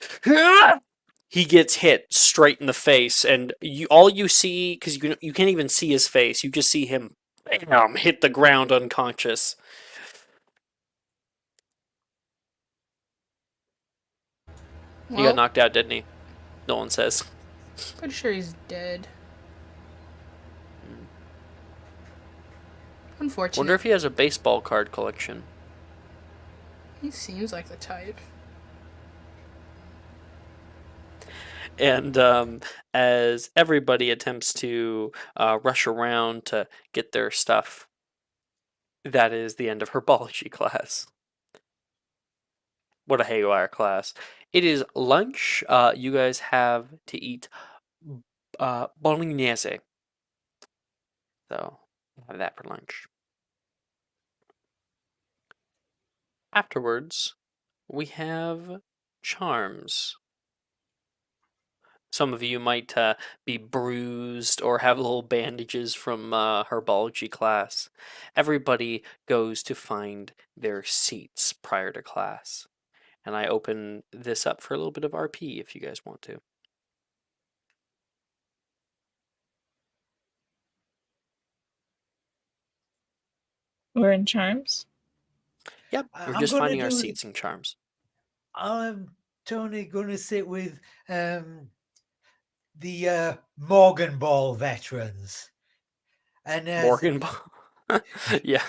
He gets hit straight in the face, and all you see, because you can't even see his face, you just see him hit the ground unconscious. He got knocked out, didn't he? Nolan says. Pretty sure he's dead. Unfortunate. Wonder if he has a baseball card collection. He seems like the type. And as everybody attempts to rush around to get their stuff, that is the end of herbology class. What a haywire class. It is lunch. You guys have to eat bolognese. So, have that for lunch. Afterwards, we have charms. Some of you might be bruised or have little bandages from herbology class. Everybody goes to find their seats prior to class. And I open this up for a little bit of RP if you guys want to. We're in charms. Yep, we're I'm just gonna finding our do- seats and charms. I'm Tony gonna sit with the Morgan Ball veterans. And Morgan yeah.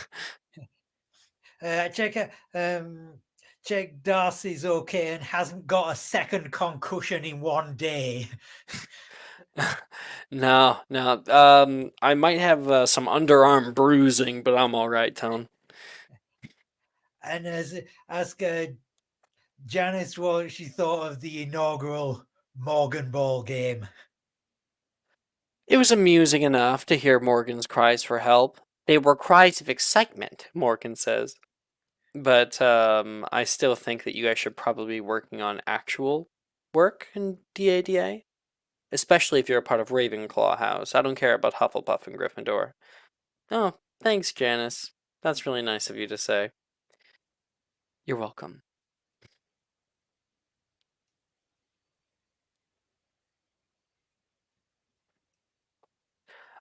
Check Darcy's okay and hasn't got a second concussion in one day. No. I might have some underarm bruising, but I'm all right, Tone. And ask Janice what she thought of the inaugural Morgan Ball game. It was amusing enough to hear Morgan's cries for help. They were cries of excitement, Morgan says. But I still think that you guys should probably be working on actual work in DADA. Especially if you're a part of Ravenclaw House. I don't care about Hufflepuff and Gryffindor. Oh, thanks, Janice. That's really nice of you to say. You're welcome.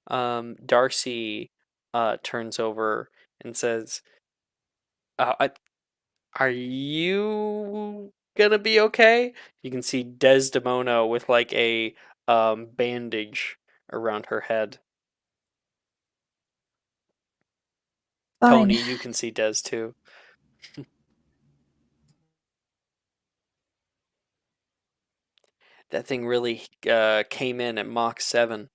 Darcy turns over and says, are you gonna be okay? You can see Desdemona with like a bandage around her head. Fine. Tony, you can see Des too. That thing really came in at Mach 7.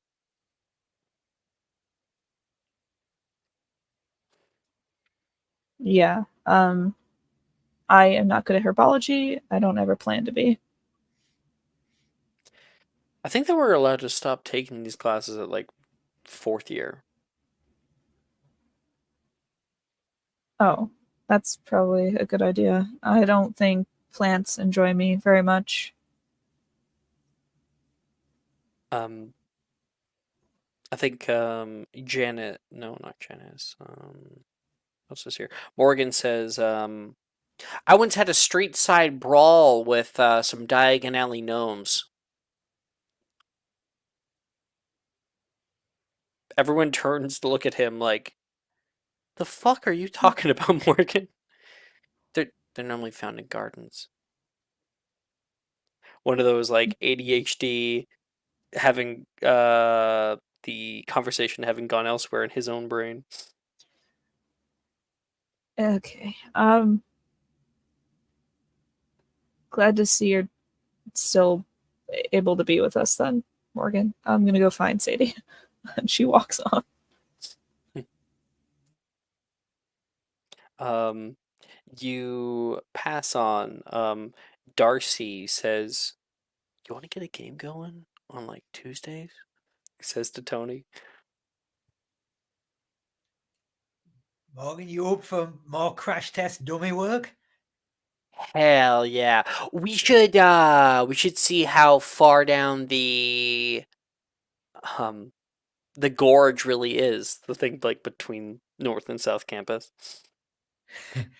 Yeah. I am not good at herbology. I don't ever plan to be. I think they were allowed to stop taking these classes at like 4th year. Oh, that's probably a good idea. I don't think plants enjoy me very much. Um, I think Janet, no, not Janice. What's this here? Morgan says, I once had a street side brawl with some Diagon Alley gnomes. Everyone turns to look at him like, the fuck are you talking about, Morgan? They're normally found in gardens. One of those like ADHD having the conversation having gone elsewhere in his own brain. Okay. Glad to see you're still able to be with us then, Morgan. I'm gonna go find Sadie. And she walks off. You pass on. Darcy says, "You want to get a game going on like Tuesdays?" He says to Tony. Morgan, you up for more crash test dummy work? Hell yeah. We should see how far down um the gorge really is. The thing like between North and South Campus.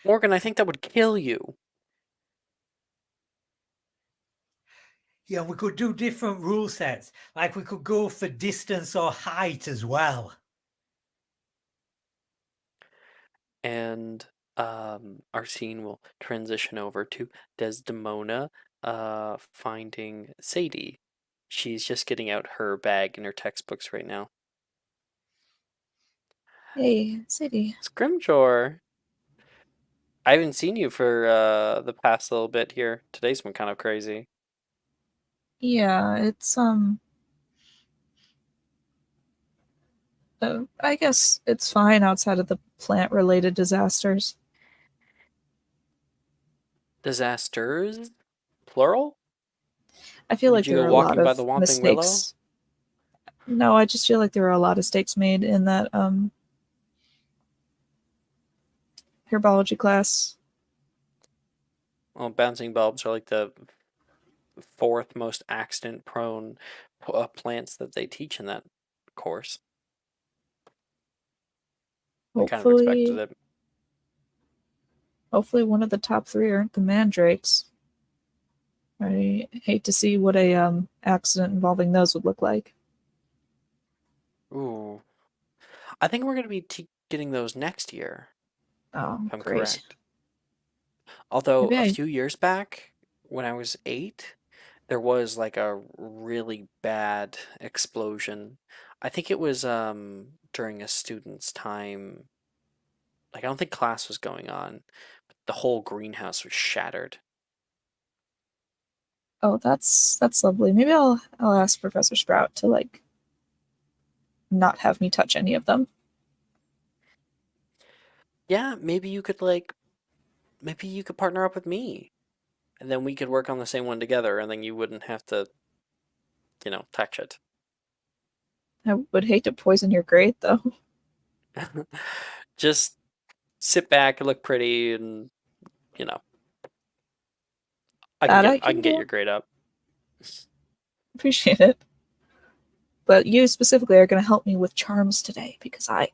Morgan, I think that would kill you. Yeah, we could do different rule sets. Like we could go for distance or height as well. And our scene will transition over to Desdemona finding Sadie. She's just getting out her bag and her textbooks right now. Hey, Sadie. Scrimgeour, I haven't seen you for the past little bit here. Today's been kind of crazy. Yeah, it's I guess it's fine outside of the plant related disasters. Disasters? Plural? I feel Did like you there go were a lot walking by of the Whomping Willow? mistakes. No, I just feel like there were a lot of mistakes made in that herbology class. Well, bouncing bulbs are like the fourth most accident prone plants that they teach in that course. I kind of expected Hopefully it. hopefully one of the top three aren't the mandrakes. I hate to see what a accident involving those would look like. Ooh. I think we're going to be getting those next year, Oh, if I'm great. correct. Although Maybe a I few years back, when I was 8, there was like a really bad explosion. I think it was during a student's time. Like I don't think class was going on, but the whole greenhouse was shattered. Oh, that's lovely. Maybe I'll ask Professor Sprout to like not have me touch any of them. Yeah, maybe you could partner up with me, and then we could work on the same one together, and then you wouldn't have to, touch it. I would hate to poison your grade though. Just sit back and look pretty, and you know, That I I can can get do. your grade up. Appreciate it. But you specifically are going to help me with charms today because I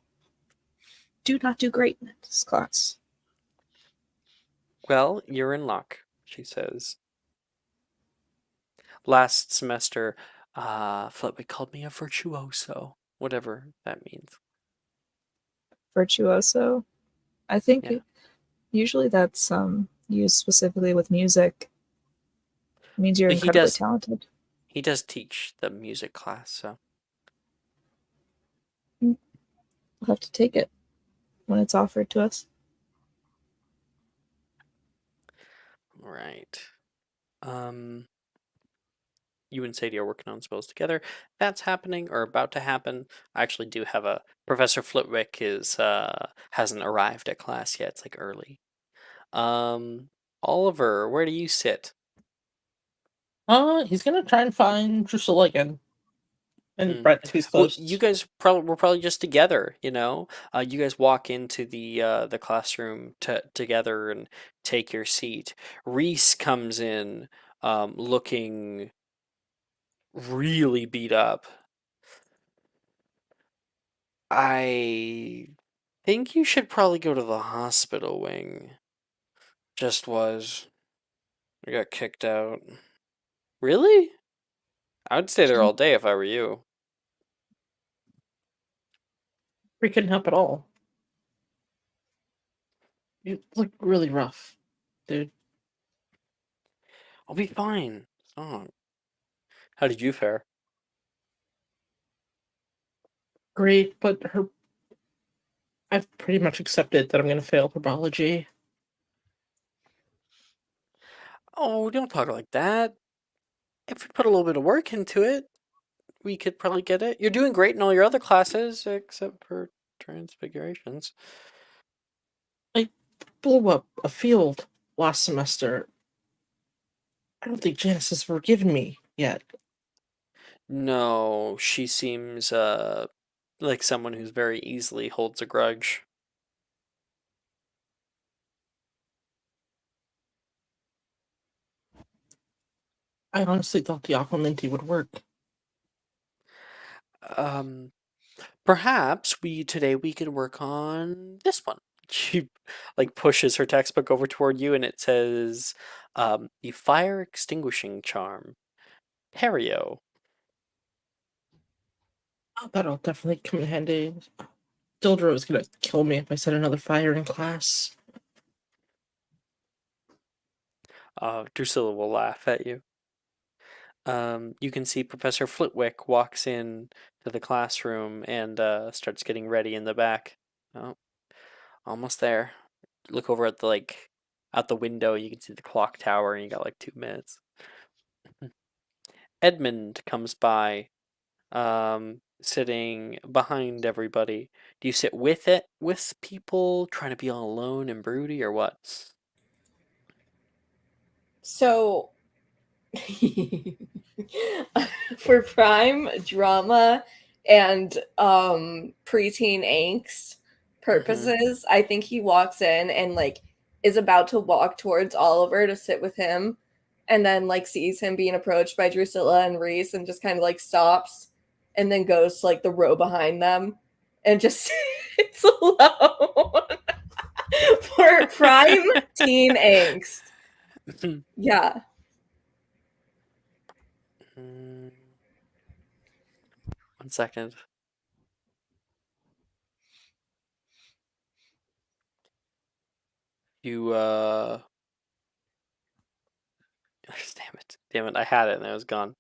do not do great in this class. Well, you're in luck, she says. Last semester, Flitwick called me a virtuoso, whatever that means. Virtuoso. I think Yeah, usually that's used specifically with music. It means you're but he incredibly does talented. he does teach the music class, so We'll have to take it when it's offered to us. right. Um, you and Sadie are working on spells together. That's happening or about to happen. I actually do have a Professor Flitwick is hasn't arrived at class yet. It's like early. Oliver, where do you sit? He's gonna try and find Drusilla again. And Brett, if he's Well, close. you guys were probably just together, you know. You guys walk into the classroom together and take your seat. Reese comes in, looking really beat up. I think you should probably go to the hospital wing. Just was. I got kicked out. Really? I would stay there all day if I were you. We couldn't help at all. You look really rough, dude. I'll be fine. Oh. How did you fare? Great, but I've pretty much accepted that I'm gonna fail herbology. Oh, don't talk like that. If we put a little bit of work into it, we could probably get it. You're doing great in all your other classes, except for transfigurations. I blew up a field last semester. I don't think Janice has forgiven me yet. No, she seems like someone who's very easily holds a grudge. I honestly thought the Aquaminty would work. Um, Perhaps today we could work on this one. She like pushes her textbook over toward you and it says the fire extinguishing charm. Perio. Oh, that'll definitely come in handy. Dildra was gonna kill me if I set another fire in class. Drusilla will laugh at you. You can see Professor Flitwick walks in to the classroom and starts getting ready in the back. Oh, almost there. Look over at the out the window. You can see the clock tower, and you got like 2 minutes. Edmund comes by, sitting behind everybody. Do you sit with people, trying to be all alone and broody, or what? So for prime drama and preteen angst purposes, I think he walks in and like is about to walk towards Oliver to sit with him and then like sees him being approached by Drusilla and Reese and just kind of like stops and then goes to like the row behind them and just sits alone for prime teen angst. Yeah. One second. You damn it, I had it and it was gone.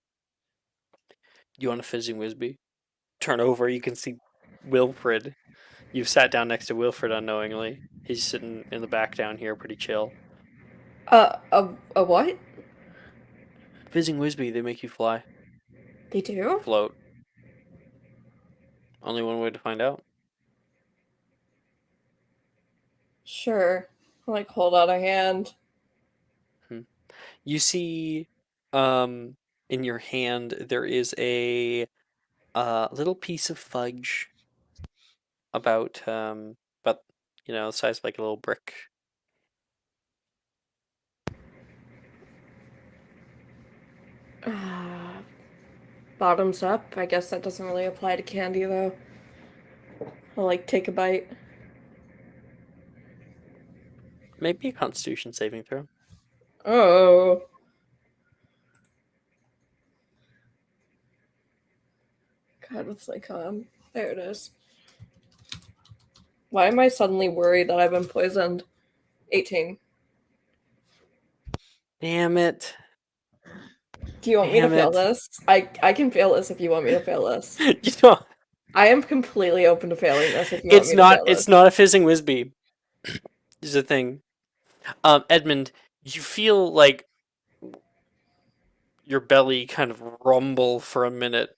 You want a fizzing Wisby? Turn over, you can see Wilfred. You've sat down next to Wilfred unknowingly. He's sitting in the back down here, pretty chill. A what? Fizzing Wisby, they make you fly. They do? Float. Only one way to find out. Sure. Like hold out a hand. You see, in your hand there is a little piece of fudge about the size of like a little brick. Bottoms up. I guess that doesn't really apply to candy though. I'll like take a bite. Maybe a Constitution saving throw. Oh. God, what's my con? There it is. Why am I suddenly worried that I've been poisoned? 18. Damn it. Do you want me to Damn fail it. this? I can fail this if you want me to fail this. You know, I am completely open to failing this if you want me to fail this. it's not a fizzing Wisby. Is the thing. Edmund, you feel like your belly kind of rumble for a minute.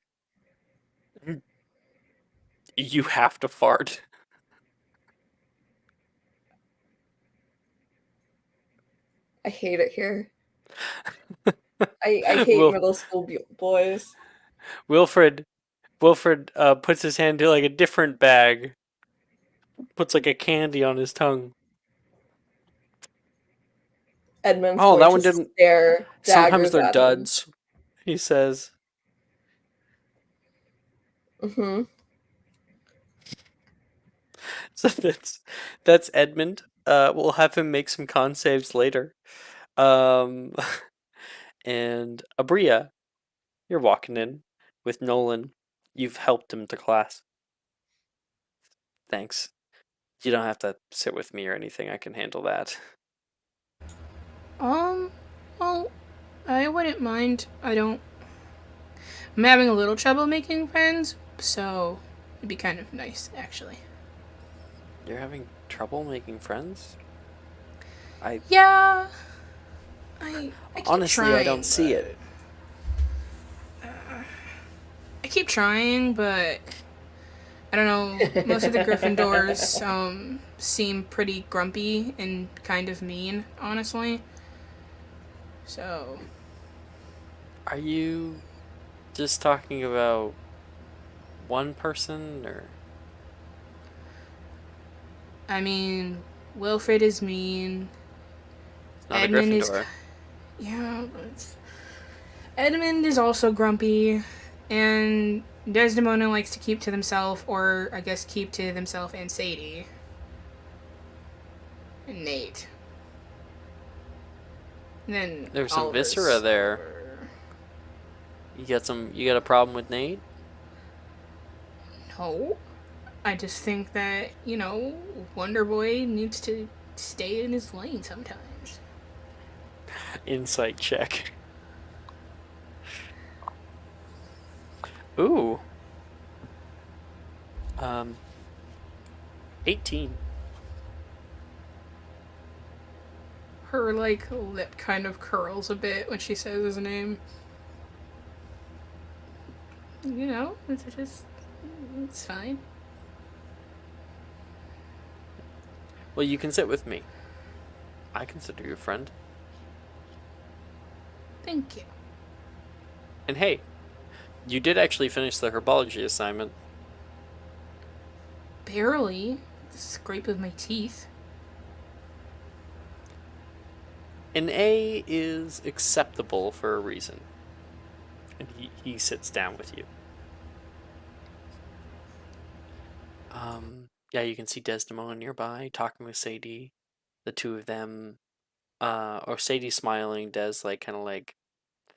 You have to fart. I hate it here. I hate Wil- middle school boys. Wilfred puts his hand to like a different bag, puts like a candy on his tongue. Edmund's Oh, going that to one didn't. stare Sometimes daggers they're at him. duds, he says. Hmm. So that's Edmund. We'll have him make some con saves later. Um, and Abria, you're walking in with Nolan. You've helped him to class. Thanks. You don't have to sit with me or anything. I can handle that. Um, well, I wouldn't mind. I'm having a little trouble making friends, so it'd be kind of nice, actually. You're having trouble making friends? Yeah, I keep Honestly, I don't trying, see it. but I keep trying, but I don't know. Most of the Gryffindors seem pretty grumpy and kind of mean, honestly. So Are you just talking about one person or I mean, Wilfred is mean. it's not a Edmund is, Gryffindor? yeah, but Edmund is also grumpy, and Desdemona likes to keep to themselves, or I guess keep to themselves and Sadie. And Nate. And then There's some viscera Oliver's there. Oliver. You got a problem with Nate? No. I just think that, Wonder Boy needs to stay in his lane sometimes. Insight check. Ooh. 18. Her, lip kind of curls a bit when she says his name. It's fine. Well, you can sit with me. I consider you a friend. Thank you. And hey, you did actually finish the herbology assignment. Barely. The scrape of my teeth. An A is acceptable for a reason. And he sits down with you. Yeah, you can see Desdemona nearby talking with Sadie. The two of them, or Sadie smiling, Des kind of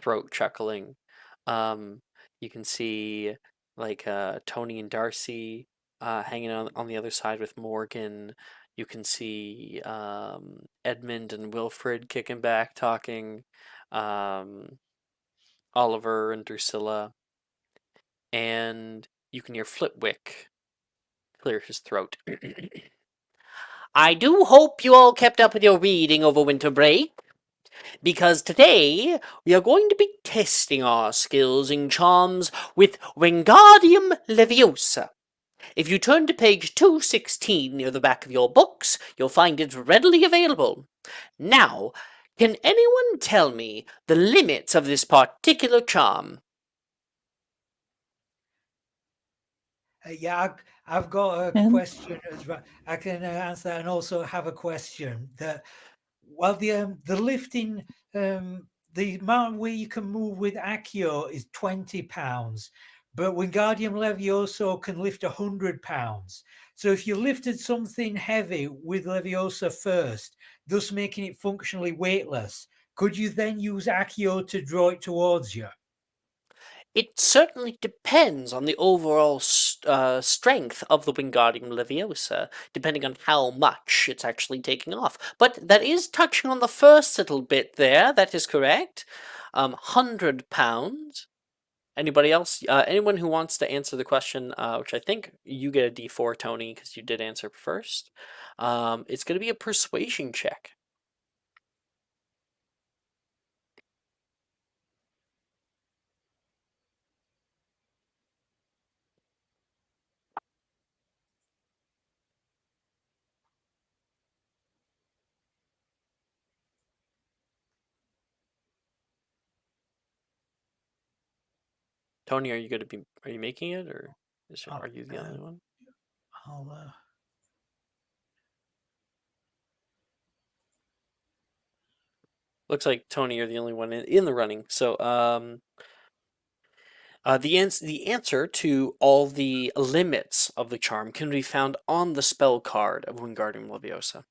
throat chuckling. Um, you can see Tony and Darcy hanging on the other side with Morgan. You can see Edmund and Wilfred kicking back, talking. Oliver and Drusilla. And you can hear Flitwick clear his throat. I do hope you all kept up with your reading over winter break, because today we are going to be testing our skills in charms with Wingardium Leviosa. If you turn to page 216 near the back of your books, you'll find it readily available. Now, can anyone tell me the limits of this particular charm? Yeah, I've got a And question as well. I can answer that and also have a question that well, the lifting, the amount where you can move with Accio is £20, but Wingardium Levioso can lift £100. So if you lifted something heavy with Leviosa first, thus making it functionally weightless, could you then use Accio to draw it towards you? It certainly depends on the overall strength of the Wingardium Leviosa, depending on how much it's actually taking off. But that is touching on the first little bit there. That is correct. £100. Anybody else? Anyone who wants to answer the question, which I think you get a D4, Tony, because you did answer first. It's going to be a persuasion check. Tony, are you making it, or are you the only one? I'll. Looks like Tony, you're the only one in the running. So, the answer to all the limits of the charm can be found on the spell card of Wingardium Leviosa.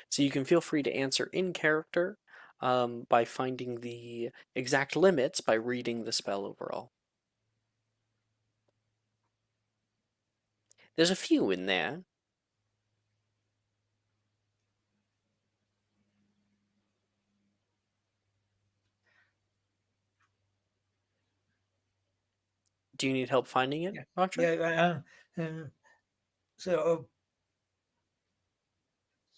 So you can feel free to answer in character by finding the exact limits by reading the spell overall. There's a few in there. Do you need help finding it, Roger? Yeah.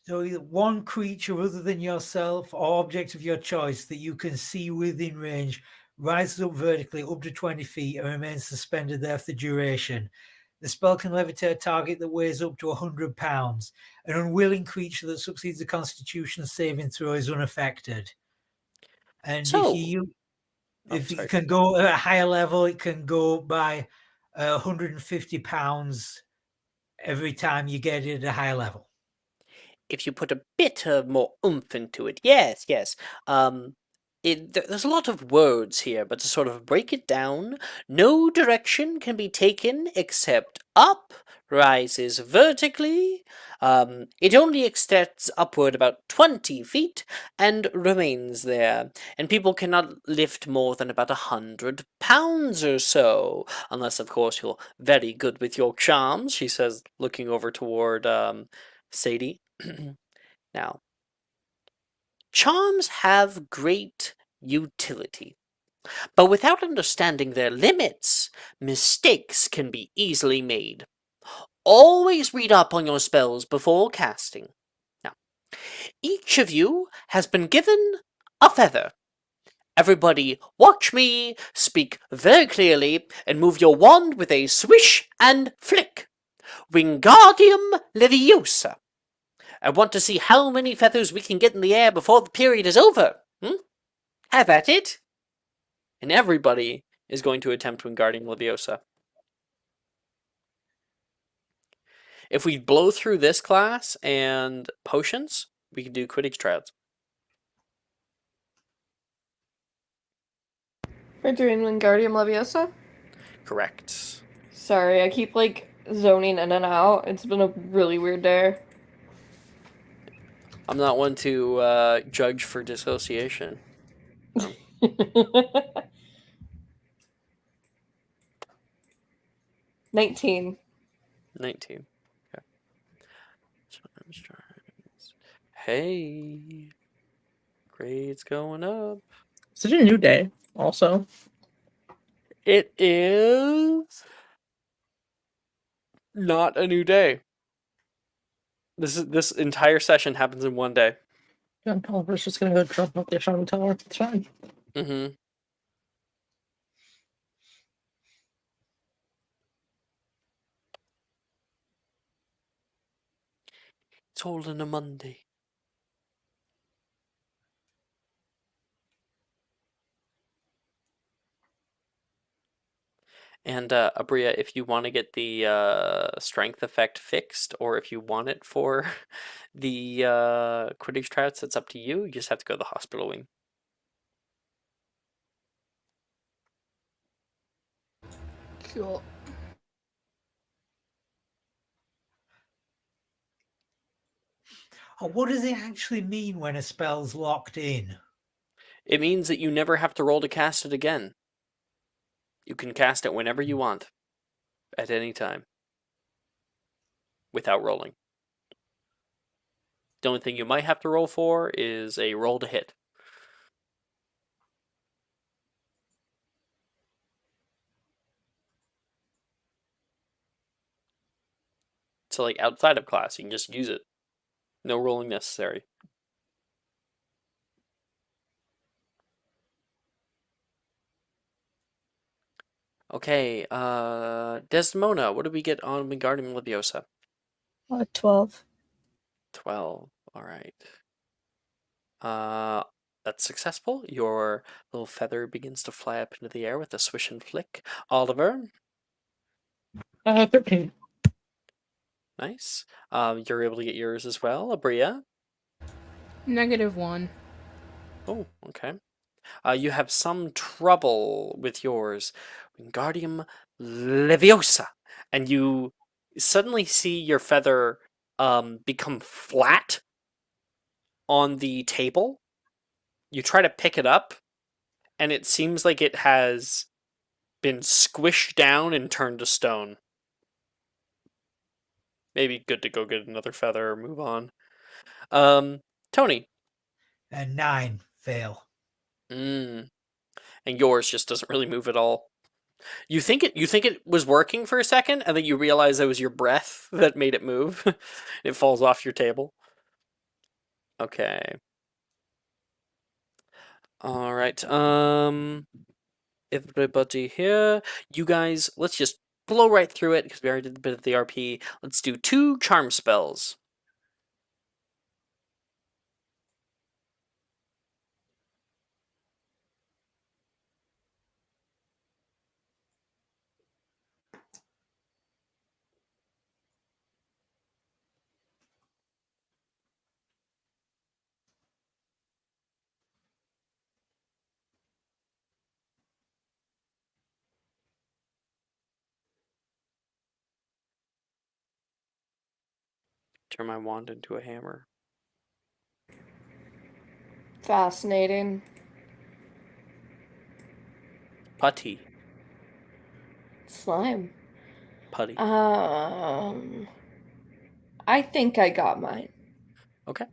So either one creature other than yourself or object of your choice that you can see within range rises up vertically up to 20 feet and remains suspended there for the duration. The spell can levitate a target that weighs up to 100 pounds. An unwilling creature that succeeds the Constitution saving throw is unaffected. And So, if sorry. it can go at a higher level, it can go by 150 pounds every time you get it at a higher level. If you put a bit of more oomph into it, yes. There's a lot of words here, but to sort of break it down, no direction can be taken except up, rises vertically. It only extends upward about 20 feet and remains there. And people cannot lift more than about 100 pounds or so, unless, of course, you're very good with your charms, she says, looking over toward Sadie. Now, charms have great utility, but without understanding their limits, mistakes can be easily made. Always read up on your spells before casting. Now, each of you has been given a feather. Everybody, watch me, speak very clearly, and move your wand with a swish and flick. Wingardium Leviosa. I want to see how many feathers we can get in the air before the period is over. Have at it. And everybody is going to attempt Wingardium Leviosa. If we blow through this class and potions, we can do Quidditch tryouts. We're doing Wingardium Leviosa? Correct. Sorry, I keep like zoning in and out. It's been a really weird day. I'm not one to judge for dissociation. 19. 19. Okay. Hey. Grades going up. Is it a new day also? It is not a new day. This entire session happens in one day. Yeah, Oliver's just gonna go jump up the Shadow Tower. It's fine. Mm-hmm. It's all in a Monday. And Abria, if you want to get the strength effect fixed, or if you want it for the Quidditch tryouts, it's up to you. You just have to go to the hospital wing. Cool. What does it actually mean when a spell's locked in? It means that you never have to roll to cast it again. You can cast it whenever you want, at any time, without rolling. The only thing you might have to roll for is a roll to hit. So, like, outside of class, you can just use it. No rolling necessary. Okay, Desdemona, what did we get on Wingardium Leviosa? 12. 12. All right. That's successful. Your little feather begins to fly up into the air with a swish and flick. Oliver, 13. nice. You're able to get yours as well. Abria. -1. Oh, okay. You have some trouble with yours. Wingardium Leviosa. And you suddenly see your feather become flat on the table. You try to pick it up, and it seems like it has been squished down and turned to stone. Maybe good to go get another feather or move on. Tony. And 9 fail. And yours just doesn't really move at all. You think it was working for a second, and then you realize it was your breath that made it move. It falls off your table. Okay. All right. Everybody here, you guys, let's just blow right through it because we already did a bit of the RP. Let's do 2 charm spells. Turn my wand into a hammer. Fascinating. Putty. Slime. Putty. I think I got mine. Okay.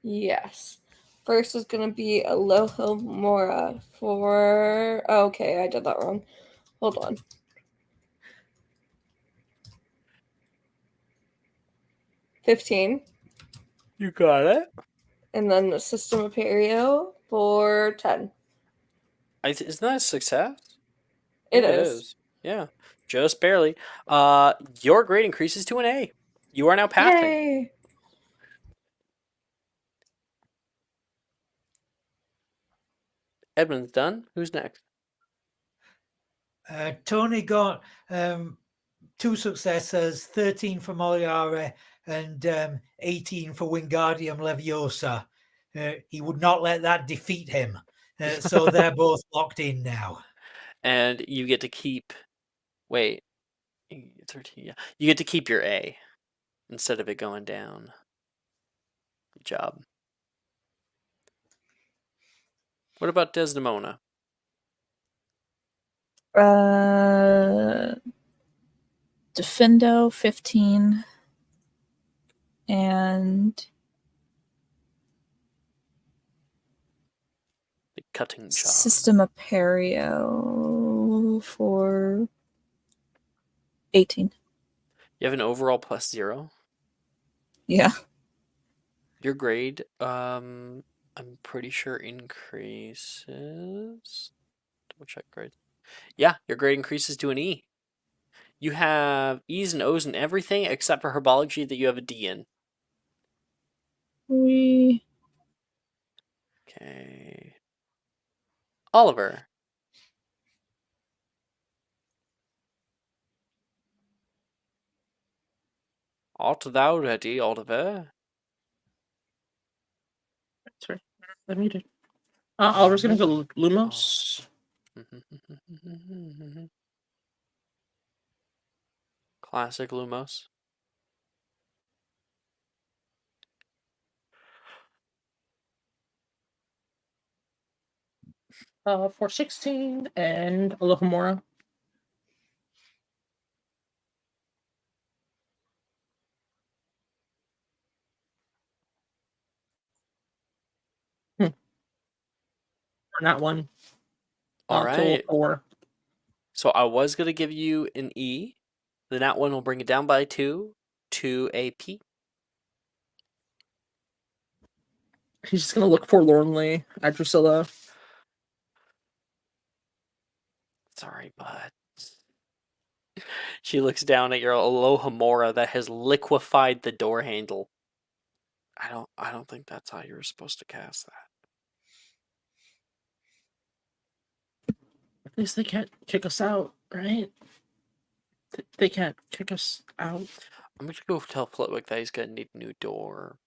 Yes. First is gonna be Alohomora for. Oh, okay, I did that wrong. Hold on. $15. You got it. And then the System Imperio for 10. Isn't that a success? It Yeah, it is. is. Yeah, just barely. Your grade increases to an A. You are now pathing. Yay! Edmund's done. Who's next? Tony got 2 successes, 13 for Moliare and 18 for Wingardium Leviosa. He would not let that defeat him. So they're both locked in now. And you get to keep. Wait, 13. Yeah, you get to keep your A instead of it going down. Good job. What about Desdemona? Defendo 15 and The cutting job. System Imperio for 18. You have an overall +0. Yeah. Your grade, I'm pretty sure increases. Double check grade. Yeah, your grade increases to an E. You have E's and O's in everything except for herbology that you have a D in. Okay. Oliver. Art thou ready, Oliver? Sorry, I muted. Oliver's gonna go Lumos. Classic Lumos. For 16 and Alohomora. Not one. All right. 4. So I was going to give you an E. The nat one will bring it down by 2 to AP. He's just gonna look forlornly at Drusilla. Sorry, bud. She looks down at your Alohomora that has liquefied the door handle. I don't think that's how you were supposed to cast that. At least they can't kick us out, right? They can't kick us out. I'm gonna go tell Flitwick that he's gonna need a new door.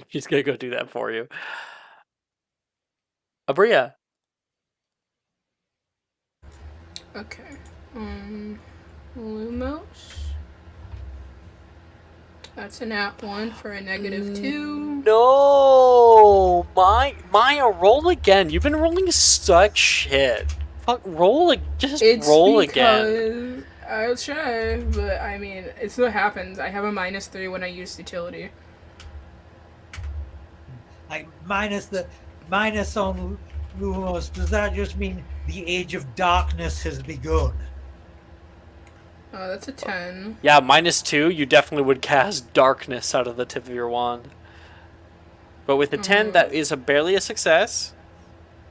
He's gonna go do that for you. Abria. Okay. Lumos. That's a nat 1 for a -2. No, Maya, roll again. You've been rolling such shit. Fuck, just roll again. I'll try, but I mean, it's what happens. I have a -3 when I use utility. Like minus on Lumos, does that just mean the age of darkness has begun? Oh, that's a 10. Yeah, -2, you definitely would cast darkness out of the tip of your wand. But with a 10, that is barely a success.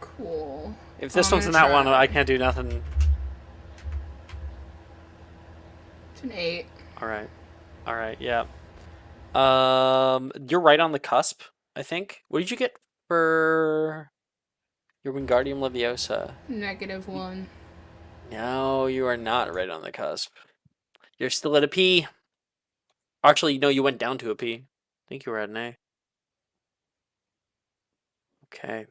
Cool. If this I'm one's in gonna that one, try. I can't do nothing. It's an 8. All right, yeah. You're right on the cusp, I think. What did you get for your Wingardium Leviosa? -1. No, you are not right on the cusp. You're still at a P. Actually, no, you went down to a P. I think you were at an A. Okay.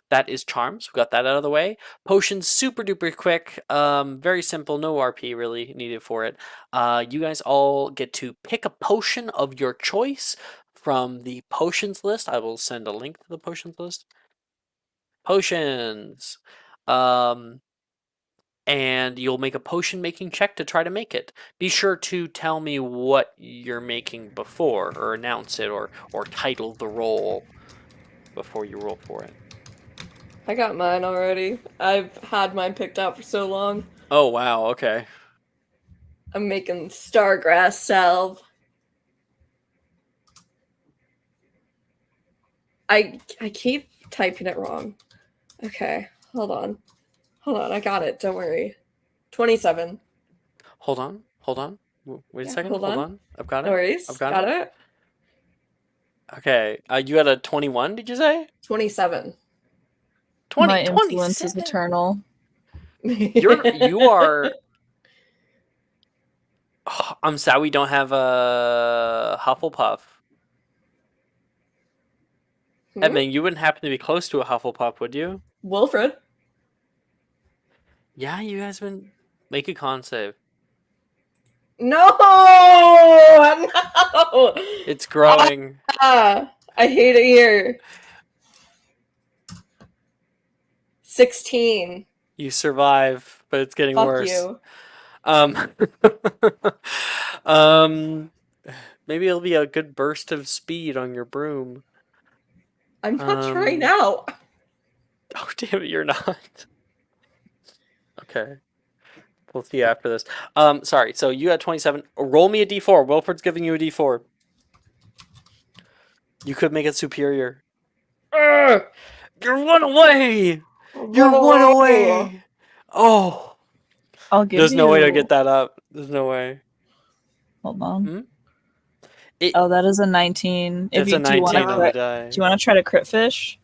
That is charms. We got that out of the way. Potions, super duper quick. Very simple. No RP really needed for it. You guys all get to pick a potion of your choice from the potions list. I will send a link to the potions list. Potions. And you'll make a potion making check to try to make it. Be sure to tell me what you're making before, or announce it, or title the roll before you roll for it. I got mine already. I've had mine picked out for so long. Oh wow, okay. I'm making Stargrass salve. I keep typing it wrong. Okay, hold on. I got it. Don't worry. 27. Hold on. Wait a second. hold on. I've got it. No worries. I've got it. Okay. You had a 21, did you say? 27. 20, My influence 27. is eternal. You are. Oh, I'm sad we don't have a Hufflepuff. Edmund, you wouldn't happen to be close to a Hufflepuff, would you? Wilfred. Yeah, you guys been make a con save. No! No! It's growing. I hate it here. 16. You survive, but it's getting Fuck worse. you. Maybe it'll be a good burst of speed on your broom. I'm not trying out. Oh, damn it, you're not. Okay. We'll see you after this. Sorry, so you got 27. Roll me a d4. Wilfred's giving you a d4. You could make it superior. You're one away! You're one away! Oh. I'll give There's you... no way to get that up. There's no way. Hold on. Hmm? That is a 19. It's a 19 on the die. Do you want to try to crit fish?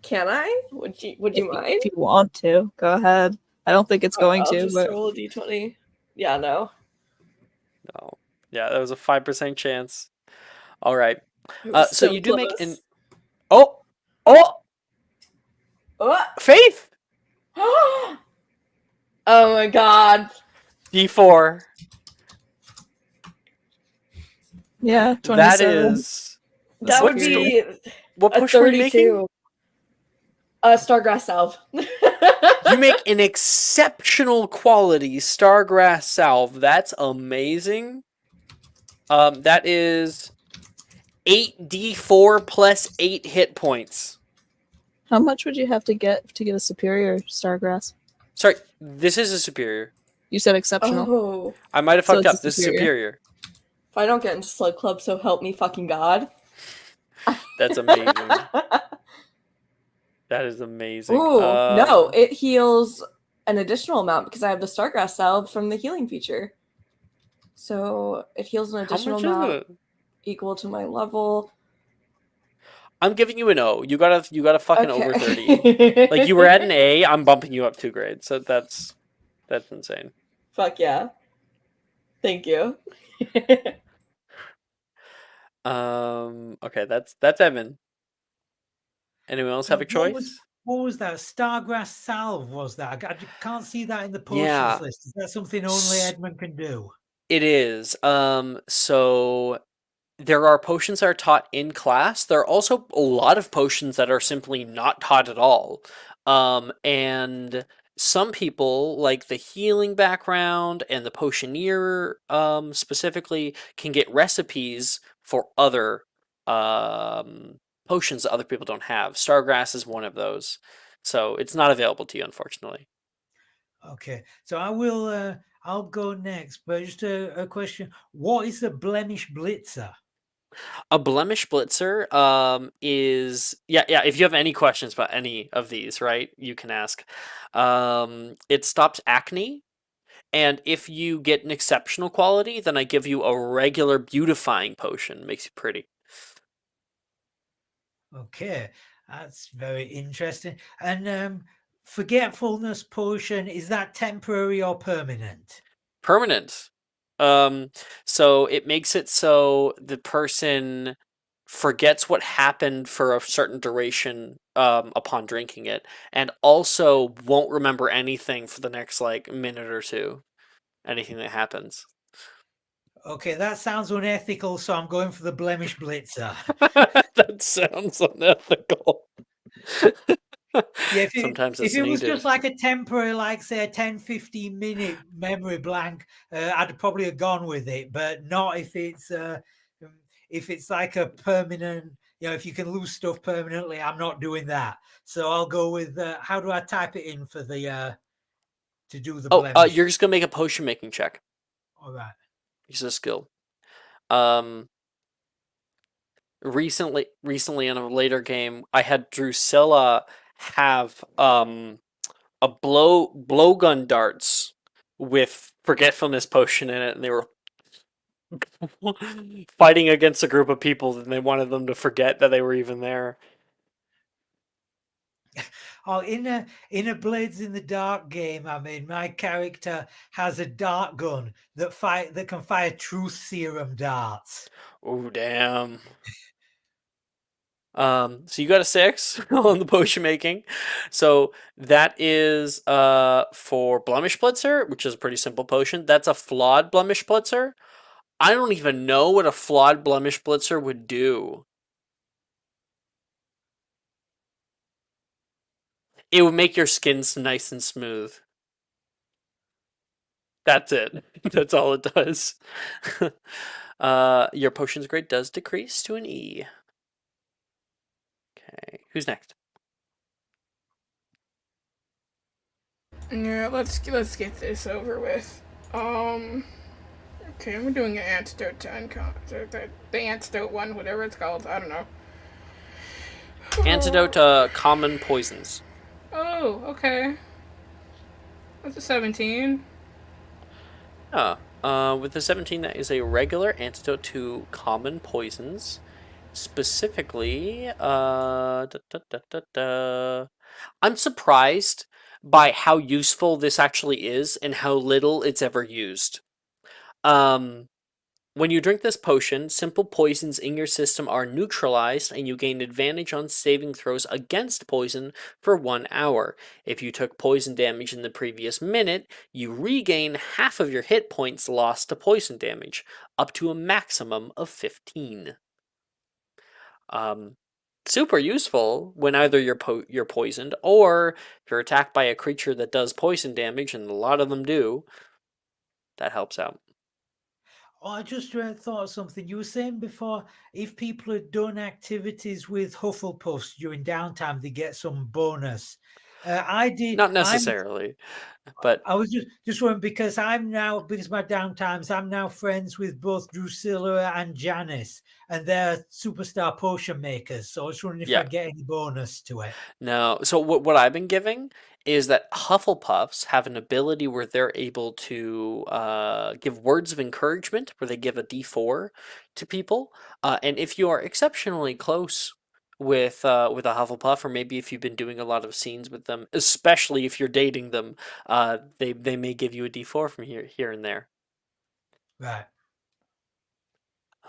Can I? Would you mind? If you want to, go ahead. I don't think it's going I'll to, just but roll a d20. Yeah, no. No. Yeah, that was a 5% chance. All right. So you do make an... Oh! Faith! Oh my god. D4. yeah, 27. That is... That would be What a potion were you making? 32. Stargrass salve. You make an exceptional quality Stargrass salve. That's amazing. That is 8d4 plus 8 hit points. How much would you have to get a superior Stargrass? Sorry, this is a superior. You said exceptional. Oh. I might have So fucked it's up. a This is superior. superior. If I don't get into Slug Club, so help me fucking God. That's amazing. That is amazing. Ooh, no, it heals an additional amount because I have the Stargrass salve from the healing feature. So it heals an How additional much is amount it? equal to my level. I'm giving you an O. You got a fucking over 30. Okay. Like you were at an A, I'm bumping you up 2 grades. So that's insane. Fuck yeah. Thank you. Okay, that's Evan. Anyone else have a choice? What was that? Stargrass salve was that? I can't see that in the Yeah. potions list. Is that something only Edmund can do? It is. So there are potions that are taught in class. There are also a lot of potions that are simply not taught at all. And some people, like the healing background and the potioneer, specifically, can get recipes for other potions that other people don't have. Stargrass is one of those. So it's not available to you, unfortunately. Okay, so I'll go next, but just a question. What is a blemish blitzer? A blemish blitzer is if you have any questions about any of these, right, you can ask. It stops acne, and if you get an exceptional quality, then I give you a regular beautifying potion. Makes you pretty. Okay, that's very interesting. And forgetfulness potion, is that temporary or permanent? Permanent. So it makes it so the person forgets what happened for a certain duration upon drinking it, and also won't remember anything for the next like minute or two. Anything that happens. Okay, that sounds unethical, so I'm going for the blemish blitzer. That sounds unethical. Yeah, Sometimes if it's it was just needed. like a temporary, like say a 10-15 minute memory blank, I'd probably have gone with it, but not if it's like a permanent, if you can lose stuff permanently, I'm not doing that. So I'll go with how do I type it in for the to do the Oh, blemish? you're just gonna make a potion making check. All right. Use a skill. Um, recently in a later game, I had Drusilla have a blowgun darts with forgetfulness potion in it, and they were fighting against a group of people, and they wanted them to forget that they were even there. Oh, in a Blades in the Dark game, I mean, my character has a dart gun that can fire truth serum darts. Oh damn. So you got a 6 on the potion making. So that is for Blemish Blitzer, which is a pretty simple potion. That's a flawed Blemish Blitzer. I don't even know what a flawed Blemish Blitzer would do. It would make your skin nice and smooth. That's it. That's all it does. Your potion's grade does decrease to an E. Okay, who's next? Yeah, let's get this over with. Okay, I'm doing an antidote to the antidote one, whatever it's called. I don't know. Antidote to common poisons. Oh, okay. That's a 17. With the 17, that is a regular antidote to common poisons. Specifically, I'm surprised by how useful this actually is and how little it's ever used. When you drink this potion, simple poisons in your system are neutralized and you gain advantage on saving throws against poison for 1 hour. If you took poison damage in the previous minute, you regain half of your hit points lost to poison damage, up to a maximum of 15. Super useful when either you're poisoned or if you're attacked by a creature that does poison damage, and a lot of them do. That helps out. Oh, I just thought of something. You were saying before, if people had done activities with Hufflepuffs during downtime, they get some bonus. I did. Not necessarily, but I was just wondering because my downtimes, I'm now friends with both Drusilla and Janice, and they're superstar potion makers. So I was wondering if yeah. I get any bonus to it. No. So what I've been giving is that Hufflepuffs have an ability where they're able to give words of encouragement, where they give a D4 to people, and if you are exceptionally close with a Hufflepuff, or maybe if you've been doing a lot of scenes with them, especially if you're dating them, they may give you a D4 from here and there. Right.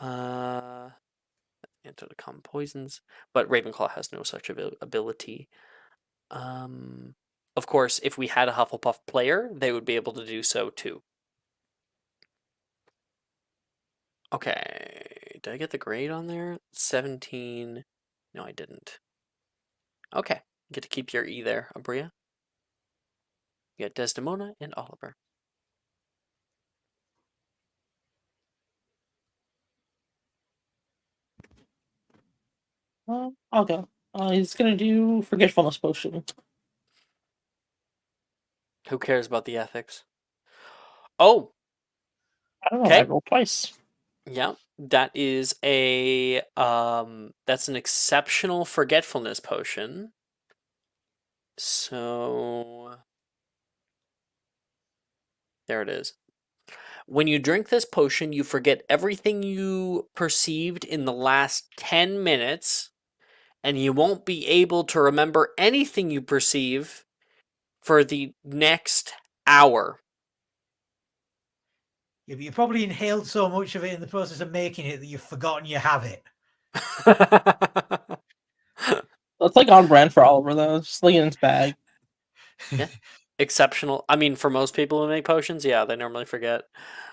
Enter the common poisons, but Ravenclaw has no such ability. Of course, if we had a Hufflepuff player, they would be able to do so too. Okay, did I get the grade on there? 17. No, I didn't. Okay, you get to keep your E there, Abria. You got Desdemona and Oliver. I'll go. He's gonna do forgetfulness potion. Who cares about the ethics? Oh, I don't know. I okay. rolled twice. Yeah, that is that's an exceptional forgetfulness potion. So there it is. When you drink this potion, you forget everything you perceived in the last 10 minutes, and you won't be able to remember anything you perceive for the next hour. Yeah, but you probably inhaled so much of it in the process of making it that you've forgotten you have it. It's like on brand for Oliver though. Just like in his bag. Yeah. Exceptional. I mean, for most people who make potions, yeah, they normally forget.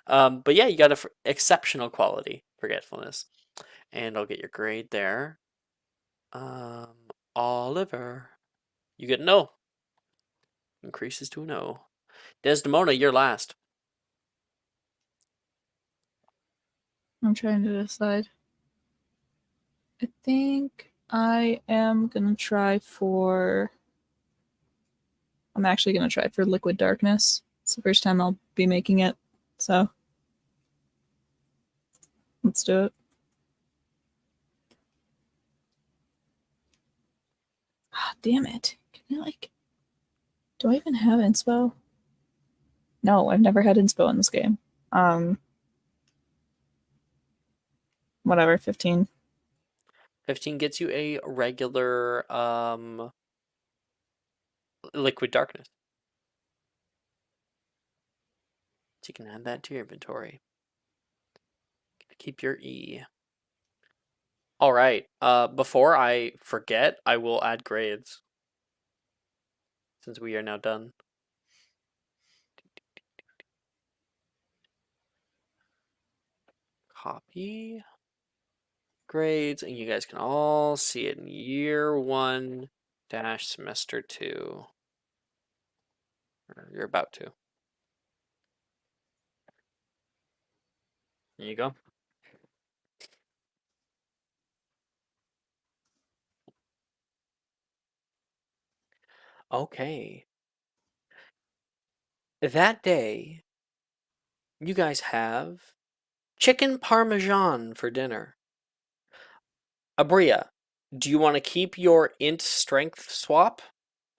But yeah, you got exceptional quality forgetfulness. And I'll get your grade there. Oliver, you get an O. Increases to an O. Desdemona, you're last. I'm trying to decide. I think I am gonna try for. I'm actually gonna try for Liquid Darkness. It's the first time I'll be making it, so let's do it. Ah, damn it! Can I do I even have inspo? No, I've never had inspo in this game. Whatever, 15. 15 gets you a regular Liquid Darkness. So you can add that to your inventory. Keep your E. All right. Before I forget, I will add grades. Since we are now done. Copy. Grades, and you guys can all see it in year 1 dash semester 2. Or you're about to. There you go. Okay. That day, you guys have chicken parmesan for dinner. Abria, do you want to keep your int strength swap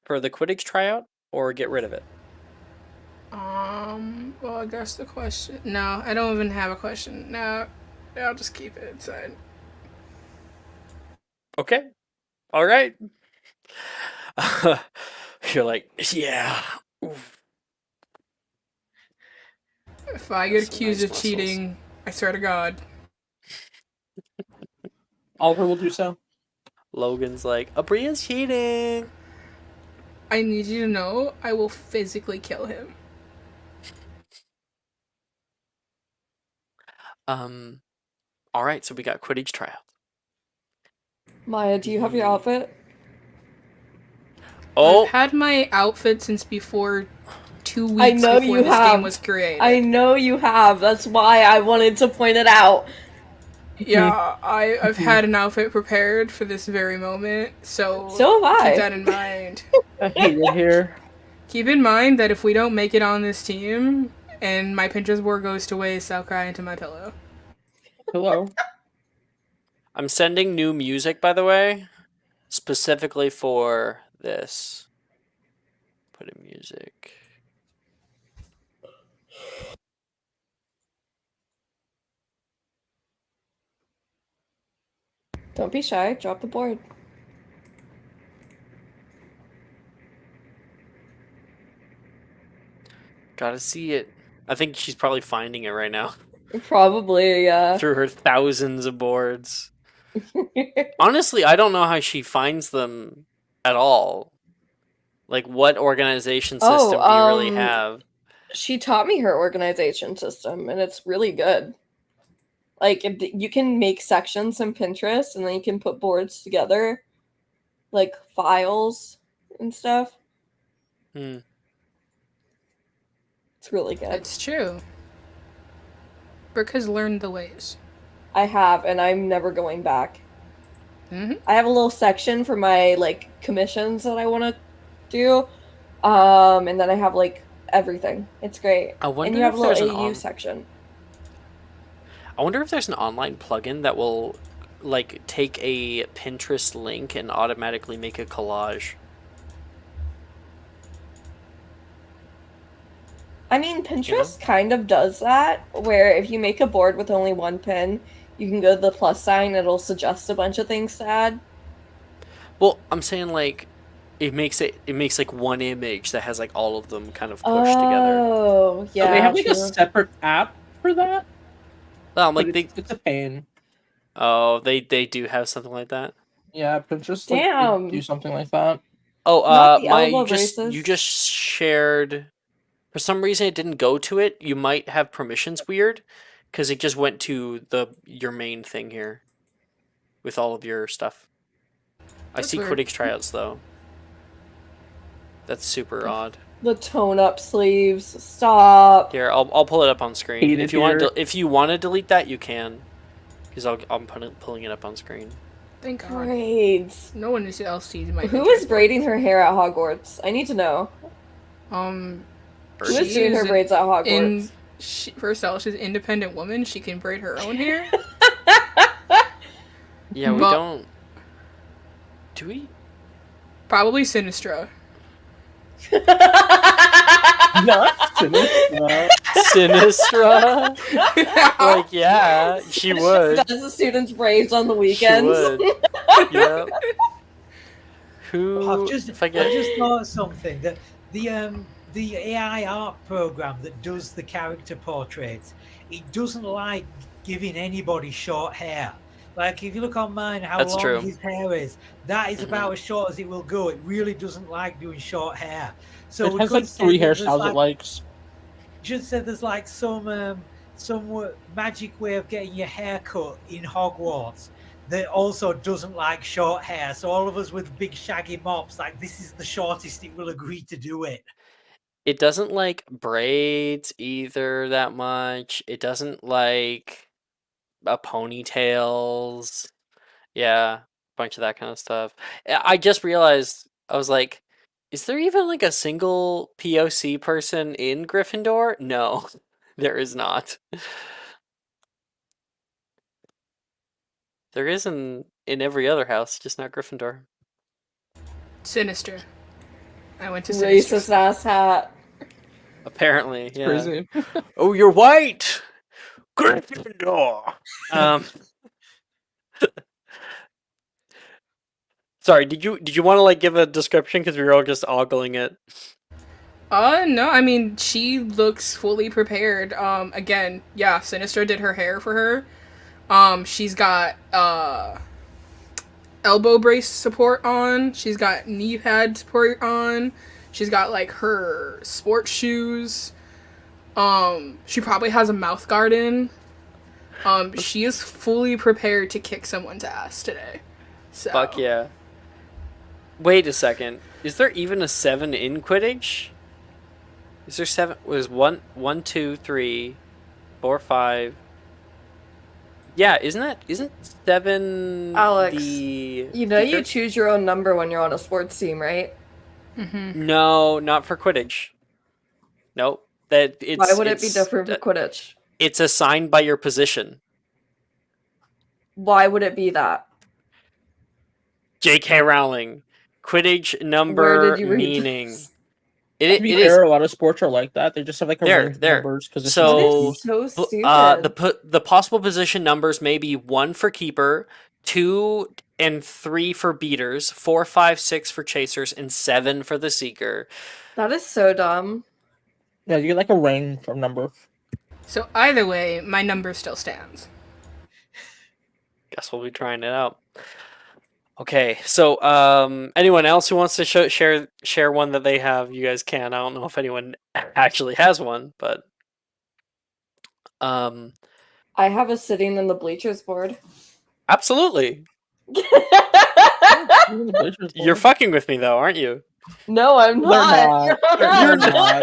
for the Quidditch tryout or get rid of it? Well, I guess the question. No, I don't even have a question. No, I'll just keep it inside. Okay. All right. You're like, yeah. Oof. If I get That's some accused nice of cheating, I swear to God. Oliver will do so. Logan's like, Abria's cheating. I need you to know I will physically kill him. All right, so we got Quidditch tryout. Maya, do you have your outfit? Oh, I've had my outfit since before 2 weeks I know before you this have. game was created. I know you have. That's why I wanted to point it out. Yeah, I've had an outfit prepared for this very moment, so So have keep I. that in mind. I hate it here. Keep in mind that if we don't make it on this team and my Pinterest board goes to waste, I'll cry into my pillow. Hello. I'm sending new music, by the way, specifically for this. Put in music. Don't be shy. Drop the board. Gotta see it. I think she's probably finding it right now Probably, yeah. through her thousands of boards. Honestly, I don't know how she finds them at all. Like, what organization system do you really have? She taught me her organization system, and it's really good. Like, you can make sections in Pinterest, and then you can put boards together, like files and stuff. Hmm. It's really good. It's true. Brooke has learned the ways. I have, and I'm never going back. Mm-hmm. I have a little section for my like commissions that I want to do, and then I have like everything. It's great. I wonder and you have if a there's little an AU section. I wonder if there's an online plugin that will like take a Pinterest link and automatically make a collage. I mean, Pinterest kind of does that, where if you make a board with only one pin, you can go to the plus sign, it'll suggest a bunch of things to add. Well, I'm saying like it makes like one image that has like all of them kind of pushed together. Oh, yeah. So they have like true. a separate app for that? Well, I'm But like it's a pain. Oh, they do have something like that. Yeah, Pinterest Damn. like, do something like that. Oh, Not the my elbow you braces. just shared. For some reason, it didn't go to it. You might have permissions weird, because it just went to your main thing here, with all of your stuff. I see weird. Quidditch tryouts though. That's super odd. The tone-up sleeves. Stop. Here, I'll pull it up on screen. Hate it If you want here. if you want to delete that, you can, because I'm pulling it up on screen. Thank God. Braids. No one else sees my Who Pinterest is braiding her hair at Hogwarts? I need to know. board. Who is doing her braids at Hogwarts? First of all, she's an independent woman. She can braid her own hair. Yeah, we But- don't. Do we? Probably Sinistra. Not Sinistra. Sinistra? Like, yeah, she would. Does the students' braids on the She weekends? would. Yep. Who? I've just if I get... thought of something that the AI art program that does the character portraits, it doesn't like giving anybody short hair. Like if you look on mine, how That's long true. his hair is, that is about as short as it will go. It really doesn't like doing short hair. So It we has could like say 3 that there's hairstyles it likes. just said there's like some magic way of getting your hair cut in Hogwarts that also doesn't like short hair. So all of us with big shaggy mops, like this is the shortest it will agree to do it. It doesn't like braids either that much. It doesn't like ponytails. Yeah, a bunch of that kind of stuff. I just realized, I was like, is there even like a single POC person in Gryffindor? No, there is not. There is in every other house, just not Gryffindor. Sinister. I went to Racist Sinister. ass hat. Apparently, yeah. Crazy. Oh, you're white. Gryffindor. Sorry, did you want to like give a description, because we were all just ogling it? No, I mean, she looks fully prepared. Again, yeah, Sinister did her hair for her. She's got, elbow brace support on. She's got knee pad support on. She's got, like, her sports shoes. She probably has a mouth guard in. She is fully prepared to kick someone's ass today. So. Fuck yeah. Wait a second. Is there even a 7 in Quidditch? Is there 7? Was 1, 2, 3, 4, 5. Yeah, isn't 7 Alex, the you know you seeker? choose your own number when you're on a sports team, right? No, not for Quidditch. Nope. That Why would it be different for Quidditch? it's assigned by your position. Why would it be that? J.K. Rowling. Quidditch Where did number you read meaning. this? To It be is fair, a lot of sports are like that. They just have like a range of there. numbers because it's just That So is so the stupid. the possible position numbers may be 1 for keeper, 2 and 3 for beaters, 4, 5, 6 for chasers, and 7 for the seeker. That is so dumb. yeah, you get like a range of number. So either way, my number still stands. Guess we'll be trying it out. Okay, so anyone else who wants to share one that they have, you guys can. I don't know if anyone actually has one, but um, I have a sitting in the bleachers board. absolutely. You're fucking with me though, aren't you? No, I'm They're not. not. They're not.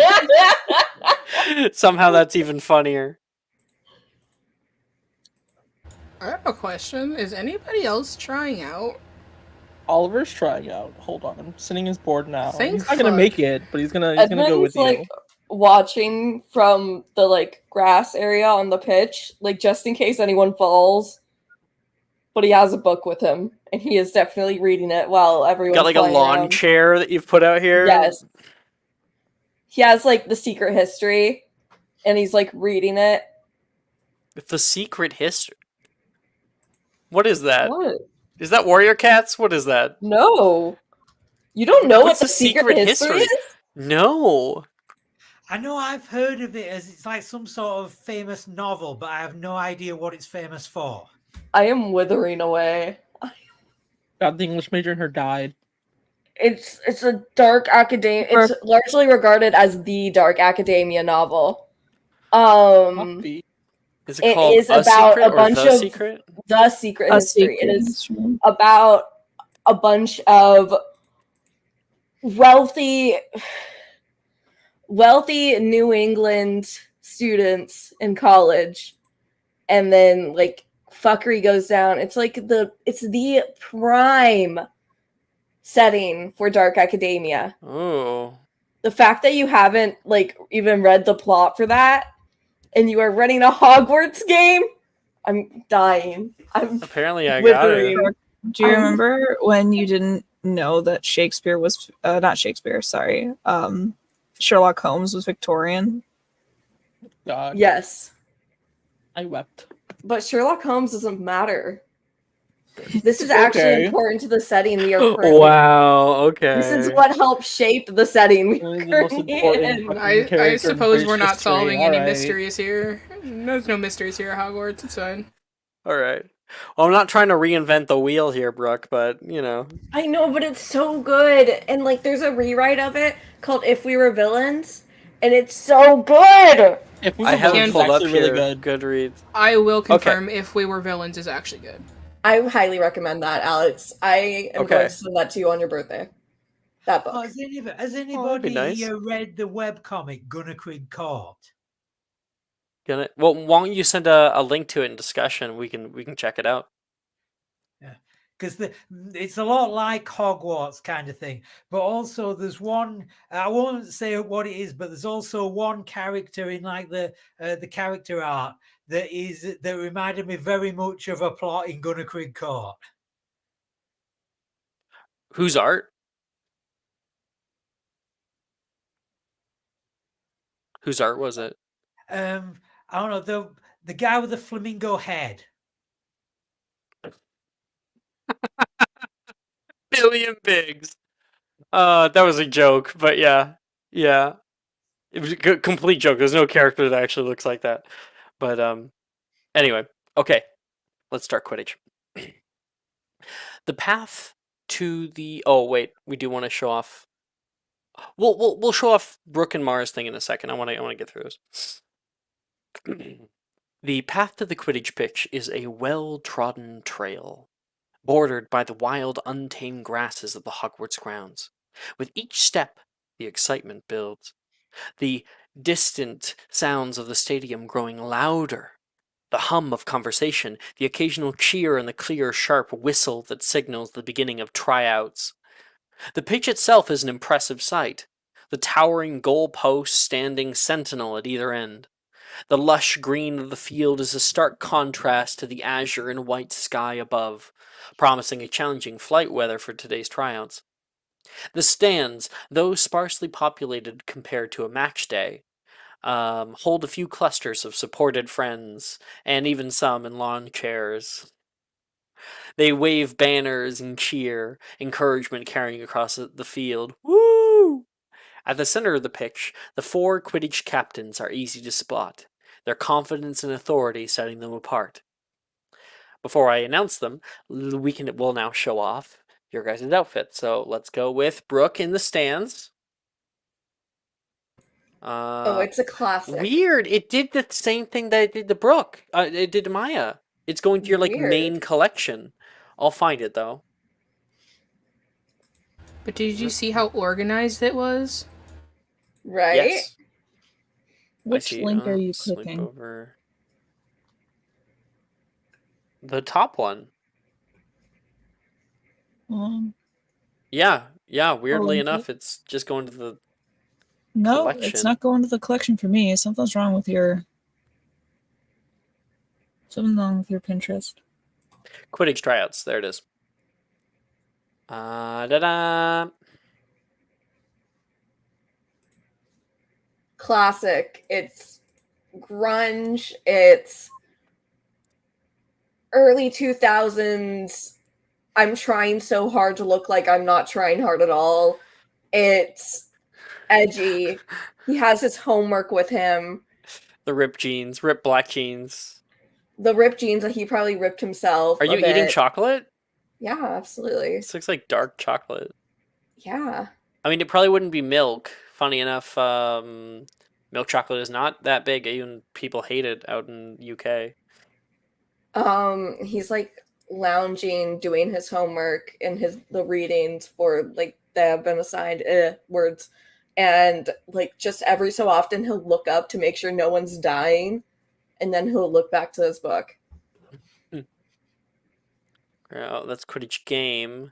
Somehow that's even funnier. I have a question. Is anybody else trying out? Oliver's trying out. Hold on, I'm sitting his board now. Thank He's not gonna fuck. make it, but he's gonna go Edmund's with like you. watching from the like grass area on the pitch, like just in case anyone falls. But he has a book with him, and he is definitely reading it while everyone's Got like a flying lawn around. chair that you've put out here. Yes. He has like the secret history, and he's like reading it. The secret history. What is that? What? Is that Warrior Cats? What is that? No. You don't know What's what the the secret secret history history? is? No. I know I've heard of it as it's like some sort of famous novel, but I have no idea what it's famous for. I am withering away. God, the English major in her died. It's a dark academia. It's largely regarded as the dark academia novel. Coffee. Is it It called is A about Secret a or bunch The of Secret? the secret A history. secret It is history. about a bunch of wealthy New England students in college, and then like fuckery goes down. It's like it's the prime setting for dark academia. Oh. The fact that you haven't like even read the plot for that and you are running a Hogwarts game, I'm dying. I'm Apparently I got it. withering. Do you remember when you didn't know that Shakespeare was not Shakespeare, sorry. Sherlock Holmes was Victorian? God, Yes. I wept. But Sherlock Holmes doesn't matter. This is actually important to the setting we are currently in. Wow, okay. This is what helped shape the setting we One are of the most currently important in. fucking I character in suppose we're British not history. solving any Alright. mysteries here. There's no mysteries here at Hogwarts. It's fine. All right. Well, I'm not trying to reinvent the wheel here, Brooke, but you know. I know, but it's so good. And like there's a rewrite of it called If We Were Villains, and it's so good. If we I were have it villains, pulled it's up actually here. really good. Goodreads. I will confirm If We Were Villains is actually good. I highly recommend that, Alex. I am going Okay. to send that to you on your birthday. That book. Oh, has that'd be anybody nice. read the webcomic Gunnerquid Court? Well, why don't you send a link to it in discussion? We can check it out. Because it's a lot like Hogwarts kind of thing, but also there's one. I won't say what it is, but there's also one character in like the character art that reminded me very much of a plot in Gunnerquid Court. Whose art? Whose art was it? I don't know, the guy with the flamingo head. Billion Pigs. That was a joke, but yeah. It was a complete joke. There's no character that actually looks like that. But anyway, okay. Let's start Quidditch. The path to the we do want to show off. We'll show off Brooke and Mars thing in a second. I want to get through this. The path to the Quidditch pitch is a well-trodden trail, bordered by the wild, untamed grasses of the Hogwarts grounds. With each step, the excitement builds. The distant sounds of the stadium growing louder The hum of conversation, the occasional cheer, and the clear, sharp whistle that signals the beginning of tryouts. The pitch itself is an impressive sight. The towering goal posts standing sentinel at either end. The lush green of the field is a stark contrast to the azure and white sky above, promising a challenging flight weather for today's tryouts. The stands, though sparsely populated compared to a match day, hold a few clusters of supported friends, and even some in lawn chairs. They wave banners and cheer, encouragement carrying across the field. Woo! At the center of the pitch, the 4 Quidditch captains are easy to spot, their confidence and authority setting them apart. Before I announce them, we'll now show off your guys' outfits. So let's go with Brooke in the stands. Oh, it's a classic. Weird. It did the same thing that it did to Brooke. It did to Maya. It's going to your like main Weird. collection. I'll find it though. But did you see how organized it was? Right? Yes. Which link are you Sweep clicking? over. The top one. Yeah. Weirdly link enough, it's just going to the No, collection. it's not going to the collection for me. Something's wrong with your Pinterest. Quidditch tryouts. There it is. Da-da. Classic. It's grunge. It's early 2000s. I'm trying so hard to look like I'm not trying hard at all. It's edgy. He has his homework with him. The ripped jeans, ripped black jeans. The ripped jeans that he probably ripped himself. Are you eating chocolate? Yeah, absolutely. This looks like dark chocolate. Yeah. I mean, it probably wouldn't be milk. Funny enough, milk chocolate is not that big. Even people hate it out in UK. He's like lounging, doing his homework and the readings for like that have been assigned words, and like just every so often he'll look up to make sure no one's dying, and then he'll look back to his book. Oh, that's Quidditch game.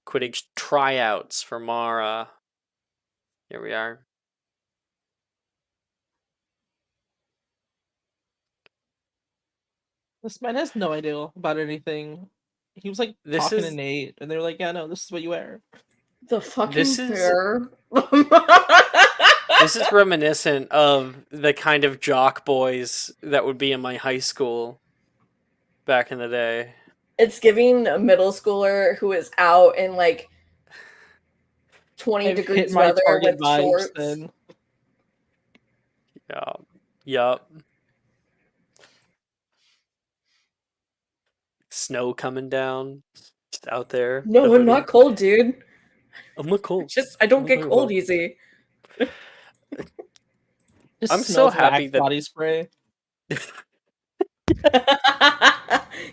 Quidditch tryouts for Mara. Here we are. This man has no idea about anything. He was like talking to Nate, and they were like, "Yeah, no, this is what you wear." The fucking hair. This is reminiscent of the kind of jock boys that would be in my high school back in the day. It's giving a middle schooler who is out in like 20 degrees weather with shorts. Then. Yeah. Yup. Snow coming down. Just out there. No, I'm not cold, dude. I'm not cold. I don't get cold easy. I'm so happy that body spray.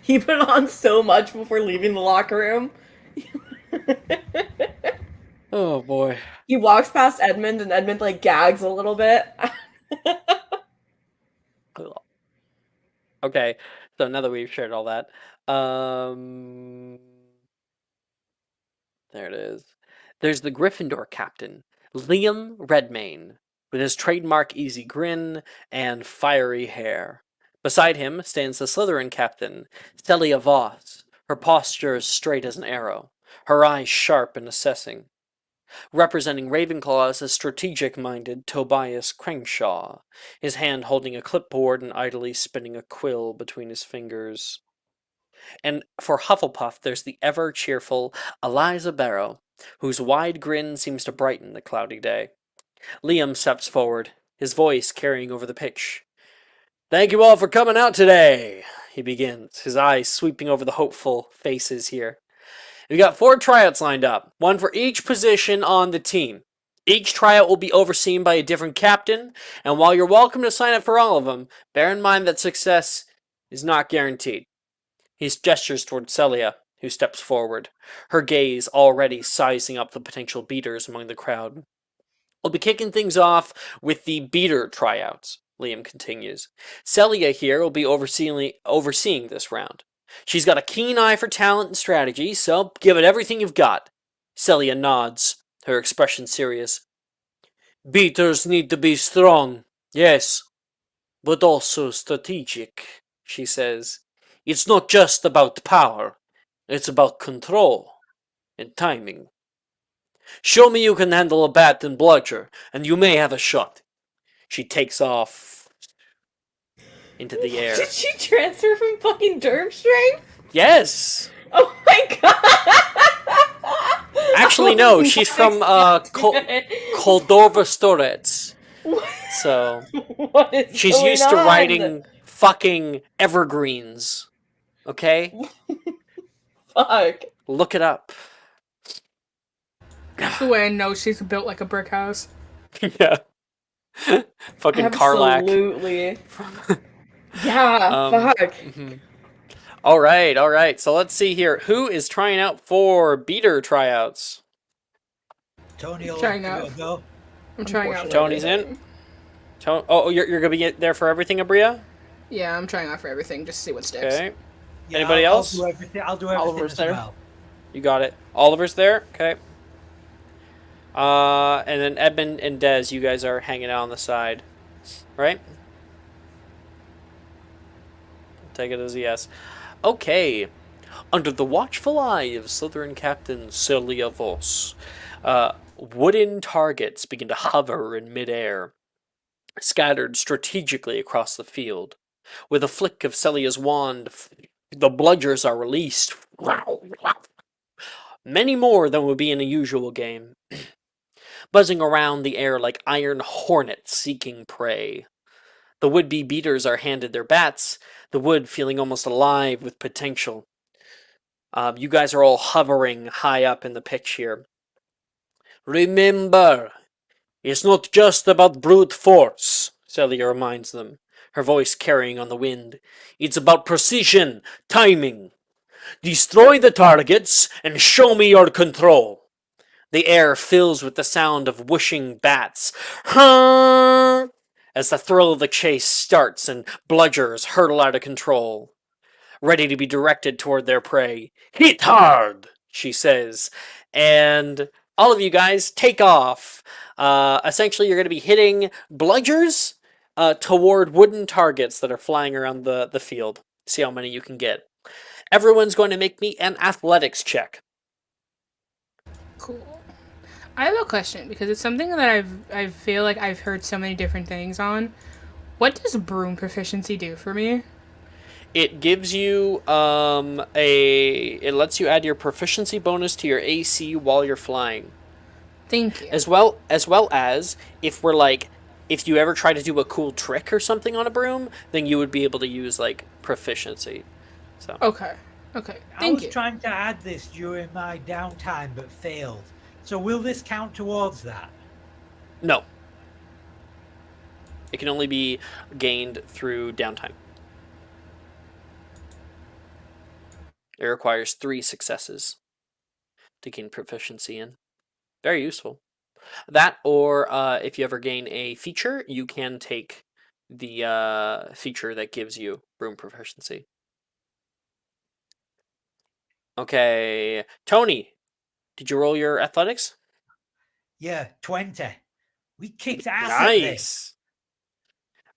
He put on so much before leaving the locker room. Oh boy. He walks past Edmund and Edmund like gags a little bit. Okay, so now that we've shared all that, there it is. There's the Gryffindor captain, Liam Redmayne, with his trademark easy grin and fiery hair. Beside him stands the Slytherin captain, Celia Voss, her posture straight as an arrow, her eyes sharp and assessing. Representing Ravenclaw is a strategic-minded Tobias Crangshaw, his hand holding a clipboard and idly spinning a quill between his fingers. And for Hufflepuff, there's the ever-cheerful Eliza Barrow, whose wide grin seems to brighten the cloudy day. Liam steps forward, his voice carrying over the pitch. "Thank you all for coming out today," he begins, his eyes sweeping over the hopeful faces here. "We got 4 tryouts lined up, one for each position on the team. Each tryout will be overseen by a different captain, and while you're welcome to sign up for all of them, bear in mind that success is not guaranteed." He gestures toward Celia, who steps forward, her gaze already sizing up the potential beaters among the crowd. We'll be kicking things off with the beater tryouts. Liam continues. Celia here will be overseeing this round. She's got a keen eye for talent and strategy, so give it everything you've got. Celia nods, her expression serious. Beaters need to be strong, yes, but also strategic, she says. It's not just about power, it's about control and timing. Show me you can handle a bat and bludger, and you may have a shot. She takes off into the air. Did she transfer from fucking Durmstrang? Yes! Oh my god! Actually, no, she's from Koldova Storets. So, What is she's going used to on? writing fucking evergreens. Okay? Fuck. Look it up. That's the way I know she's built like a brick house. Yeah. Fucking Karlak. Absolutely. Yeah, fuck. Mhm. All right. So let's see here. Who is trying out for beater tryouts? Tony will Trying have out. to go. I'm trying out. for Tony's everything. in. Oh, you're gonna be there for everything, Abria? Yeah, I'm trying out for everything just to see what sticks. Okay, Yeah, Anybody else? I'll do everything. I'll do everything Oliver's as there. well. you got it. Oliver's there. Okay. And then Edmund and Dez, you guys are hanging out on the side, right? Take it as a yes. Okay. Under the watchful eye of Slytherin Captain Celia Voss, wooden targets begin to hover in midair, scattered strategically across the field. With a flick of Celia's wand, the bludgers are released. Many more than would be in a usual game, buzzing around the air like iron hornets seeking prey. The would-be beaters are handed their bats, the wood feeling almost alive with potential. You guys are all hovering high up in the pitch here. Remember, it's not just about brute force, Celia reminds them, her voice carrying on the wind. It's about precision, timing. Destroy the targets and show me your control. The air fills with the sound of whooshing bats. As the thrill of the chase starts and bludgers hurtle out of control, ready to be directed toward their prey. Hit hard, she says. And all of you guys take off. Essentially, you're going to be hitting bludgers toward wooden targets that are flying around the field. See how many you can get. Everyone's going to make me an athletics check. Cool. I have a question because it's something that I feel like I've heard so many different things on. What does broom proficiency do for me? It gives you it lets you add your proficiency bonus to your AC while you're flying. Thank you. As well as if you ever try to do a cool trick or something on a broom, then you would be able to use like proficiency. So Okay. I Thank was you. trying to add this during my downtime, but failed. So will this count towards that? no. It can only be gained through downtime. It requires 3 successes to gain proficiency in. Very useful. That, or if you ever gain a feature, you can take the feature that gives you broom proficiency. Okay, Tony, did you roll your athletics? Yeah, 20. We kicked ass at this. Nice.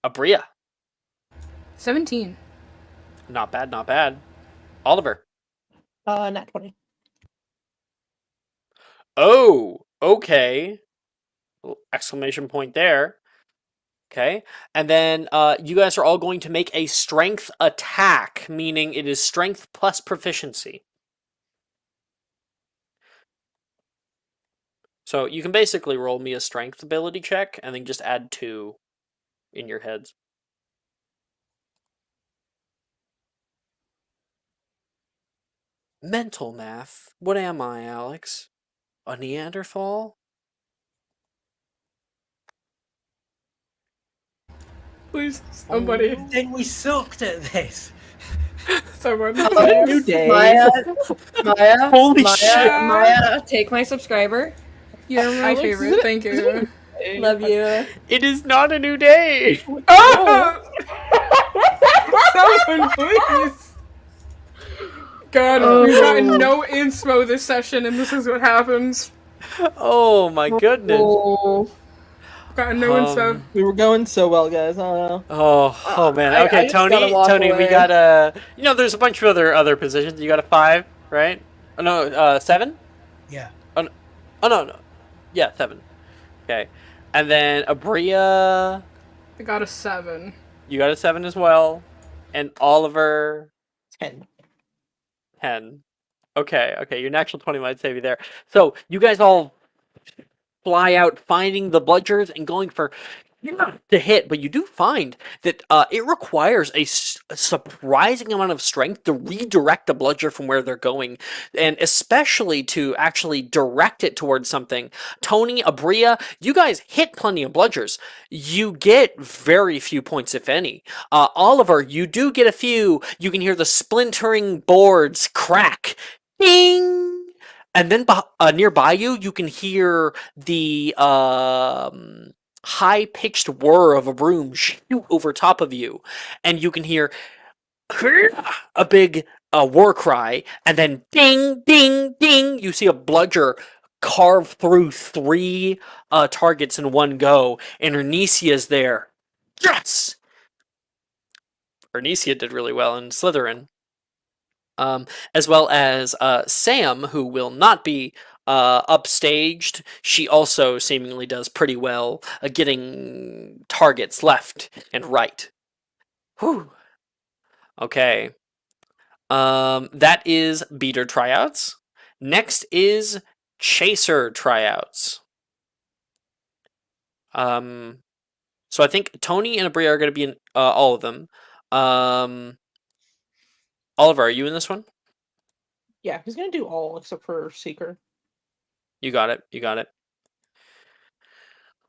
Abria, 17. not bad. Oliver. Nat 20. Oh, okay. Exclamation point there. Okay. And then you guys are all going to make a strength attack, meaning it is strength plus proficiency. So you can basically roll me a strength ability check and then just add 2 in your heads. Mental math? What am I, Alex? A Neanderthal? Please, somebody. Then we sucked at this. Someone. New day. Maya, Holy Maya, shit. Maya, take my subscriber. You're my Alex, favorite. Thank you. Love you. It is not a new day. Oh! Someone please. God, we've gotten no inspo this session, and this is what happens. Oh my goodness. Oh. Gotten no inspo. We were going so well, guys. I don't know. Oh man. I Okay, just gotta walk Tony, we away. got a. There's a bunch of other positions. You got a 5, right? Oh no, 7. Yeah. Oh no. Yeah, 7. Okay, and then Abria, I got a 7. you got a 7 as well, and Oliver 10. 10. Okay, your natural 20 might save you there. So you guys all fly out, finding the bludgers and going for to hit, but you do find that it requires a surprising amount of strength to redirect the bludger from where they're going, and especially to actually direct it towards something. Tony, Abria, you guys hit plenty of bludgers. You get very few points, if any. Oliver, you do get a few. You can hear the splintering boards crack. Ding! And then nearby you can hear the high-pitched whir of a broom shoot over top of you, and you can hear a big war cry, and then ding, ding, ding. You see a bludger carve through 3 targets in one go, and Ernicia's there. Yes! Ernicia did really well in Slytherin. As well as Sam, who will not be upstaged. She also seemingly does pretty well getting targets left and right. Whew. Okay. That is beater tryouts. Next is chaser tryouts. So I think Tony and Abria are going to be in all of them. Oliver, are you in this one? Yeah, he's gonna do all except for Seeker. You got it.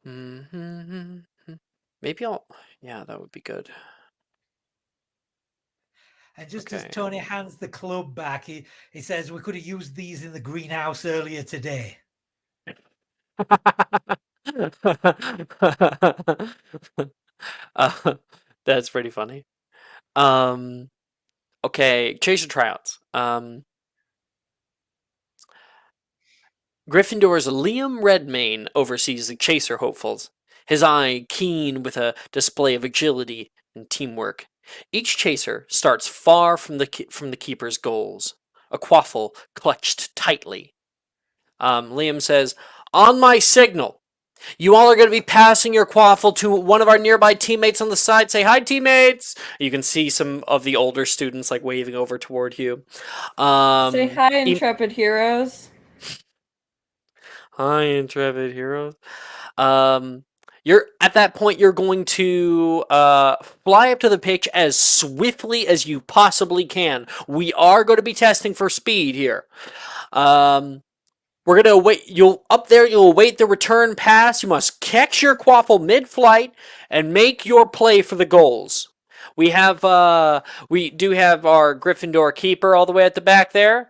Mm-hmm. Maybe I'll. Yeah, that would be good. And just Okay. as Tony hands the club back, he says, "We could have used these in the greenhouse earlier today." That's pretty funny. Okay, chaser tryouts. Gryffindor's Liam Redmayne oversees the chaser hopefuls, his eye keen with a display of agility and teamwork. Each chaser starts far from the keeper's goals, a quaffle clutched tightly. Liam says, "On my signal, you all are going to be passing your quaffle to one of our nearby teammates on the side. Say hi, teammates!" You can see some of the older students like waving over toward you. Say hi, intrepid heroes. Hi, intrepid heroes. You're at that point. You're going to fly up to the pitch as swiftly as you possibly can. We are going to be testing for speed here. We're gonna wait. You'll await the return pass. You must catch your quaffle mid-flight and make your play for the goals. We do have our Gryffindor keeper all the way at the back there.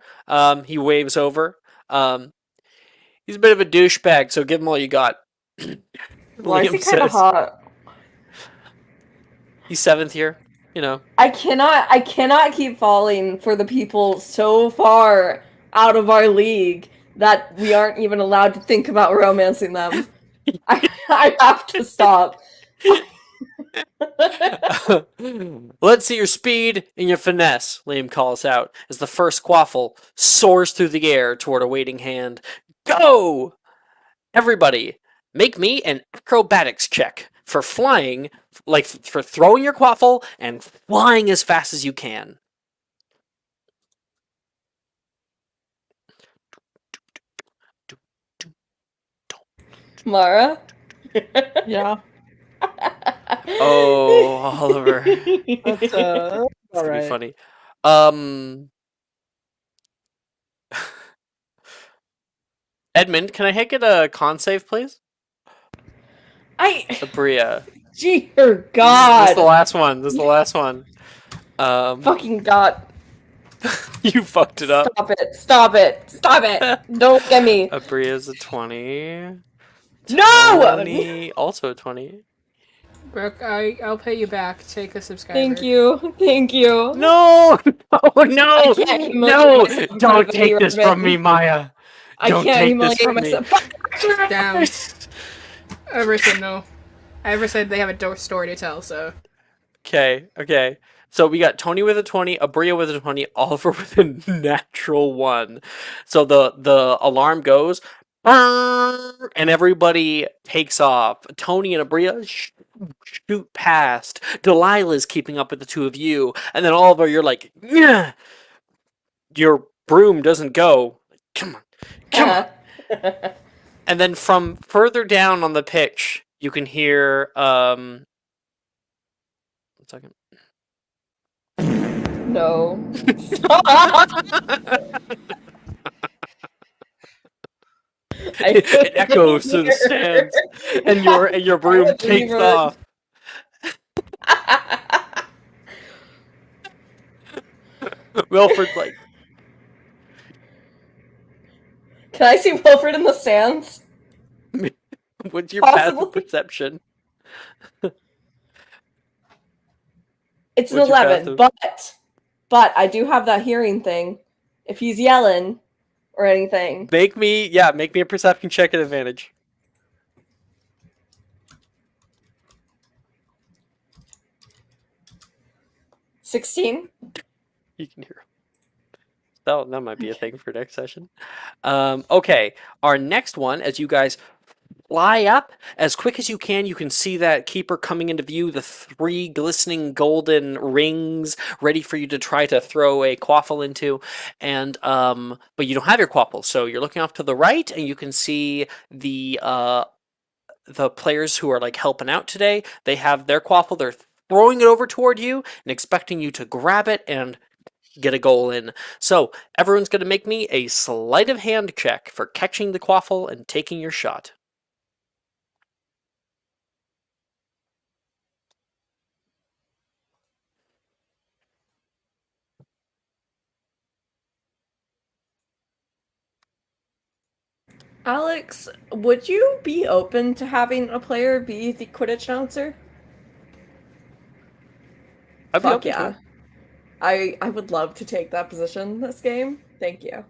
He waves over. He's a bit of a douchebag, so give him all you got. Why is he kind of hot? He's 7th here. I cannot keep falling for the people so far out of our league that we aren't even allowed to think about romancing them. I have to stop. Let's see your speed and your finesse, Liam calls out as the first quaffle soars through the air toward a waiting hand. Go! Everybody, make me an acrobatics check for flying, like for throwing your quaffle and flying as fast as you can. Mara? Yeah. Oh, Oliver. That's It's all gonna right. be funny. Edmund, can I get a con save, please? Abria. Dear God. This is the last one. Fucking God. You fucked it up. Stop it. Don't get me. Abria's a 20. No! Tony, also a 20. Brooke, I'll pay you back. Take a subscriber. Thank you. Thank you. No! Oh, no! I can't humiliate No! myself in front Don't of take this from me, Robin. Maya. I Don't can't take this humiliate from me. myself. Down. I ever said no. I ever said they have a story to tell, so. Okay. So we got Tony with a 20, Abria with a 20, Oliver with a natural 1. So the alarm goes, and everybody takes off. Tony and Abria shoot past. Delilah's keeping up with the two of you, and then Oliver, you're like, yeah. Your broom doesn't go. Come on. And then from further down on the pitch, you can hear 1 second. No. It echoes through the stands, and your broom takes off. Wilfred's like, Can I see Wilfred in the stands? what's your passive Possibly. perception? It's an What's your 11, passive? but I do have that hearing thing. If he's yelling or anything. Make me a perception check at advantage. 16. You can hear him. That might be a thing for next session. Okay, our next one, as you guys fly up as quick as you can see that keeper coming into view, the 3 glistening golden rings ready for you to try to throw a quaffle into, and but you don't have your quaffle, so you're looking off to the right and you can see the players who are like helping out today. They have their quaffle, they're throwing it over toward you and expecting you to grab it and get a goal in. So everyone's going to make me a sleight of hand check for catching the quaffle and taking your shot. Alex, would you be open to having a player be the Quidditch announcer? I'd be Fuck open to yeah. it. I would love to take that position this game. Thank you.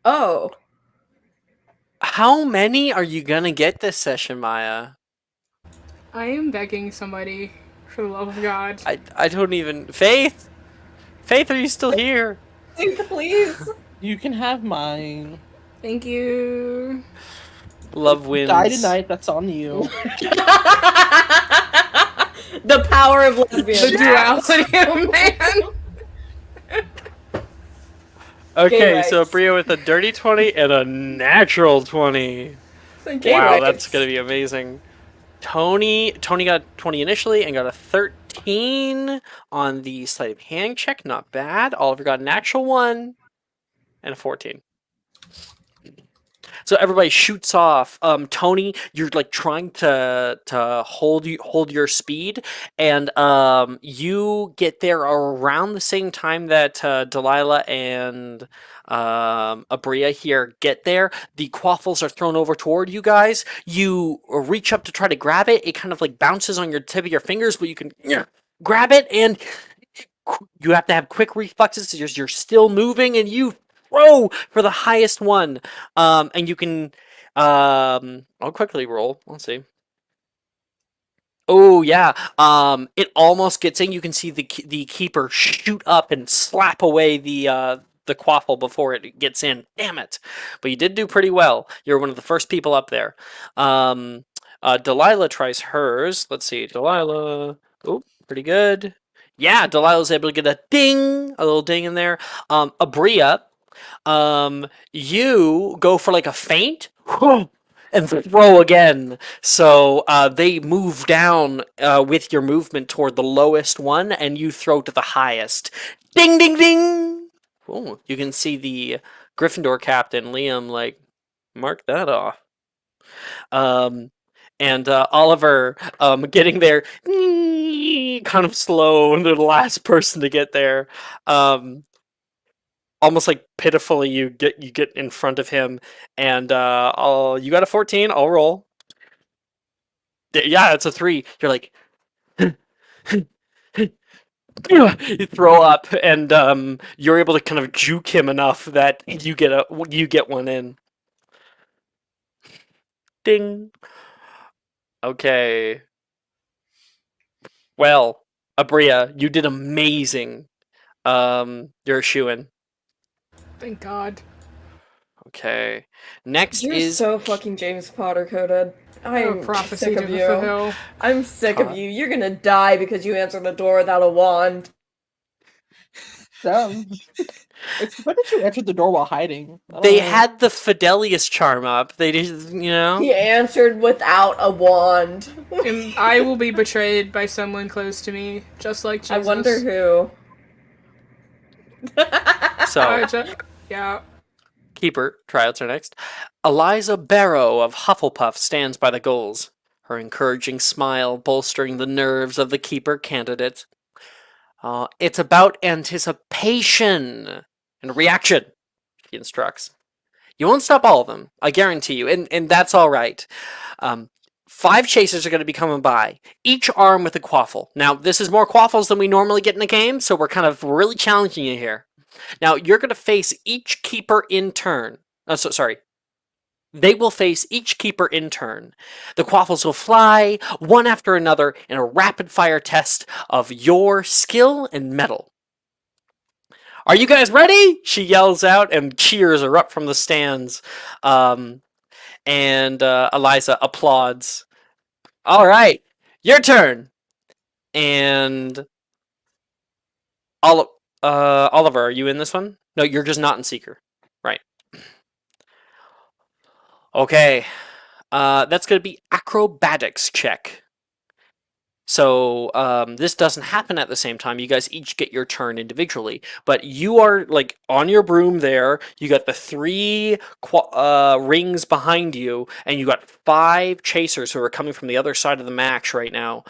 Oh. How many are you gonna get this session, Maya? I am begging somebody, for the love of God. I don't even... Faith? Faith, are you still here? Please. You can have mine. Thank you. Love wins. Die tonight, that's on you. The power of lesbians. The duality of man. Okay, Gay so rights. Bria with a dirty 20 and a natural 20. Thank you. Gay Wow, rights. that's gonna be amazing. Tony got 20 initially and got a 13 on the sleight of hand check. Not bad. Oliver got an actual 1 and a 14. So everybody shoots off. Tony, you're like trying to hold your speed, and you get there around the same time that Delilah and Abria here get there. The quaffles are thrown over toward you guys. You reach up to try to grab it. It kind of like bounces on your tip of your fingers, but you can grab it, and you have to have quick reflexes. You're still moving, and you throw for the highest one. And you can, I'll quickly roll. Let's see. Oh yeah. It almost gets in. You can see the keeper shoot up and slap away the quaffle before it gets in. Damn it! But you did do pretty well. You're one of the first people up there. Delilah tries hers. Let's see. Delilah. Oh, pretty good. Yeah, Delilah's able to get a little ding in there. Abria, you go for like a feint and throw again. So they move down with your movement toward the lowest one, and you throw to the highest. Ding, ding, ding! Oh, you can see the Gryffindor captain, Liam, like, mark that off. And Oliver getting there kind of slow, and the last person to get there. almost like pitifully, you get in front of him, and you got a 14. I'll roll. Yeah, it's a 3. You're like, you throw up, and you're able to kind of juke him enough that you get one in. Ding. Okay. Well, Abria, you did amazing. You're a shoo-in. Thank God. Okay. Next You're is so fucking James Potter coded. I have a I'm prophecy sick to of you. fulfill. I'm sick of Huh? you. You're gonna die because you answered the door without a wand. When did you enter the door while hiding? I don't They know. had the Fidelius charm up. They just, He answered without a wand. And I will be betrayed by someone close to me, just like Jesus. I wonder who. So, yeah. Keeper, tryouts are next. Eliza Barrow of Hufflepuff stands by the goals, her encouraging smile bolstering the nerves of the Keeper candidates. It's about anticipation and reaction, he instructs. You won't stop all of them, I guarantee you, and that's all right. 5 chasers are going to be coming by, each armed with a quaffle. Now, this is more quaffles than we normally get in a game, so we're kind of really challenging you here. Now, you're going to face each keeper in turn. They will face each keeper in turn. The quaffles will fly, one after another, in a rapid-fire test of your skill and mettle. Are you guys ready? She yells out, and cheers erupt from the stands. And Eliza applauds. All right, your turn. And Oliver, are you in this one? No, you're just not in Seeker. Right. Okay. That's going to be acrobatics check. So this doesn't happen at the same time. You guys each get your turn individually, but you are like on your broom there. You got the 3 rings behind you, and you got 5 chasers who are coming from the other side of the match right now,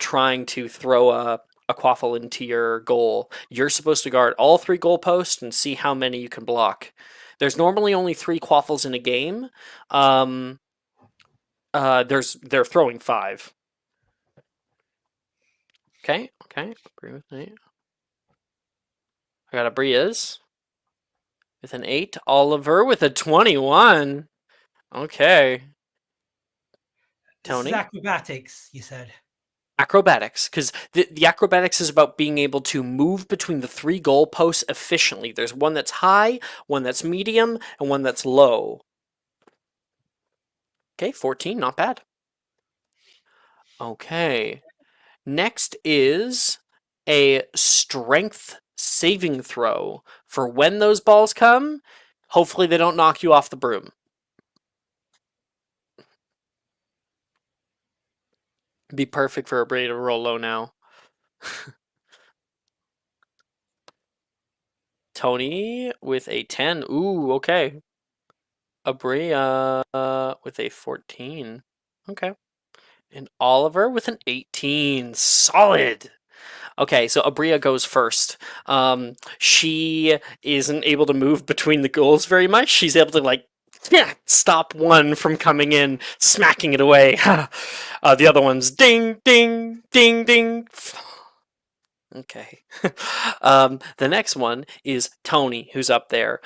trying to throw a quaffle into your goal. You're supposed to guard all 3 goalposts and see how many you can block. There's normally only 3 quaffles in a game. They're throwing 5. Okay, agree with me. I got Abria's with an 8. Oliver with a 21. Okay. This is Tony? acrobatics, you said. Acrobatics, because the acrobatics is about being able to move between the 3 goalposts efficiently. There's one that's high, one that's medium, and one that's low. Okay, 14, not bad. Okay. Next is a strength saving throw for when those balls come. Hopefully they don't knock you off the broom. Be perfect for Abria to roll low now. Tony with a 10. Ooh, okay. Abria with a 14. Okay. And Oliver with an 18. Solid. Okay, so Abria goes first. She isn't able to move between the goals very much. She's able to stop one from coming in, smacking it away. The other one's ding, ding, ding, ding. Okay. The next one is Tony, who's up there.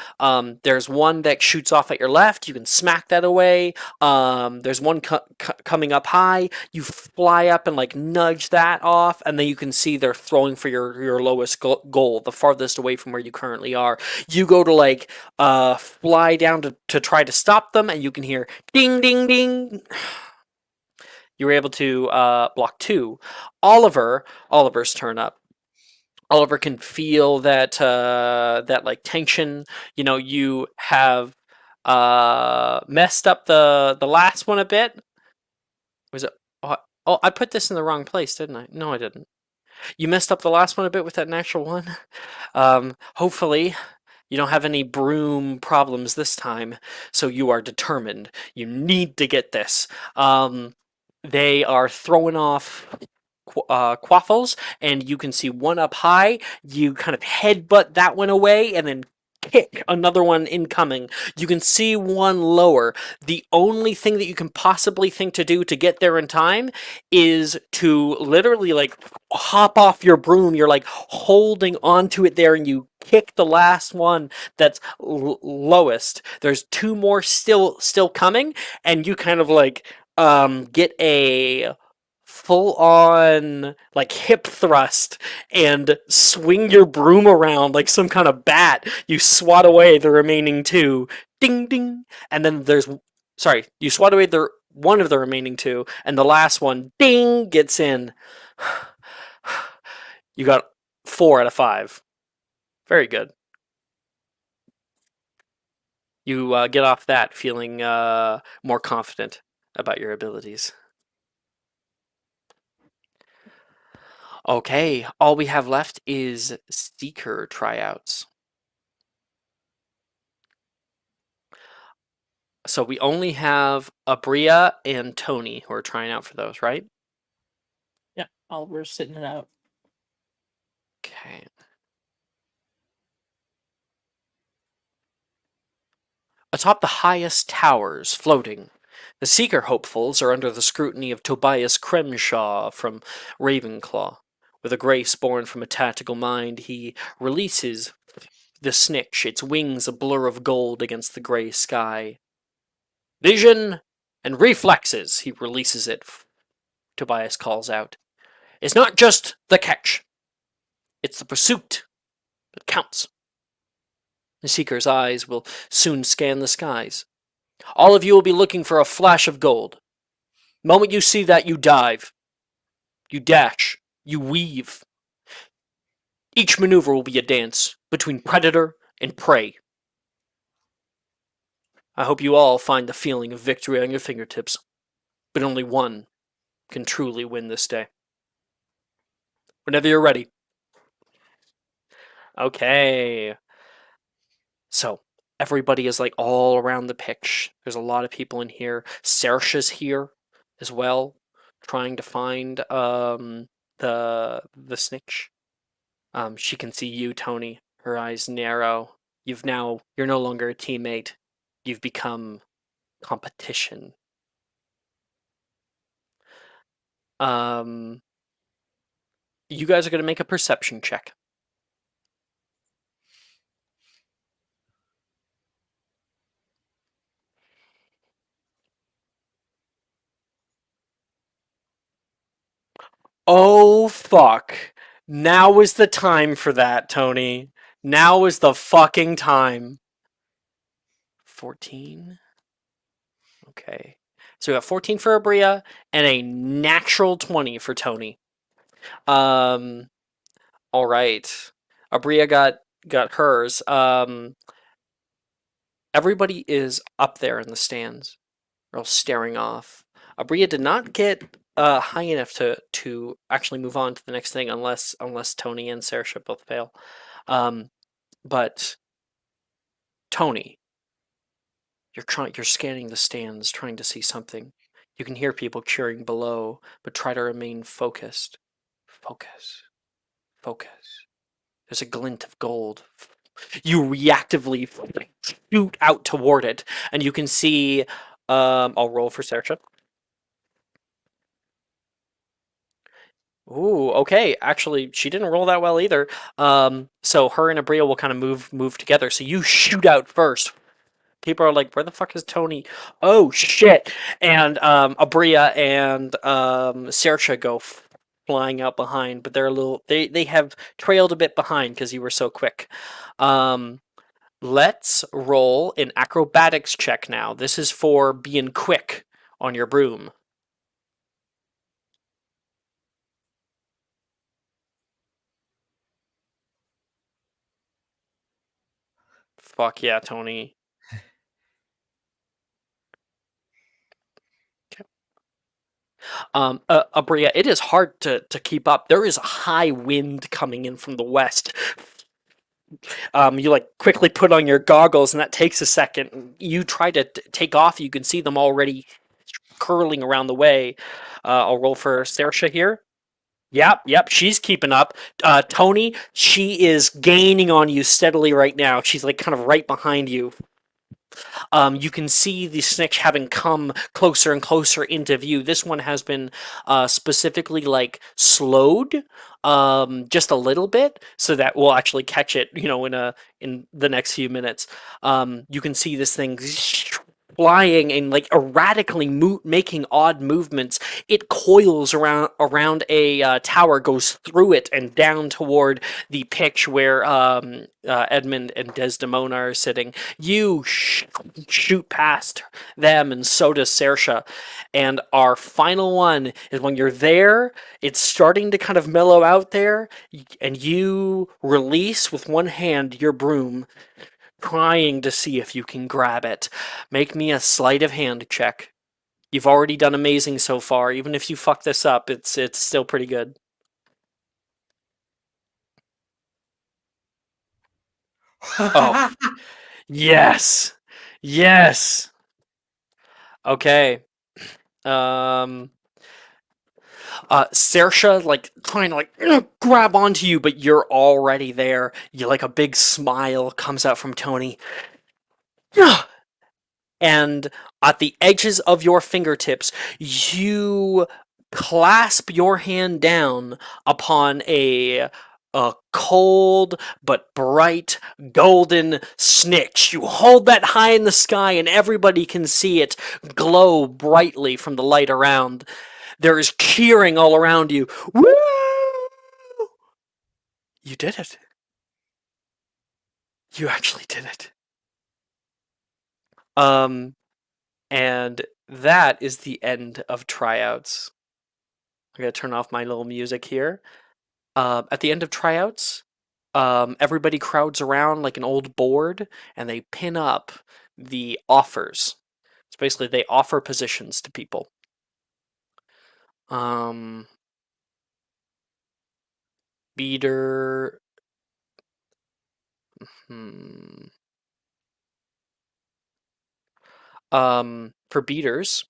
There's one that shoots off at your left. You can smack that away. There's one coming up high. You fly up and nudge that off, and then you can see they're throwing for your lowest goal, the farthest away from where you currently are. You go to fly down to try to stop them, and you can hear ding, ding, ding. You were able to block 2. Oliver's turn up. Oliver can feel that tension. You have messed up the last one a bit. Was it? Oh, I put this in the wrong place, didn't I? No, I didn't. You messed up the last one a bit with that natural one. Hopefully, you don't have any broom problems this time. So you are determined. You need to get this. They are throwing off quaffles, and you can see one up high. You kind of headbutt that one away, and then kick another one incoming. You can see one lower. The only thing that you can possibly think to do to get there in time is to literally like hop off your broom. You're like holding onto it there and you kick the last one that's lowest. There's two more still coming, and you kind of like get a full on like hip thrust and swing your broom around like some kind of bat. You swat away the remaining two. Ding ding. And then you swat away the one of the remaining two, and the last one ding gets in. You got 4 out of 5. Very good. You get off that feeling more confident about your abilities. Okay, all we have left is Seeker tryouts. So we only have Abria and Tony who are trying out for those, right? Yeah, we're sitting it out. Okay. Atop the highest towers, floating, the Seeker hopefuls are under the scrutiny of Tobias Cremshaw from Ravenclaw. With a grace born from a tactical mind, he releases the snitch, its wings a blur of gold against the grey sky. Vision and reflexes, he releases it. Tobias calls out. It's not just the catch. It's the pursuit that counts. The Seeker's eyes will soon scan the skies. All of you will be looking for a flash of gold. The moment you see that, you dive. You dash. You weave. Each maneuver will be a dance between predator and prey. I hope you all find the feeling of victory on your fingertips, but only one can truly win this day. Whenever you're ready. Okay. So, everybody is like all around the pitch. There's a lot of people in here. Saoirse's here as well, trying to find the snitch. She can see you, Tony. Her eyes narrow. You're no longer a teammate. You've become competition. You guys are gonna make a perception check. Oh fuck. Now is the time for that, Tony. Now is the fucking time. 14. Okay. So we got 14 for Abria and a natural 20 for Tony. All right. Abria got hers. Everybody is up there in the stands, all staring off. Abria did not get high enough to actually move on to the next thing unless Tony and Saoirse both fail. But Tony, you're scanning the stands, trying to see something. You can hear people cheering below, but try to remain focused. Focus. Focus. There's a glint of gold. You reactively shoot out toward it, and you can see. I'll roll for Saoirse. Ooh, okay. Actually, she didn't roll that well either. So her and Abria will kind of move together. So you shoot out first. People are like, "Where the fuck is Tony?" Oh shit! And Abria and Saoirse go flying out behind, but they're a little. They have trailed a bit behind because you were so quick. Let's roll an acrobatics check now. This is for being quick on your broom. Fuck yeah, Tony. Abria, it is hard to keep up. There is a high wind coming in from the west. You like quickly put on your goggles, and that takes a second. You try to take off. You can see them already curling around the way. I'll roll for Saoirse here. Yep, she's keeping up. Tony, she is gaining on you steadily right now. She's like kind of right behind you. You can see the snitch having come closer and closer into view. This one has been specifically like slowed just a little bit, so that we'll actually catch it, in the next few minutes. You can see this thing flying and like erratically making odd movements. It coils around a tower, goes through it and down toward the pitch where Edmund and Desdemona are sitting. You shoot past them, and so does Saoirse. And our final one is when you're there, it's starting to kind of mellow out there, and you release with one hand your broom, trying to see if you can grab it. Make me a sleight of hand check. You've already done amazing so far. Even if you fuck this up, it's still pretty good. Oh, yes. Yes. Okay. Saoirse, like, trying to, like, grab onto you, but you're already there. You, like, a big smile comes out from Tony. And at the edges of your fingertips, you clasp your hand down upon a cold but bright golden snitch. You hold that high in the sky, and everybody can see it glow brightly from the light around. There is cheering all around you. Woo! You did it. You actually did it. And that is the end of tryouts. I'm gonna turn off my little music here. At the end of tryouts, everybody crowds around like an old board, and they pin up the offers. So basically, they offer positions to people. Beater. For beaters,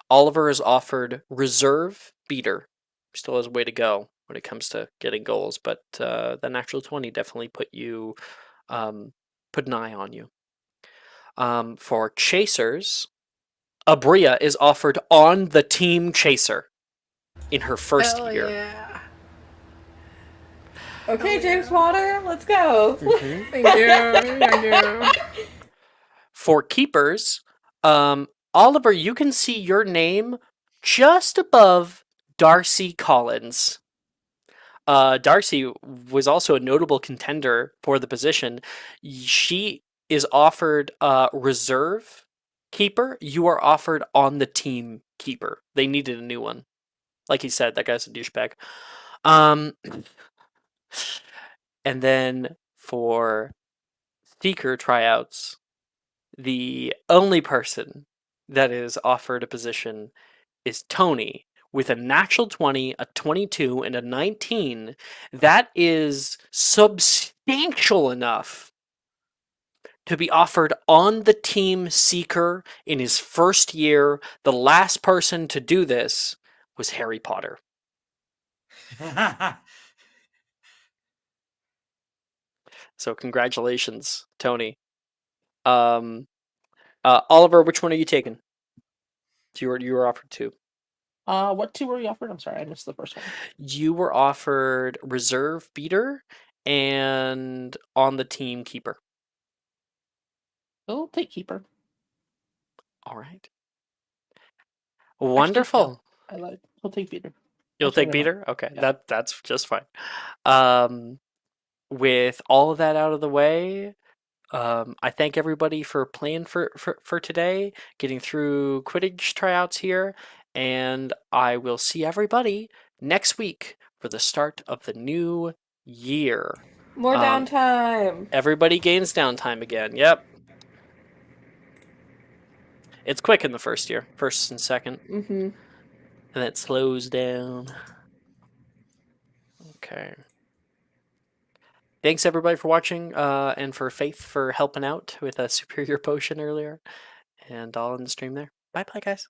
Oliver is offered reserve beater. Still has a way to go when it comes to getting goals, but the natural 20 definitely put an eye on you. For chasers, Abria is offered on the team chaser in her first Hell year. yeah. Okay, James Potter, let's go. Thank you. For keepers, Oliver, you can see your name just above Darcy Collins. Darcy was also a notable contender for the position. She is offered reserve keeper. You are offered on the team keeper. They needed a new one. Like he said, that guy's a douchebag. And then for seeker tryouts, the only person that is offered a position is Tony, with a natural 20, a 22, and a 19. That is substantial enough to be offered on the team seeker in his first year. The last person to do this was Harry Potter. So congratulations, Tony. Oliver, which one are you taking? You were offered two. What two were you offered? I'm sorry, I missed the first one. You were offered reserve beater and on the team keeper. I'll take keeper. All right. Wonderful. Actually, I'll take beater. You'll take beater? Okay, Yeah. that's just fine. With all of that out of the way, I thank everybody for playing for today, getting through Quidditch tryouts here, and I will see everybody next week for the start of the new year. More downtime. Everybody gains downtime again. Yep. It's quick in the first year, first and second. Mm-hmm. And it slows down. Okay. Thanks everybody for watching, and for Faith for helping out with a superior potion earlier. And all in the stream there. Bye bye, guys.